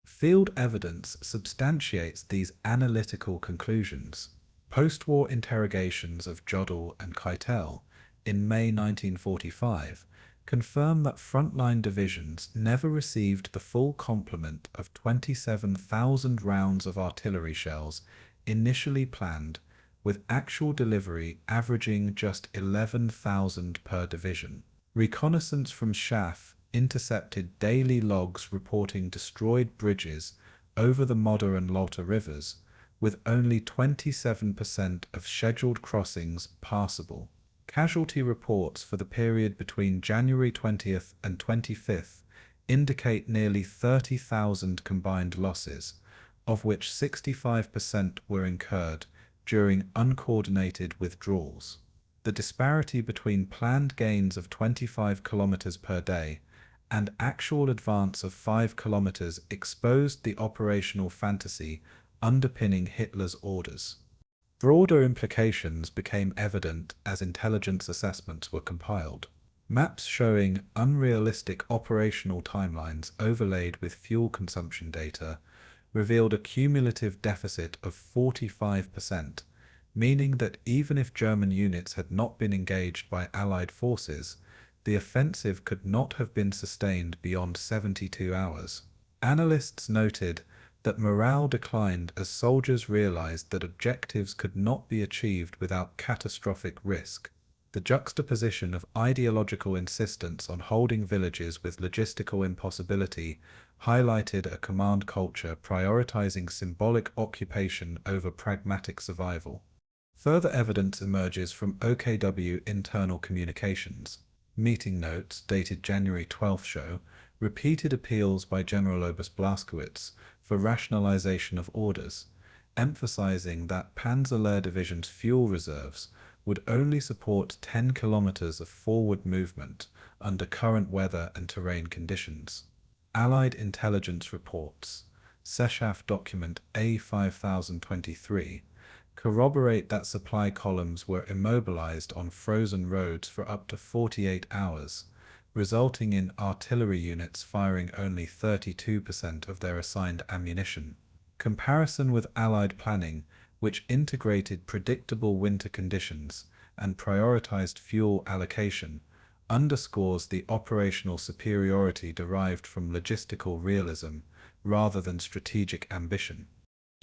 Speaker 1: Field evidence substantiates these analytical conclusions. Post-war interrogations of Jodl and Keitel in May 1945 confirm that frontline divisions never received the full complement of 27,000 rounds of artillery shells initially planned, with actual delivery averaging just 11,000 per division. Reconnaissance from Schaff intercepted daily logs reporting destroyed bridges over the Modder and Lauter rivers, with only 27% of scheduled crossings passable. Casualty reports for the period between January 20th and 25th indicate nearly 30,000 combined losses, of which 65% were incurred during uncoordinated withdrawals. The disparity between planned gains of 25 kilometers per day and actual advance of 5 kilometers exposed the operational fantasy underpinning Hitler's orders. Broader implications became evident as intelligence assessments were compiled. Maps showing unrealistic operational timelines overlaid with fuel consumption data revealed a cumulative deficit of 45%, meaning that even if German units had not been engaged by Allied forces, the offensive could not have been sustained beyond 72 hours. Analysts noted that morale declined as soldiers realized that objectives could not be achieved without catastrophic risk. The juxtaposition of ideological insistence on holding villages with logistical impossibility highlighted a command culture prioritizing symbolic occupation over pragmatic survival. Further evidence emerges from OKW internal communications. Meeting notes dated January 12 show repeated appeals by General Oberst Blaskowitz for rationalization of orders, emphasizing that Panzer Lehr Division's fuel reserves would only support 10 kilometers of forward movement under current weather and terrain conditions. Allied intelligence reports, Sechaf document A5023, corroborate that supply columns were immobilized on frozen roads for up to 48 hours, resulting in artillery units firing only 32% of their assigned ammunition. Comparison with Allied planning, which integrated predictable winter conditions and prioritized fuel allocation, underscores the operational superiority derived from logistical realism rather than strategic ambition.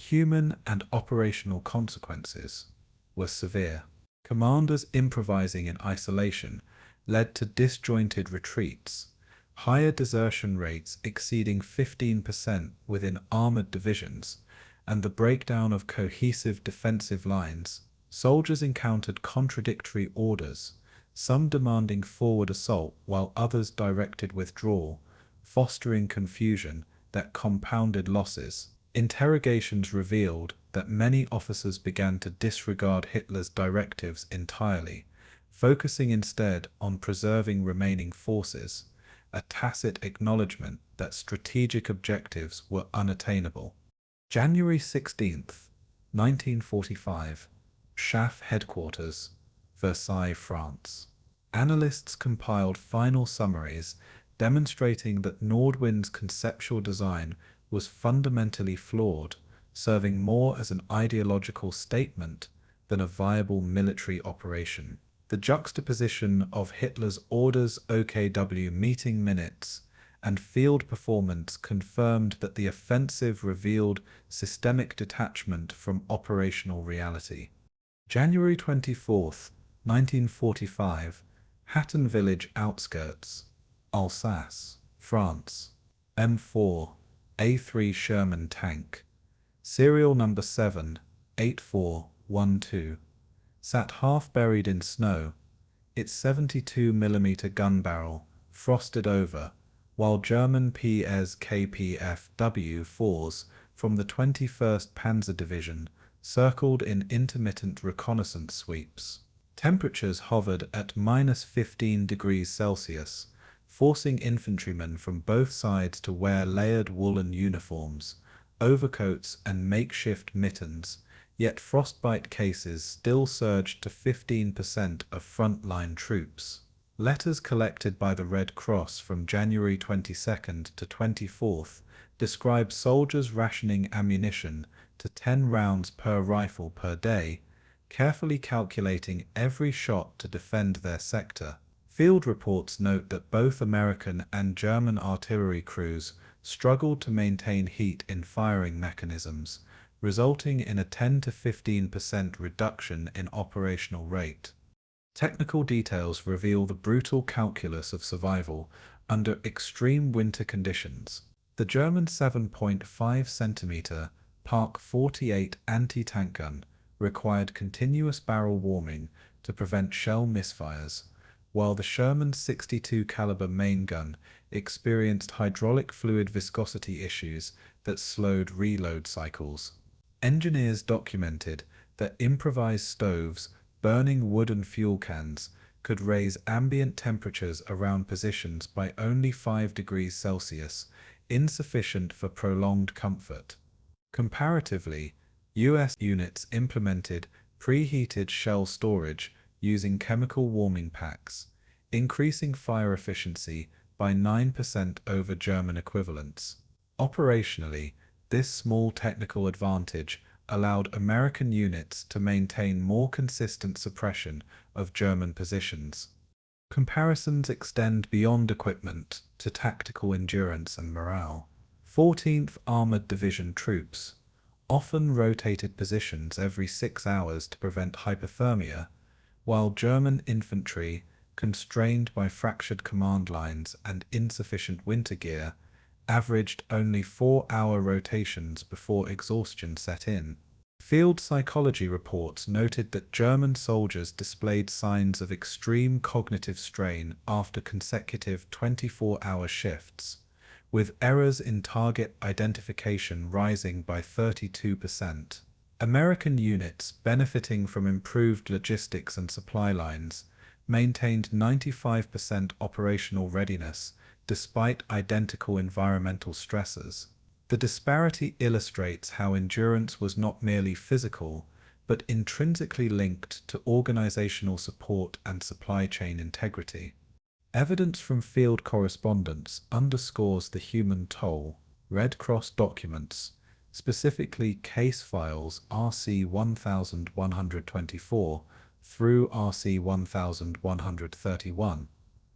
Speaker 1: Human and operational consequences were severe. Commanders improvising in isolation led to disjointed retreats, higher desertion rates exceeding 15% within armored divisions, and the breakdown of cohesive defensive lines. Soldiers encountered contradictory orders, some demanding forward assault while others directed withdrawal, fostering confusion that compounded losses. Interrogations revealed that many officers began to disregard Hitler's directives entirely, focusing instead on preserving remaining forces, a tacit acknowledgement that strategic objectives were unattainable. January 16th, 1945, SHAF Headquarters, Versailles, France. Analysts compiled final summaries demonstrating that Nordwind's conceptual design was fundamentally flawed, serving more as an ideological statement than a viable military operation. The juxtaposition of Hitler's orders, OKW meeting minutes, and field performance confirmed that the offensive revealed systemic detachment from operational reality. January 24th, 1945, Hatten village outskirts, Alsace, France. M4, A3 Sherman tank, serial number 78412, sat half buried in snow, its 72mm gun barrel frosted over, while German PS KPF W4s from the 21st Panzer Division circled in intermittent reconnaissance sweeps. Temperatures hovered at -15 degrees Celsius, forcing infantrymen from both sides to wear layered woolen uniforms, overcoats and makeshift mittens, yet frostbite cases still surged to 15% of front-line troops. Letters collected by the Red Cross from January 22nd to 24th describe soldiers rationing ammunition to 10 rounds per rifle per day, carefully calculating every shot to defend their sector. Field reports note that both American and German artillery crews struggled to maintain heat in firing mechanisms, resulting in a 10 to 15% reduction in operational rate. Technical details reveal the brutal calculus of survival under extreme winter conditions. The German 7.5 cm Park 48 anti-tank gun required continuous barrel warming to prevent shell misfires, while the Sherman 62 caliber main gun experienced hydraulic fluid viscosity issues that slowed reload cycles. Engineers documented that improvised stoves burning wooden fuel cans could raise ambient temperatures around positions by only 5 degrees Celsius, insufficient for prolonged comfort. Comparatively, US units implemented preheated shell storage using chemical warming packs, increasing fire efficiency by 9% over German equivalents. Operationally, this small technical advantage allowed American units to maintain more consistent suppression of German positions. Comparisons extend beyond equipment to tactical endurance and morale. 14th Armored Division troops often rotated positions every 6 hours to prevent hypothermia, while German infantry, constrained by fractured command lines and insufficient winter gear, averaged only 4-hour rotations before exhaustion set in. Field psychology reports noted that German soldiers displayed signs of extreme cognitive strain after consecutive 24-hour shifts, with errors in target identification rising by 32%. American units, benefiting from improved logistics and supply lines, maintained 95% operational readiness despite identical environmental stressors. The disparity illustrates how endurance was not merely physical, but intrinsically linked to organizational support and supply chain integrity. Evidence from field correspondence underscores the human toll. Red Cross documents, specifically case files RC 1124 through RC 1131,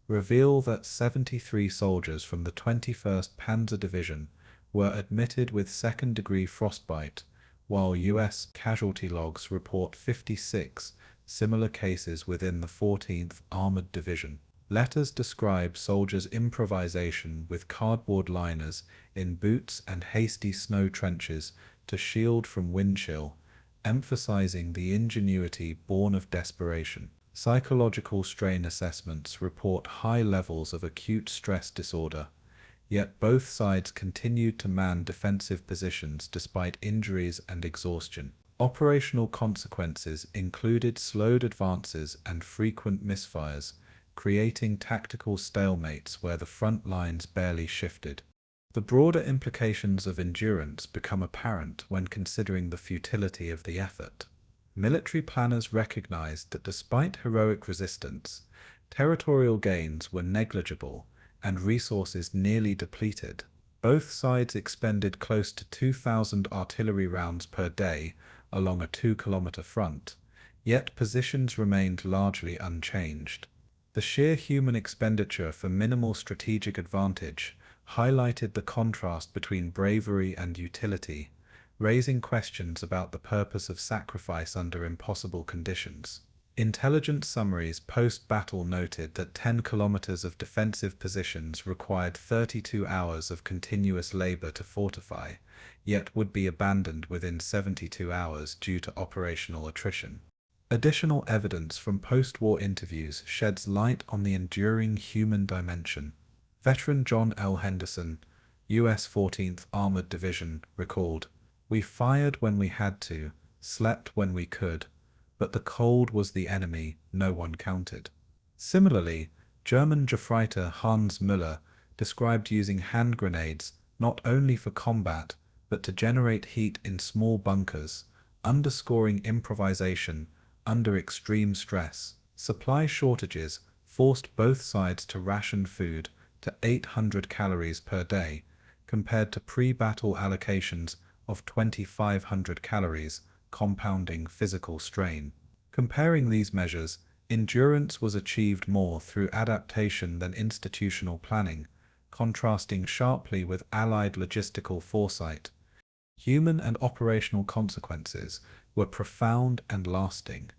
Speaker 1: reveal that 73 soldiers from the 21st Panzer Division were admitted with second-degree frostbite, while U.S. casualty logs report 56 similar cases within the 14th Armored Division. Letters describe soldiers' improvisation with cardboard liners in boots and hasty snow trenches to shield from wind chill, emphasizing the ingenuity born of desperation. Psychological strain assessments report high levels of acute stress disorder, yet both sides continued to man defensive positions despite injuries and exhaustion. Operational consequences included slowed advances and frequent misfires, creating tactical stalemates where the front lines barely shifted. The broader implications of endurance become apparent when considering the futility of the effort. Military planners recognized that despite heroic resistance, territorial gains were negligible and resources nearly depleted. Both sides expended close to 2,000 artillery rounds per day along a 2-kilometer front, yet positions remained largely unchanged. The sheer human expenditure for minimal strategic advantage highlighted the contrast between bravery and utility, raising questions about the purpose of sacrifice under impossible conditions. Intelligence summaries post-battle noted that 10 kilometers of defensive positions required 32 hours of continuous labor to fortify, yet would be abandoned within 72 hours due to operational attrition. Additional evidence from post-war interviews sheds light on the enduring human dimension. Veteran John L. Henderson, U.S. 14th Armored Division, recalled, "We fired when we had to, slept when we could, but the cold was the enemy no one counted." Similarly, German Gefreiter Hans Müller described using hand grenades not only for combat, but to generate heat in small bunkers, underscoring improvisation under extreme stress. Supply shortages forced both sides to ration food to 800 calories per day, compared to pre-battle allocations of 2,500 calories, compounding physical strain. Comparing these measures, endurance was achieved more through adaptation than institutional planning, contrasting sharply with Allied logistical foresight. Human and operational consequences were profound and lasting.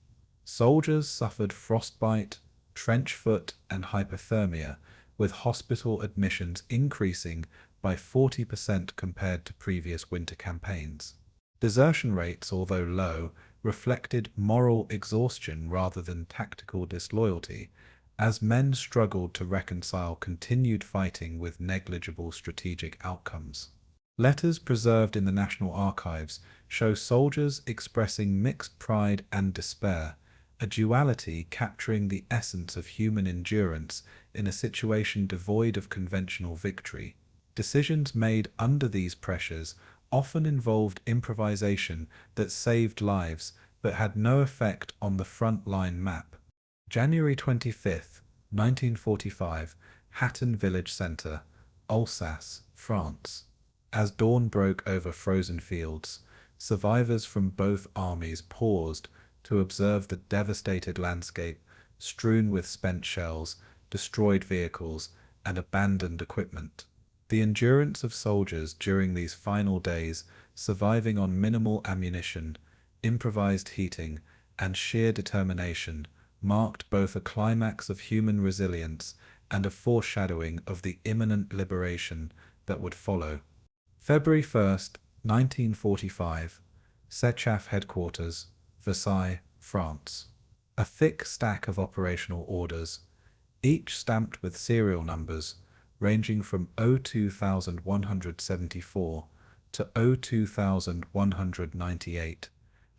Speaker 1: Soldiers suffered frostbite, trench foot, and hypothermia, with hospital admissions increasing by 40% compared to previous winter campaigns. Desertion rates, although low, reflected moral exhaustion rather than tactical disloyalty, as men struggled to reconcile continued fighting with negligible strategic outcomes. Letters preserved in the National Archives show soldiers expressing mixed pride and despair, a duality capturing the essence of human endurance in a situation devoid of conventional victory. Decisions made under these pressures often involved improvisation that saved lives but had no effect on the front line map. January 25, 1945, Hatten Village Centre, Alsace, France. As dawn broke over frozen fields, survivors from both armies paused to observe the devastated landscape strewn with spent shells, destroyed vehicles, and abandoned equipment. The endurance of soldiers during these final days, surviving on minimal ammunition, improvised heating, and sheer determination, marked both a climax of human resilience and a foreshadowing of the imminent liberation that would follow. February 1st, 1945, SECAF Headquarters, Versailles, France. A thick stack of operational orders, each stamped with serial numbers, ranging from 02,174 to 02,198,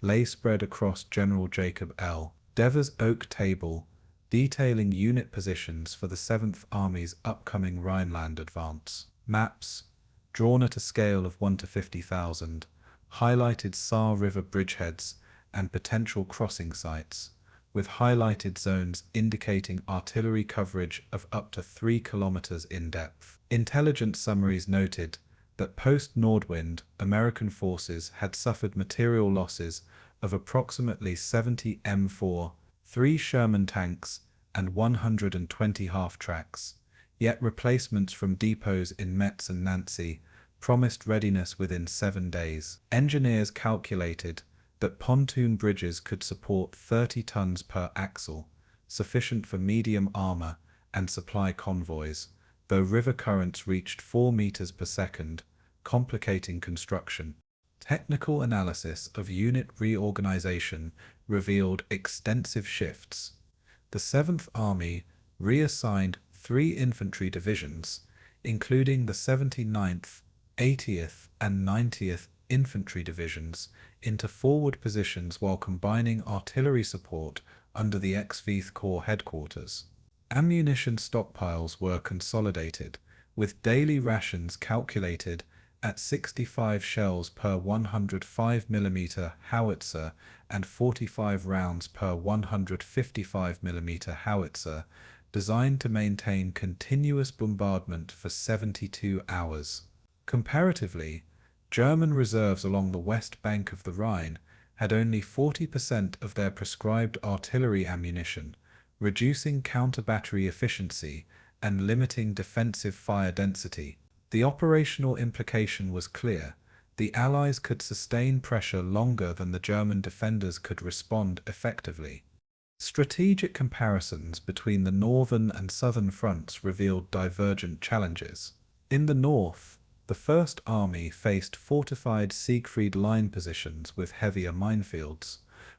Speaker 1: lay spread across General Jacob L. Devers' oak table, detailing unit positions for the 7th Army's upcoming Rhineland advance. Maps, drawn at a scale of 1 to 50,000, highlighted Saar River bridgeheads and potential crossing sites, with highlighted zones indicating artillery coverage of up to 3 kilometers in depth. Intelligence summaries noted that post-Nordwind, American forces had suffered material losses of approximately 70 M4, 3 Sherman tanks, and 120 half-tracks, yet replacements from depots in Metz and Nancy promised readiness within 7 days. Engineers calculated that pontoon bridges could support 30 tons per axle, sufficient for medium armor and supply convoys, though river currents reached 4 meters per second, complicating construction. Technical analysis of unit reorganization revealed extensive shifts. The 7th Army reassigned 3 infantry divisions, including the 79th, 80th, and 90th Infantry Divisions, into forward positions while combining artillery support under the XVth Corps headquarters. Ammunition stockpiles were consolidated, with daily rations calculated at 65 shells per 105 mm howitzer and 45 rounds per 155 mm howitzer, designed to maintain continuous bombardment for 72 hours. Comparatively, German reserves along the west bank of the Rhine had only 40% of their prescribed artillery ammunition, reducing counter-battery efficiency and limiting defensive fire density. The operational implication was clear: the Allies could sustain pressure longer than the German defenders could respond effectively. Strategic comparisons between the northern and southern fronts revealed divergent challenges. In the north, the First Army faced fortified Siegfried Line positions with heavier minefields,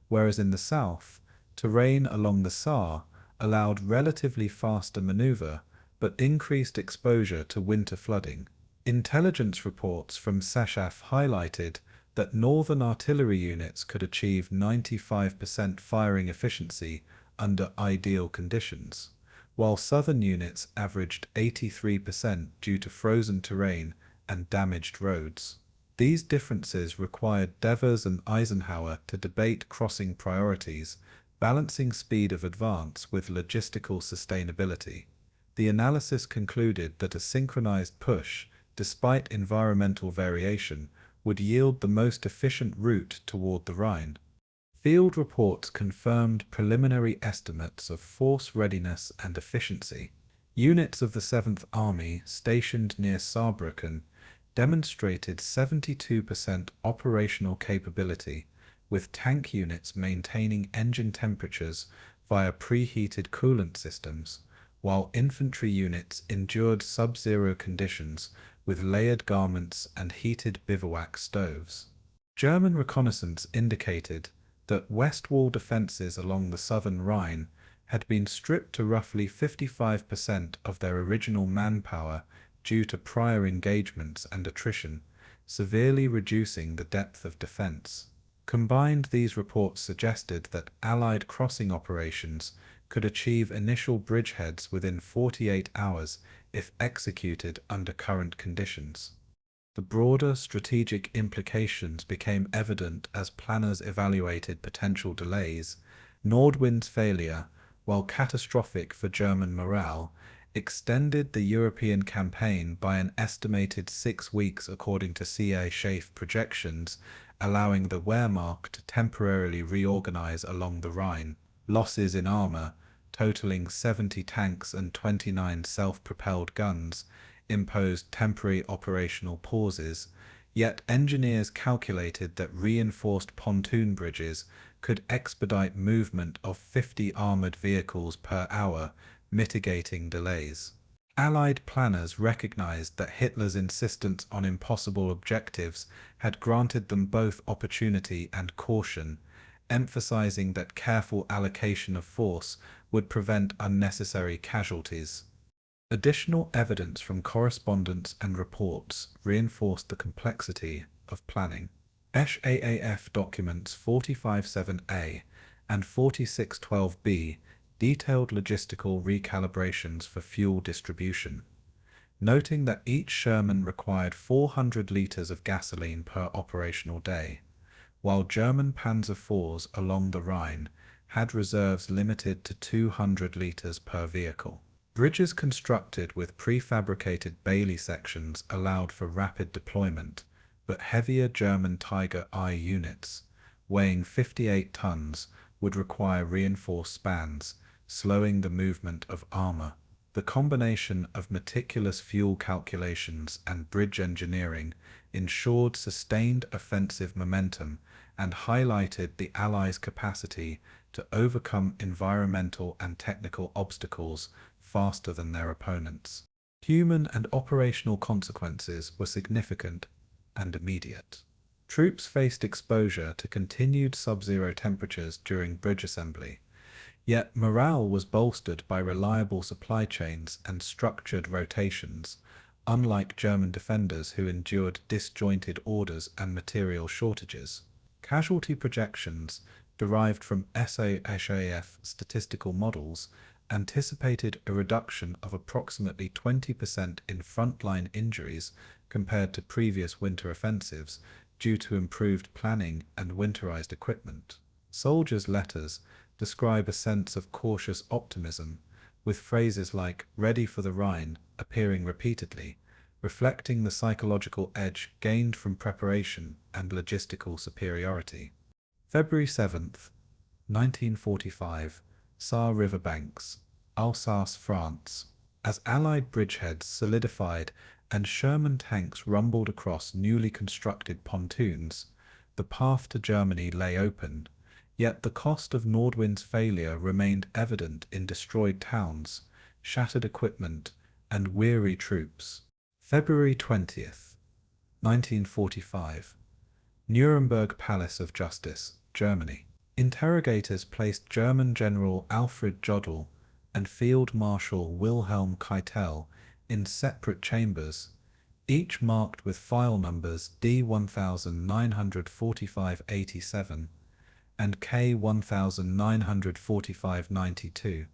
Speaker 1: whereas in the south, terrain along the Saar allowed relatively faster maneuver but increased exposure to winter flooding. Intelligence reports from Sachaf highlighted that northern artillery units could achieve 95% firing efficiency under ideal conditions, while southern units averaged 83% due to frozen terrain and damaged roads. These differences required Devers and Eisenhower to debate crossing priorities, balancing speed of advance with logistical sustainability. The analysis concluded that a synchronized push, despite environmental variation, would yield the most efficient route toward the Rhine. Field reports confirmed preliminary estimates of force readiness and efficiency. Units of the 7th Army stationed near Saarbrücken demonstrated 72% operational capability, with tank units maintaining engine temperatures via preheated coolant systems, while infantry units endured sub-zero conditions with layered garments and heated bivouac stoves. German reconnaissance indicated that west wall defences along the southern Rhine had been stripped to roughly 55% of their original manpower due to prior engagements and attrition, severely reducing the depth of defence. Combined, these reports suggested that Allied crossing operations could achieve initial bridgeheads within 48 hours if executed under current conditions. The broader strategic implications became evident as planners evaluated potential delays. Nordwind's failure, while catastrophic for German morale, extended the European campaign by an estimated 6 weeks according to CA Schaef projections, allowing the Wehrmacht to temporarily reorganize along the Rhine. Losses in armor, totaling 70 tanks and 29 self-propelled guns, imposed temporary operational pauses, yet engineers calculated that reinforced pontoon bridges could expedite movement of 50 armored vehicles per hour, mitigating delays. Allied planners recognized that Hitler's insistence on impossible objectives had granted them both opportunity and caution, emphasizing that careful allocation of force would prevent unnecessary casualties. Additional evidence from correspondence and reports reinforced the complexity of planning. SAAF documents 457A and 4612B detailed logistical recalibrations for fuel distribution, noting that each Sherman required 400 litres of gasoline per operational day, while German Panzer IVs along the Rhine had reserves limited to 200 litres per vehicle. Bridges constructed with prefabricated Bailey sections allowed for rapid deployment, but heavier German Tiger I units, weighing 58 tons, would require reinforced spans, slowing the movement of armour. The combination of meticulous fuel calculations and bridge engineering ensured sustained offensive momentum and highlighted the Allies' capacity to overcome environmental and technical obstacles faster than their opponents. Human and operational consequences were significant and immediate. Troops faced exposure to continued sub-zero temperatures during bridge assembly, yet morale was bolstered by reliable supply chains and structured rotations, unlike German defenders who endured disjointed orders and material shortages. Casualty projections, derived from SAAF statistical models, anticipated a reduction of approximately 20% in frontline injuries compared to previous winter offensives due to improved planning and winterized equipment. Soldiers' letters describe a sense of cautious optimism, with phrases like "ready for the Rhine" appearing repeatedly, reflecting the psychological edge gained from preparation and logistical superiority. February 7th, 1945, Saar Riverbanks, Alsace, France. As Allied bridgeheads solidified and Sherman tanks rumbled across newly constructed pontoons, the path to Germany lay open, yet the cost of Nordwind's failure remained evident in destroyed towns, shattered equipment, and weary troops. February 20th, 1945. Nuremberg Palace of Justice, Germany. Interrogators placed German General Alfred Jodl and Field Marshal Wilhelm Keitel in separate chambers, each marked with file numbers D1945-87 and K1945-92,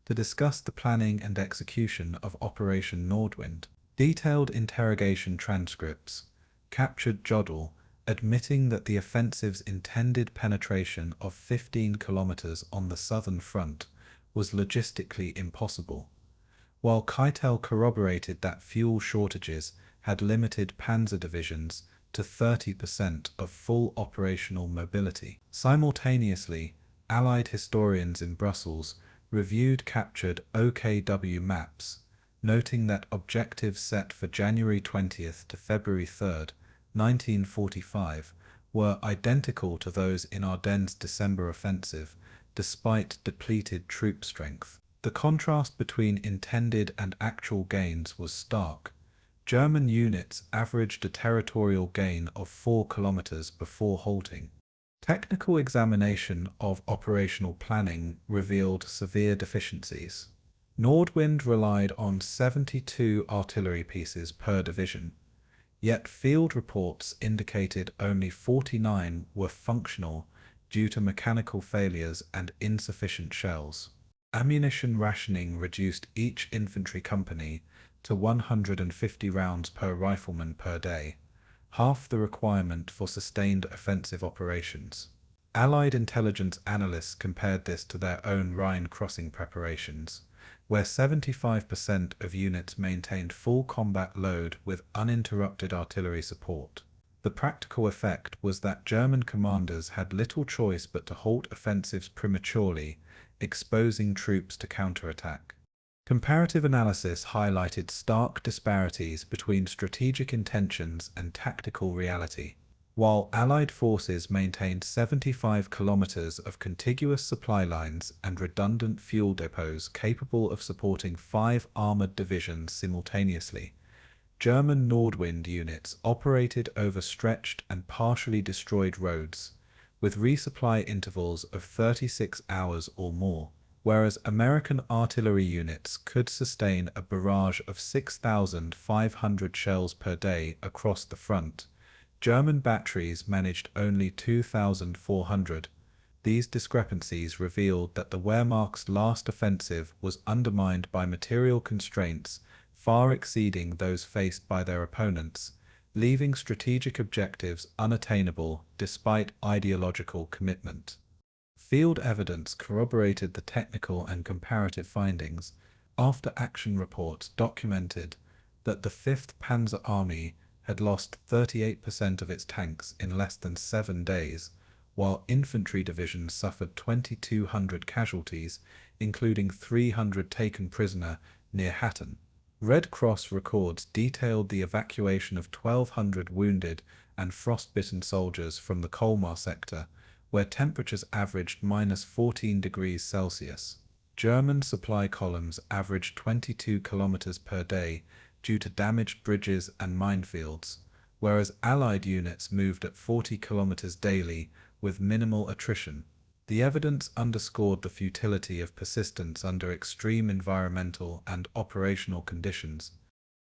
Speaker 1: to discuss the planning and execution of Operation Nordwind. Detailed interrogation transcripts captured Jodl admitting that the offensive's intended penetration of 15 kilometers on the southern front was logistically impossible, while Keitel corroborated that fuel shortages had limited Panzer divisions to 30% of full operational mobility. Simultaneously, Allied historians in Brussels reviewed captured OKW maps, noting that objectives set for January 20th to February 3rd, 1945 were identical to those in Ardennes' December offensive, despite depleted troop strength. The contrast between intended and actual gains was stark. German units averaged a territorial gain of 4 kilometers before halting. Technical examination of operational planning revealed severe deficiencies. Nordwind relied on 72 artillery pieces per division, yet field reports indicated only 49 were functional due to mechanical failures and insufficient shells. Ammunition rationing reduced each infantry company to 150 rounds per rifleman per day, half the requirement for sustained offensive operations. Allied intelligence analysts compared this to their own Rhine crossing preparations, where 75% of units maintained full combat load with uninterrupted artillery support. The practical effect was that German commanders had little choice but to halt offensives prematurely, exposing troops to counterattack. Comparative analysis highlighted stark disparities between strategic intentions and tactical reality. While Allied forces maintained 75 kilometers of contiguous supply lines and redundant fuel depots capable of supporting 5 armored divisions simultaneously, German Nordwind units operated over stretched and partially destroyed roads, with resupply intervals of 36 hours or more. whereas American artillery units could sustain a barrage of 6,500 shells per day across the front. German batteries managed only 2,400. These discrepancies revealed that the Wehrmacht's last offensive was undermined by material constraints far exceeding those faced by their opponents, leaving strategic objectives unattainable despite ideological commitment. Field evidence corroborated the technical and comparative findings. After-action reports documented that the 5th Panzer Army had lost 38% of its tanks in less than 7 days, while infantry divisions suffered 2,200 casualties, including 300 taken prisoner near Hatten. Red Cross records detailed the evacuation of 1,200 wounded and frostbitten soldiers from the Colmar sector, where temperatures averaged -14 degrees Celsius. German supply columns averaged 22 kilometers per day due to damaged bridges and minefields, whereas Allied units moved at 40 kilometers daily with minimal attrition. The evidence underscored the futility of persistence under extreme environmental and operational conditions.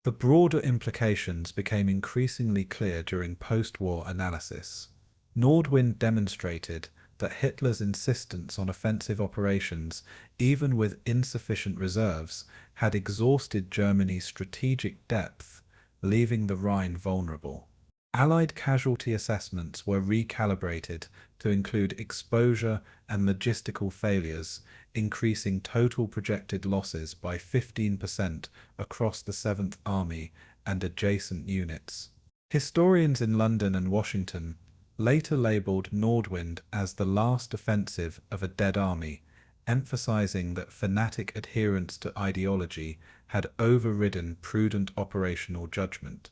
Speaker 1: The broader implications became increasingly clear during post-war analysis. Nordwind demonstrated that Hitler's insistence on offensive operations, even with insufficient reserves, had exhausted Germany's strategic depth, leaving the Rhine vulnerable. Allied casualty assessments were recalibrated to include exposure and logistical failures, increasing total projected losses by 15% across the 7th Army and adjacent units. Historians in London and Washington later labelled Nordwind as the last offensive of a dead army, emphasizing that fanatic adherence to ideology had overridden prudent operational judgment.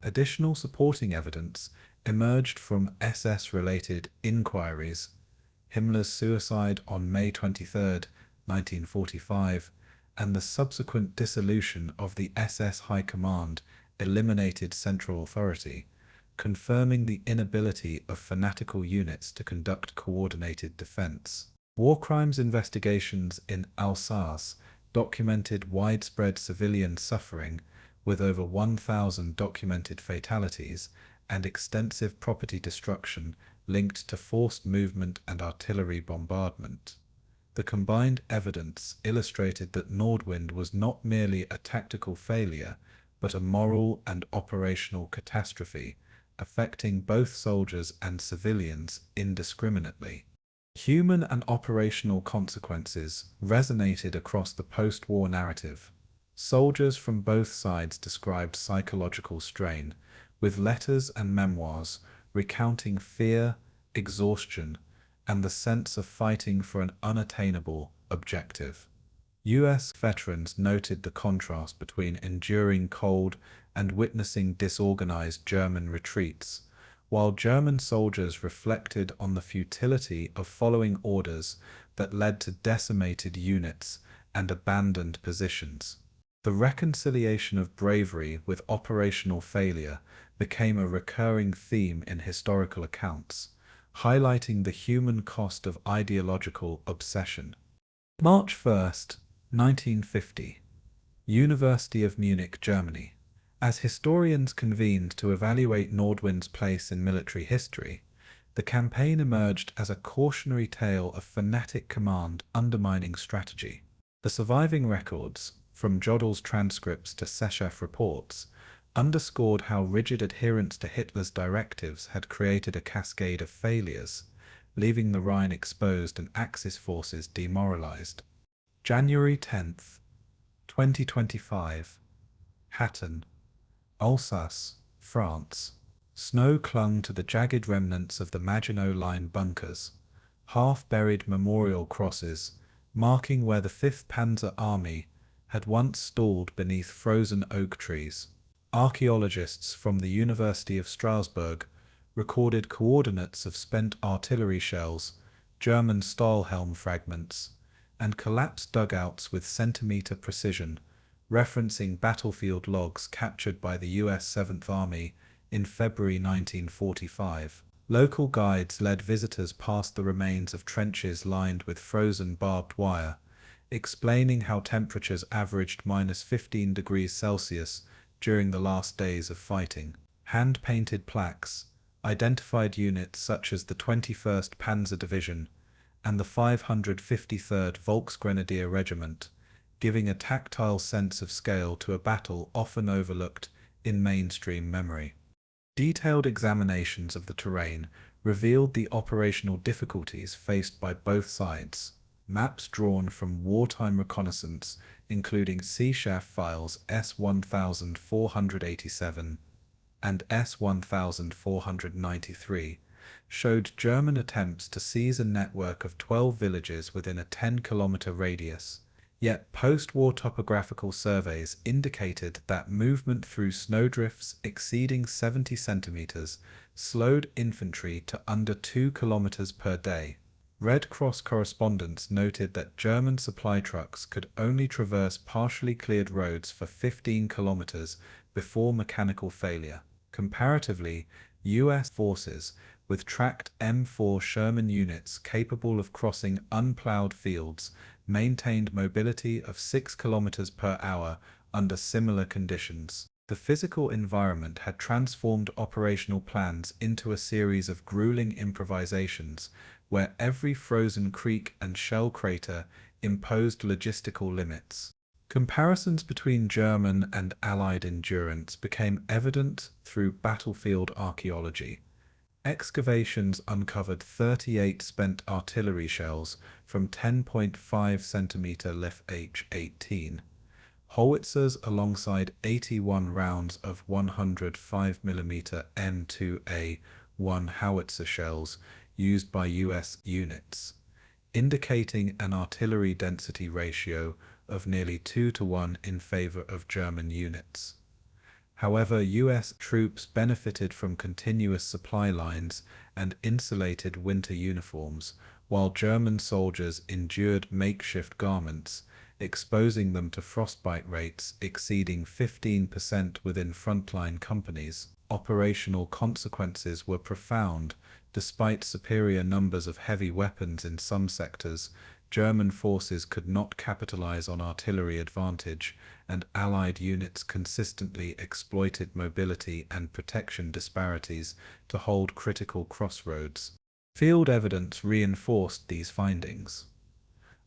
Speaker 1: Additional supporting evidence emerged from SS-related inquiries. Himmler's suicide on May 23, 1945, and the subsequent dissolution of the SS High Command eliminated central authority, confirming the inability of fanatical units to conduct coordinated defense. War crimes investigations in Alsace documented widespread civilian suffering, with over 1,000 documented fatalities and extensive property destruction linked to forced movement and artillery bombardment. The combined evidence illustrated that Nordwind was not merely a tactical failure, but a moral and operational catastrophe, affecting both soldiers and civilians indiscriminately. Human and operational consequences resonated across the post-war narrative. Soldiers from both sides described psychological strain, with letters and memoirs recounting fear, exhaustion, and the sense of fighting for an unattainable objective. US veterans noted the contrast between enduring cold and witnessing disorganized German retreats, while German soldiers reflected on the futility of following orders that led to decimated units and abandoned positions. The reconciliation of bravery with operational failure became a recurring theme in historical accounts, highlighting the human cost of ideological obsession. March 1st, 1950. University of Munich, Germany. As historians convened to evaluate Nordwind's place in military history, the campaign emerged as a cautionary tale of fanatic command undermining strategy. The surviving records, from Jodel's transcripts to Sechev reports, underscored how rigid adherence to Hitler's directives had created a cascade of failures, leaving the Rhine exposed and Axis forces demoralized. January 10th, 2025. Hatten, Alsace, France. Snow clung to the jagged remnants of the Maginot Line bunkers, half-buried memorial crosses, marking where the 5th Panzer Army had once stalled beneath frozen oak trees. Archaeologists from the University of Strasbourg recorded coordinates of spent artillery shells, German Stahlhelm fragments, and collapsed dugouts with centimeter precision, referencing battlefield logs captured by the US 7th Army in February 1945. Local guides led visitors past the remains of trenches lined with frozen barbed wire, explaining how temperatures averaged -15 degrees Celsius during the last days of fighting. Hand-painted plaques identified units such as the 21st Panzer Division and the 553rd Volksgrenadier Regiment, giving a tactile sense of scale to a battle often overlooked in mainstream memory. Detailed examinations of the terrain revealed the operational difficulties faced by both sides. Maps drawn from wartime reconnaissance, including CSHAF files S1487 and S1493, showed German attempts to seize a network of 12 villages within a 10-kilometer radius. Yet post-war topographical surveys indicated that movement through snowdrifts exceeding 70 centimeters slowed infantry to under 2 kilometers per day. Red Cross correspondents noted that German supply trucks could only traverse partially cleared roads for 15 kilometers before mechanical failure. Comparatively, U.S. forces with tracked M4 Sherman units capable of crossing unplowed fields maintained mobility of 6 kilometers per hour under similar conditions. The physical environment had transformed operational plans into a series of grueling improvisations where every frozen creek and shell crater imposed logistical limits. Comparisons between German and Allied endurance became evident through battlefield archaeology. Excavations uncovered 38 spent artillery shells from 10.5 centimeter Lef H-18, howitzers alongside 81 rounds of 105 mm M2A1 howitzer shells used by U.S. units, indicating an artillery density ratio of nearly 2-to-1 in favor of German units. However, U.S. troops benefited from continuous supply lines and insulated winter uniforms, while German soldiers endured makeshift garments, exposing them to frostbite rates exceeding 15% within frontline companies. Operational consequences were profound. Despite superior numbers of heavy weapons in some sectors, German forces could not capitalize on artillery advantage, and Allied units consistently exploited mobility and protection disparities to hold critical crossroads. Field evidence reinforced these findings.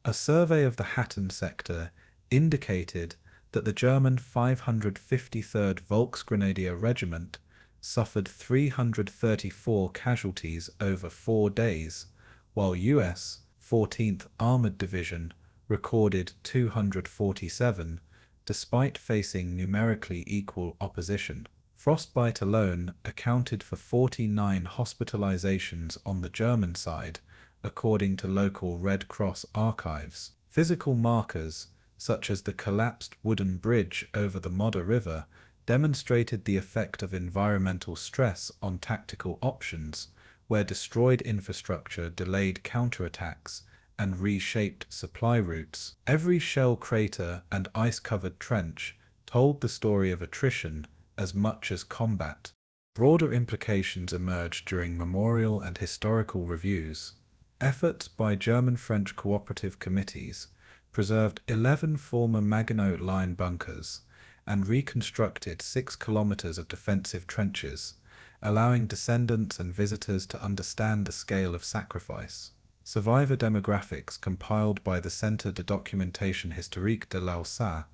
Speaker 1: A survey of the Hatten sector indicated that the German 553rd Volksgrenadier Regiment suffered 334 casualties over 4 days, while U.S. 14th Armored Division recorded 247, despite facing numerically equal opposition. Frostbite alone accounted for 49 hospitalizations on the German side, according to local Red Cross archives. Physical markers, such as the collapsed wooden bridge over the Modder River, demonstrated the effect of environmental stress on tactical options, where destroyed infrastructure delayed counterattacks and reshaped supply routes. Every shell crater and ice-covered trench told the story of attrition as much as combat. Broader implications emerged during memorial and historical reviews. Efforts by German-French cooperative committees preserved 11 former Maginot Line bunkers and reconstructed 6 kilometers of defensive trenches, allowing descendants and visitors to understand the scale of sacrifice. Survivor demographics compiled by the Centre de Documentation Historique de l'Alsace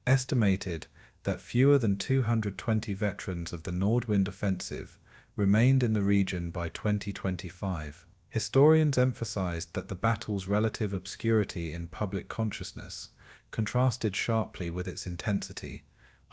Speaker 1: estimated that fewer than 220 veterans of the Nordwind offensive remained in the region by 2025. Historians emphasized that the battle's relative obscurity in public consciousness contrasted sharply with its intensity,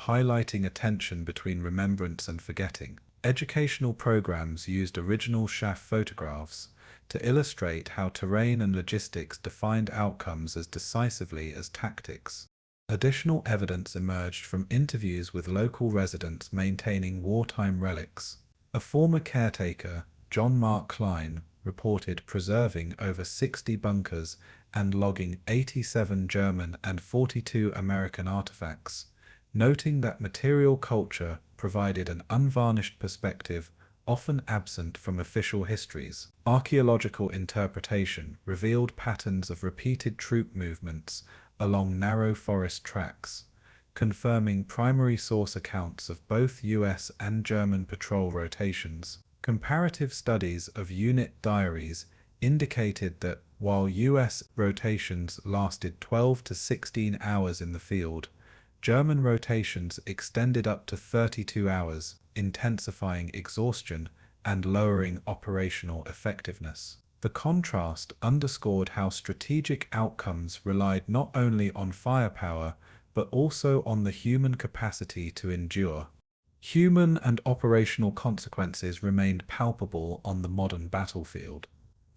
Speaker 1: highlighting a tension between remembrance and forgetting. Educational programs used original SHAF photographs to illustrate how terrain and logistics defined outcomes as decisively as tactics. Additional evidence emerged from interviews with local residents maintaining wartime relics. A former caretaker, John Mark Klein, reported preserving over 60 bunkers and logging 87 German and 42 American artifacts, noting that material culture provided an unvarnished perspective often absent from official histories. Archaeological interpretation revealed patterns of repeated troop movements along narrow forest tracks, confirming primary source accounts of both US and German patrol rotations. Comparative studies of unit diaries indicated that while US rotations lasted 12 to 16 hours in the field, German rotations extended up to 32 hours, intensifying exhaustion and lowering operational effectiveness. The contrast underscored how strategic outcomes relied not only on firepower, but also on the human capacity to endure. Human and operational consequences remained palpable on the modern battlefield.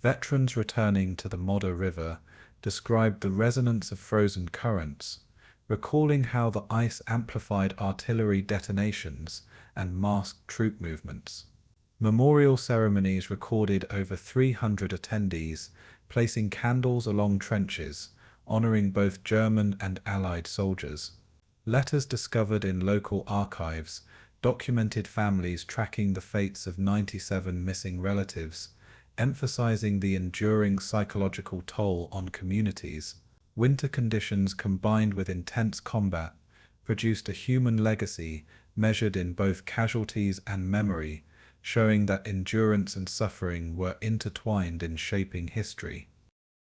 Speaker 1: Veterans returning to the Modder River described the resonance of frozen currents, recalling how the ice amplified artillery detonations and masked troop movements. Memorial ceremonies recorded over 300 attendees, placing candles along trenches, honoring both German and Allied soldiers. Letters discovered in local archives documented families tracking the fates of 97 missing relatives, emphasizing the enduring psychological toll on communities. Winter conditions combined with intense combat produced a human legacy measured in both casualties and memory, showing that endurance and suffering were intertwined in shaping history.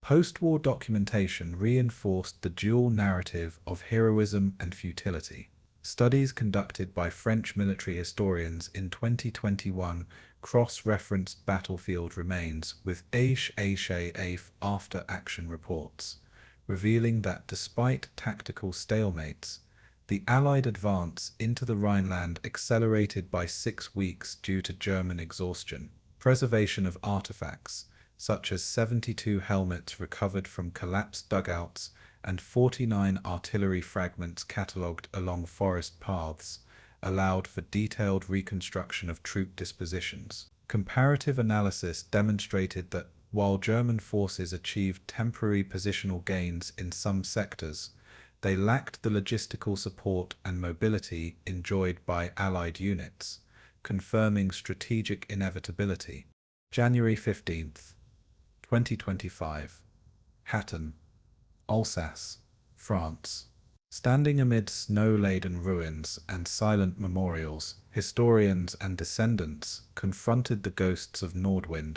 Speaker 1: Post-war documentation reinforced the dual narrative of heroism and futility. Studies conducted by French military historians in 2021 cross-referenced battlefield remains with after-action reports, revealing that despite tactical stalemates, the Allied advance into the Rhineland accelerated by 6 weeks due to German exhaustion. Preservation of artifacts, such as 72 helmets recovered from collapsed dugouts and 49 artillery fragments catalogued along forest paths, allowed for detailed reconstruction of troop dispositions. Comparative analysis demonstrated that while German forces achieved temporary positional gains in some sectors, they lacked the logistical support and mobility enjoyed by Allied units, confirming strategic inevitability. January 15, 2025. Hatten, Alsace, France. Standing amid snow-laden ruins and silent memorials, historians and descendants confronted the ghosts of Nordwind,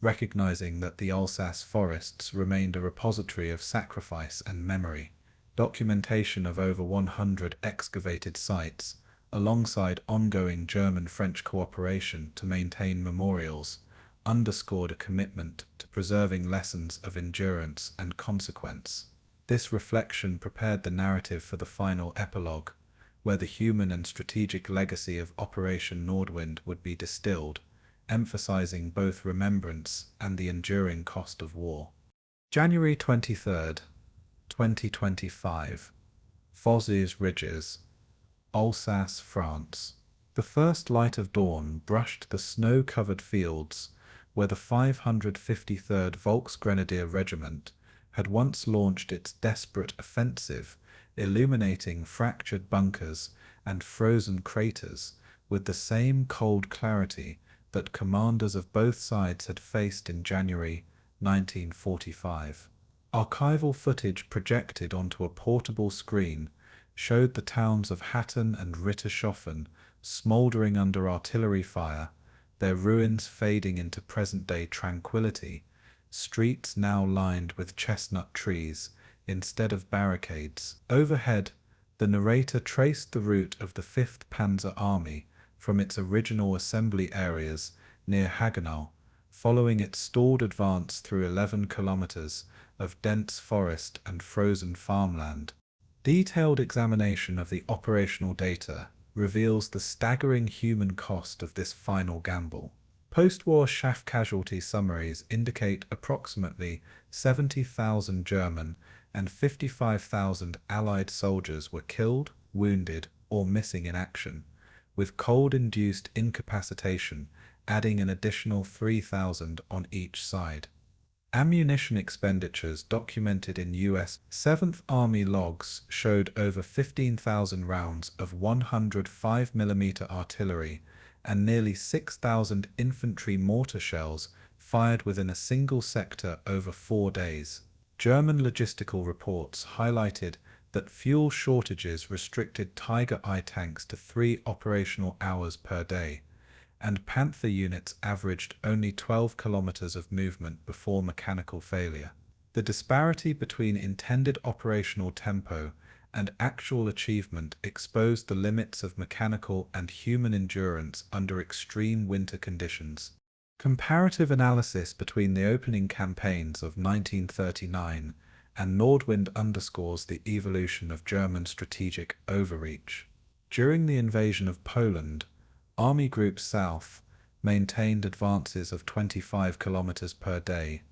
Speaker 1: recognizing that the Alsace forests remained a repository of sacrifice and memory. Documentation of over 100 excavated sites, alongside ongoing German-French cooperation to maintain memorials, underscored a commitment to preserving lessons of endurance and consequence. This reflection prepared the narrative for the final epilogue, where the human and strategic legacy of Operation Nordwind would be distilled, emphasizing both remembrance and the enduring cost of war. January 23, 2025. Fosses Ridges, Alsace, France. The first light of dawn brushed the snow-covered fields where the 553rd Volksgrenadier Regiment had once launched its desperate offensive, illuminating fractured bunkers and frozen craters with the same cold clarity that commanders of both sides had faced in January 1945. Archival footage projected onto a portable screen showed the towns of Hatten and Rittershoffen smouldering under artillery fire, their ruins fading into present-day tranquility, streets now lined with chestnut trees instead of barricades. Overhead, the narrator traced the route of the 5th Panzer Army from its original assembly areas near Haguenau, following its stalled advance through 11 kilometers of dense forest and frozen farmland. Detailed examination of the operational data reveals the staggering human cost of this final gamble. Post-war SHAF casualty summaries indicate approximately 70,000 German and 55,000 Allied soldiers were killed, wounded, or missing in action, with cold-induced incapacitation adding an additional 3,000 on each side. Ammunition expenditures documented in US 7th Army logs showed over 15,000 rounds of 105mm artillery and nearly 6,000 infantry mortar shells fired within a single sector over 4 days. German logistical reports highlighted that fuel shortages restricted Tiger I tanks to 3 operational hours per day, and Panther units averaged only 12 kilometers of movement before mechanical failure. The disparity between intended operational tempo and actual achievement exposed the limits of mechanical and human endurance under extreme winter conditions. Comparative analysis between the opening campaigns of 1939 and Nordwind underscores the evolution of German strategic overreach. During the invasion of Poland, Army Group South maintained advances of 25 kilometers per day,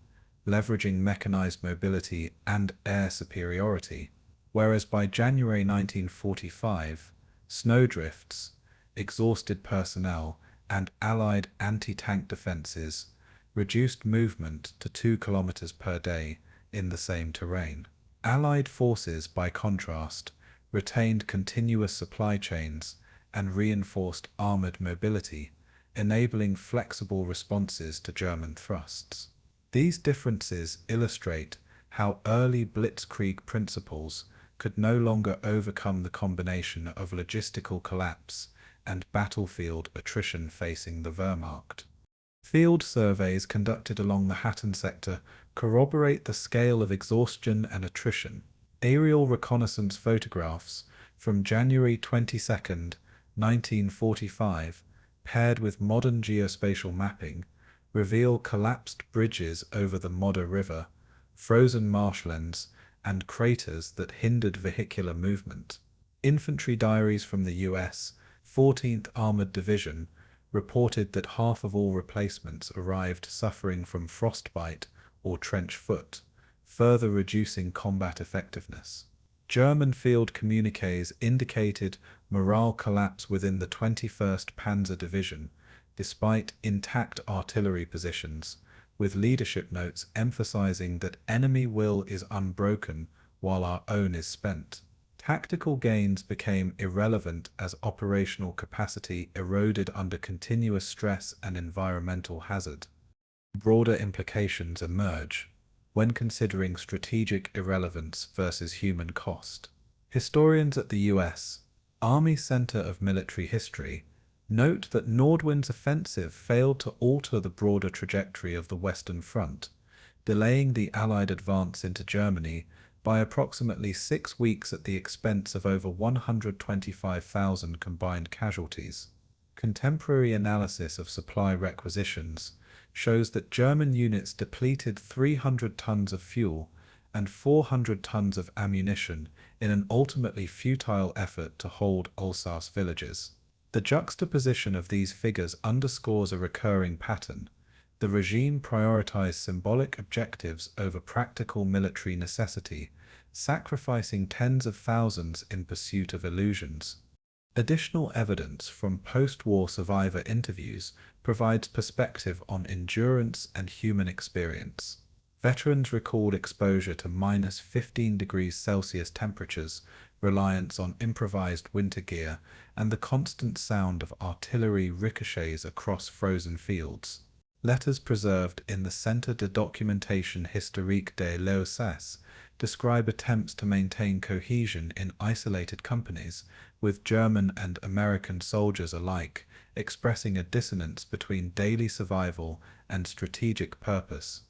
Speaker 1: leveraging mechanized mobility and air superiority, whereas by January 1945, snowdrifts, exhausted personnel, and Allied anti-tank defenses reduced movement to 2 kilometers per day in the same terrain. Allied forces, by contrast, retained continuous supply chains and reinforced armored mobility, enabling flexible responses to German thrusts. These differences illustrate how early blitzkrieg principles could no longer overcome the combination of logistical collapse and battlefield attrition facing the Wehrmacht. Field surveys conducted along the Hatten sector corroborate the scale of exhaustion and attrition. Aerial reconnaissance photographs from January 22, 1945, paired with modern geospatial mapping, reveal collapsed bridges over the Modder River, frozen marshlands, and craters that hindered vehicular movement. Infantry diaries from the U.S. 14th Armored Division reported that half of all replacements arrived suffering from frostbite or trench foot, further reducing combat effectiveness. German field communiques indicated morale collapse within the 21st Panzer Division, despite intact artillery positions, with leadership notes emphasizing that enemy will is unbroken while our own is spent. Tactical gains became irrelevant as operational capacity eroded under continuous stress and environmental hazard. Broader implications emerge when considering strategic irrelevance versus human cost. Historians at the U.S. Army Center of Military History note that Nordwind's offensive failed to alter the broader trajectory of the Western Front, delaying the Allied advance into Germany by approximately 6 weeks at the expense of over 125,000 combined casualties. Contemporary analysis of supply requisitions shows that German units depleted 300 tons of fuel and 400 tons of ammunition in an ultimately futile effort to hold Alsace villages. The juxtaposition of these figures underscores a recurring pattern. The regime prioritized symbolic objectives over practical military necessity, sacrificing tens of thousands in pursuit of illusions. Additional evidence from post-war survivor interviews provides perspective on endurance and human experience. Veterans recalled exposure to -15°C temperatures, reliance on improvised winter gear, and the constant sound of artillery ricochets across frozen fields. Letters preserved in the Centre de Documentation Historique de l'Alsace describe attempts to maintain cohesion in isolated companies, with German and American soldiers alike expressing a dissonance between daily survival and strategic purpose.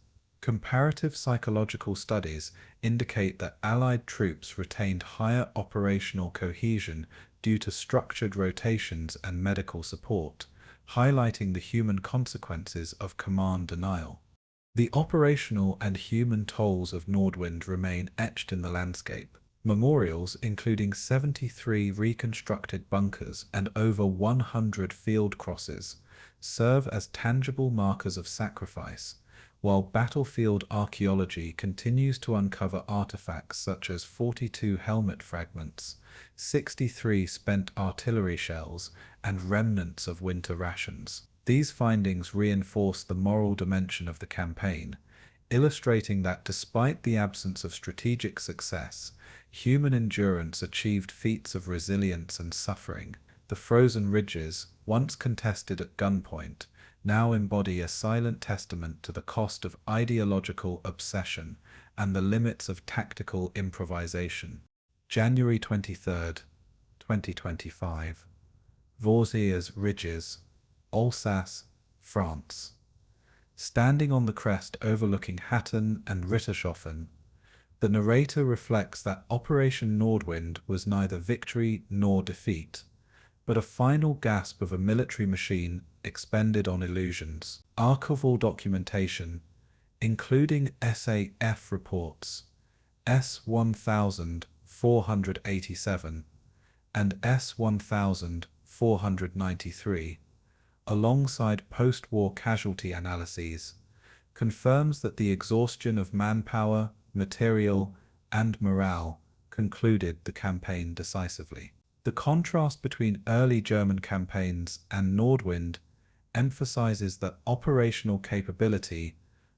Speaker 1: Comparative psychological studies indicate that Allied troops retained higher operational cohesion due to structured rotations and medical support, highlighting the human consequences of command denial. The operational and human tolls of Nordwind remain etched in the landscape. Memorials, including 73 reconstructed bunkers and over 100 field crosses, serve as tangible markers of sacrifice, while battlefield archaeology continues to uncover artifacts such as 42 helmet fragments, 63 spent artillery shells, and remnants of winter rations. These findings reinforce the moral dimension of the campaign, illustrating that despite the absence of strategic success, human endurance achieved feats of resilience and suffering. the frozen ridges, once contested at gunpoint, now embody a silent testament to the cost of ideological obsession and the limits of tactical improvisation. January 23, 2025. Vorziers Ridges, Alsace, France. Standing on the crest overlooking Hatten and Rittershoffen, the narrator reflects that Operation Nordwind was neither victory nor defeat, but a final gasp of a military machine expended on illusions. Archival documentation, including SAF reports, S1487 and S1493, alongside post-war casualty analyses, confirms that the exhaustion of manpower, material, and morale concluded the campaign decisively. The contrast between early German campaigns and Nordwind emphasizes that operational capability,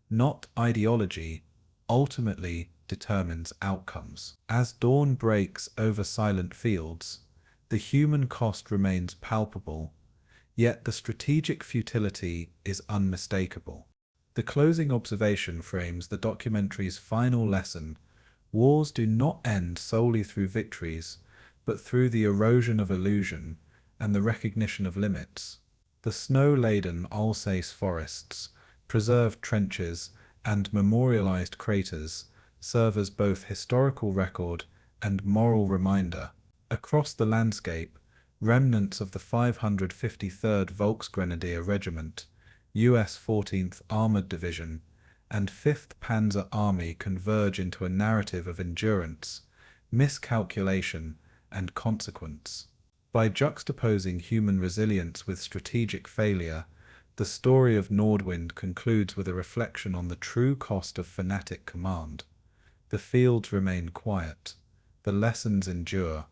Speaker 1: not ideology, ultimately determines outcomes. As dawn breaks over silent fields, the human cost remains palpable, yet the strategic futility is unmistakable. The closing observation frames the documentary's final lesson: wars do not end solely through victories, but through the erosion of illusion and the recognition of limits. The snow-laden Alsace forests, preserved trenches, and memorialized craters serve as both historical record and moral reminder. Across the landscape, remnants of the 553rd Volksgrenadier Regiment, U.S. 14th Armored Division, and 5th Panzer Army converge into a narrative of endurance, miscalculation, and consequence. By juxtaposing human resilience with strategic failure, the story of Nordwind concludes with a reflection on the true cost of fanatic command. The fields remain quiet, the lessons endure,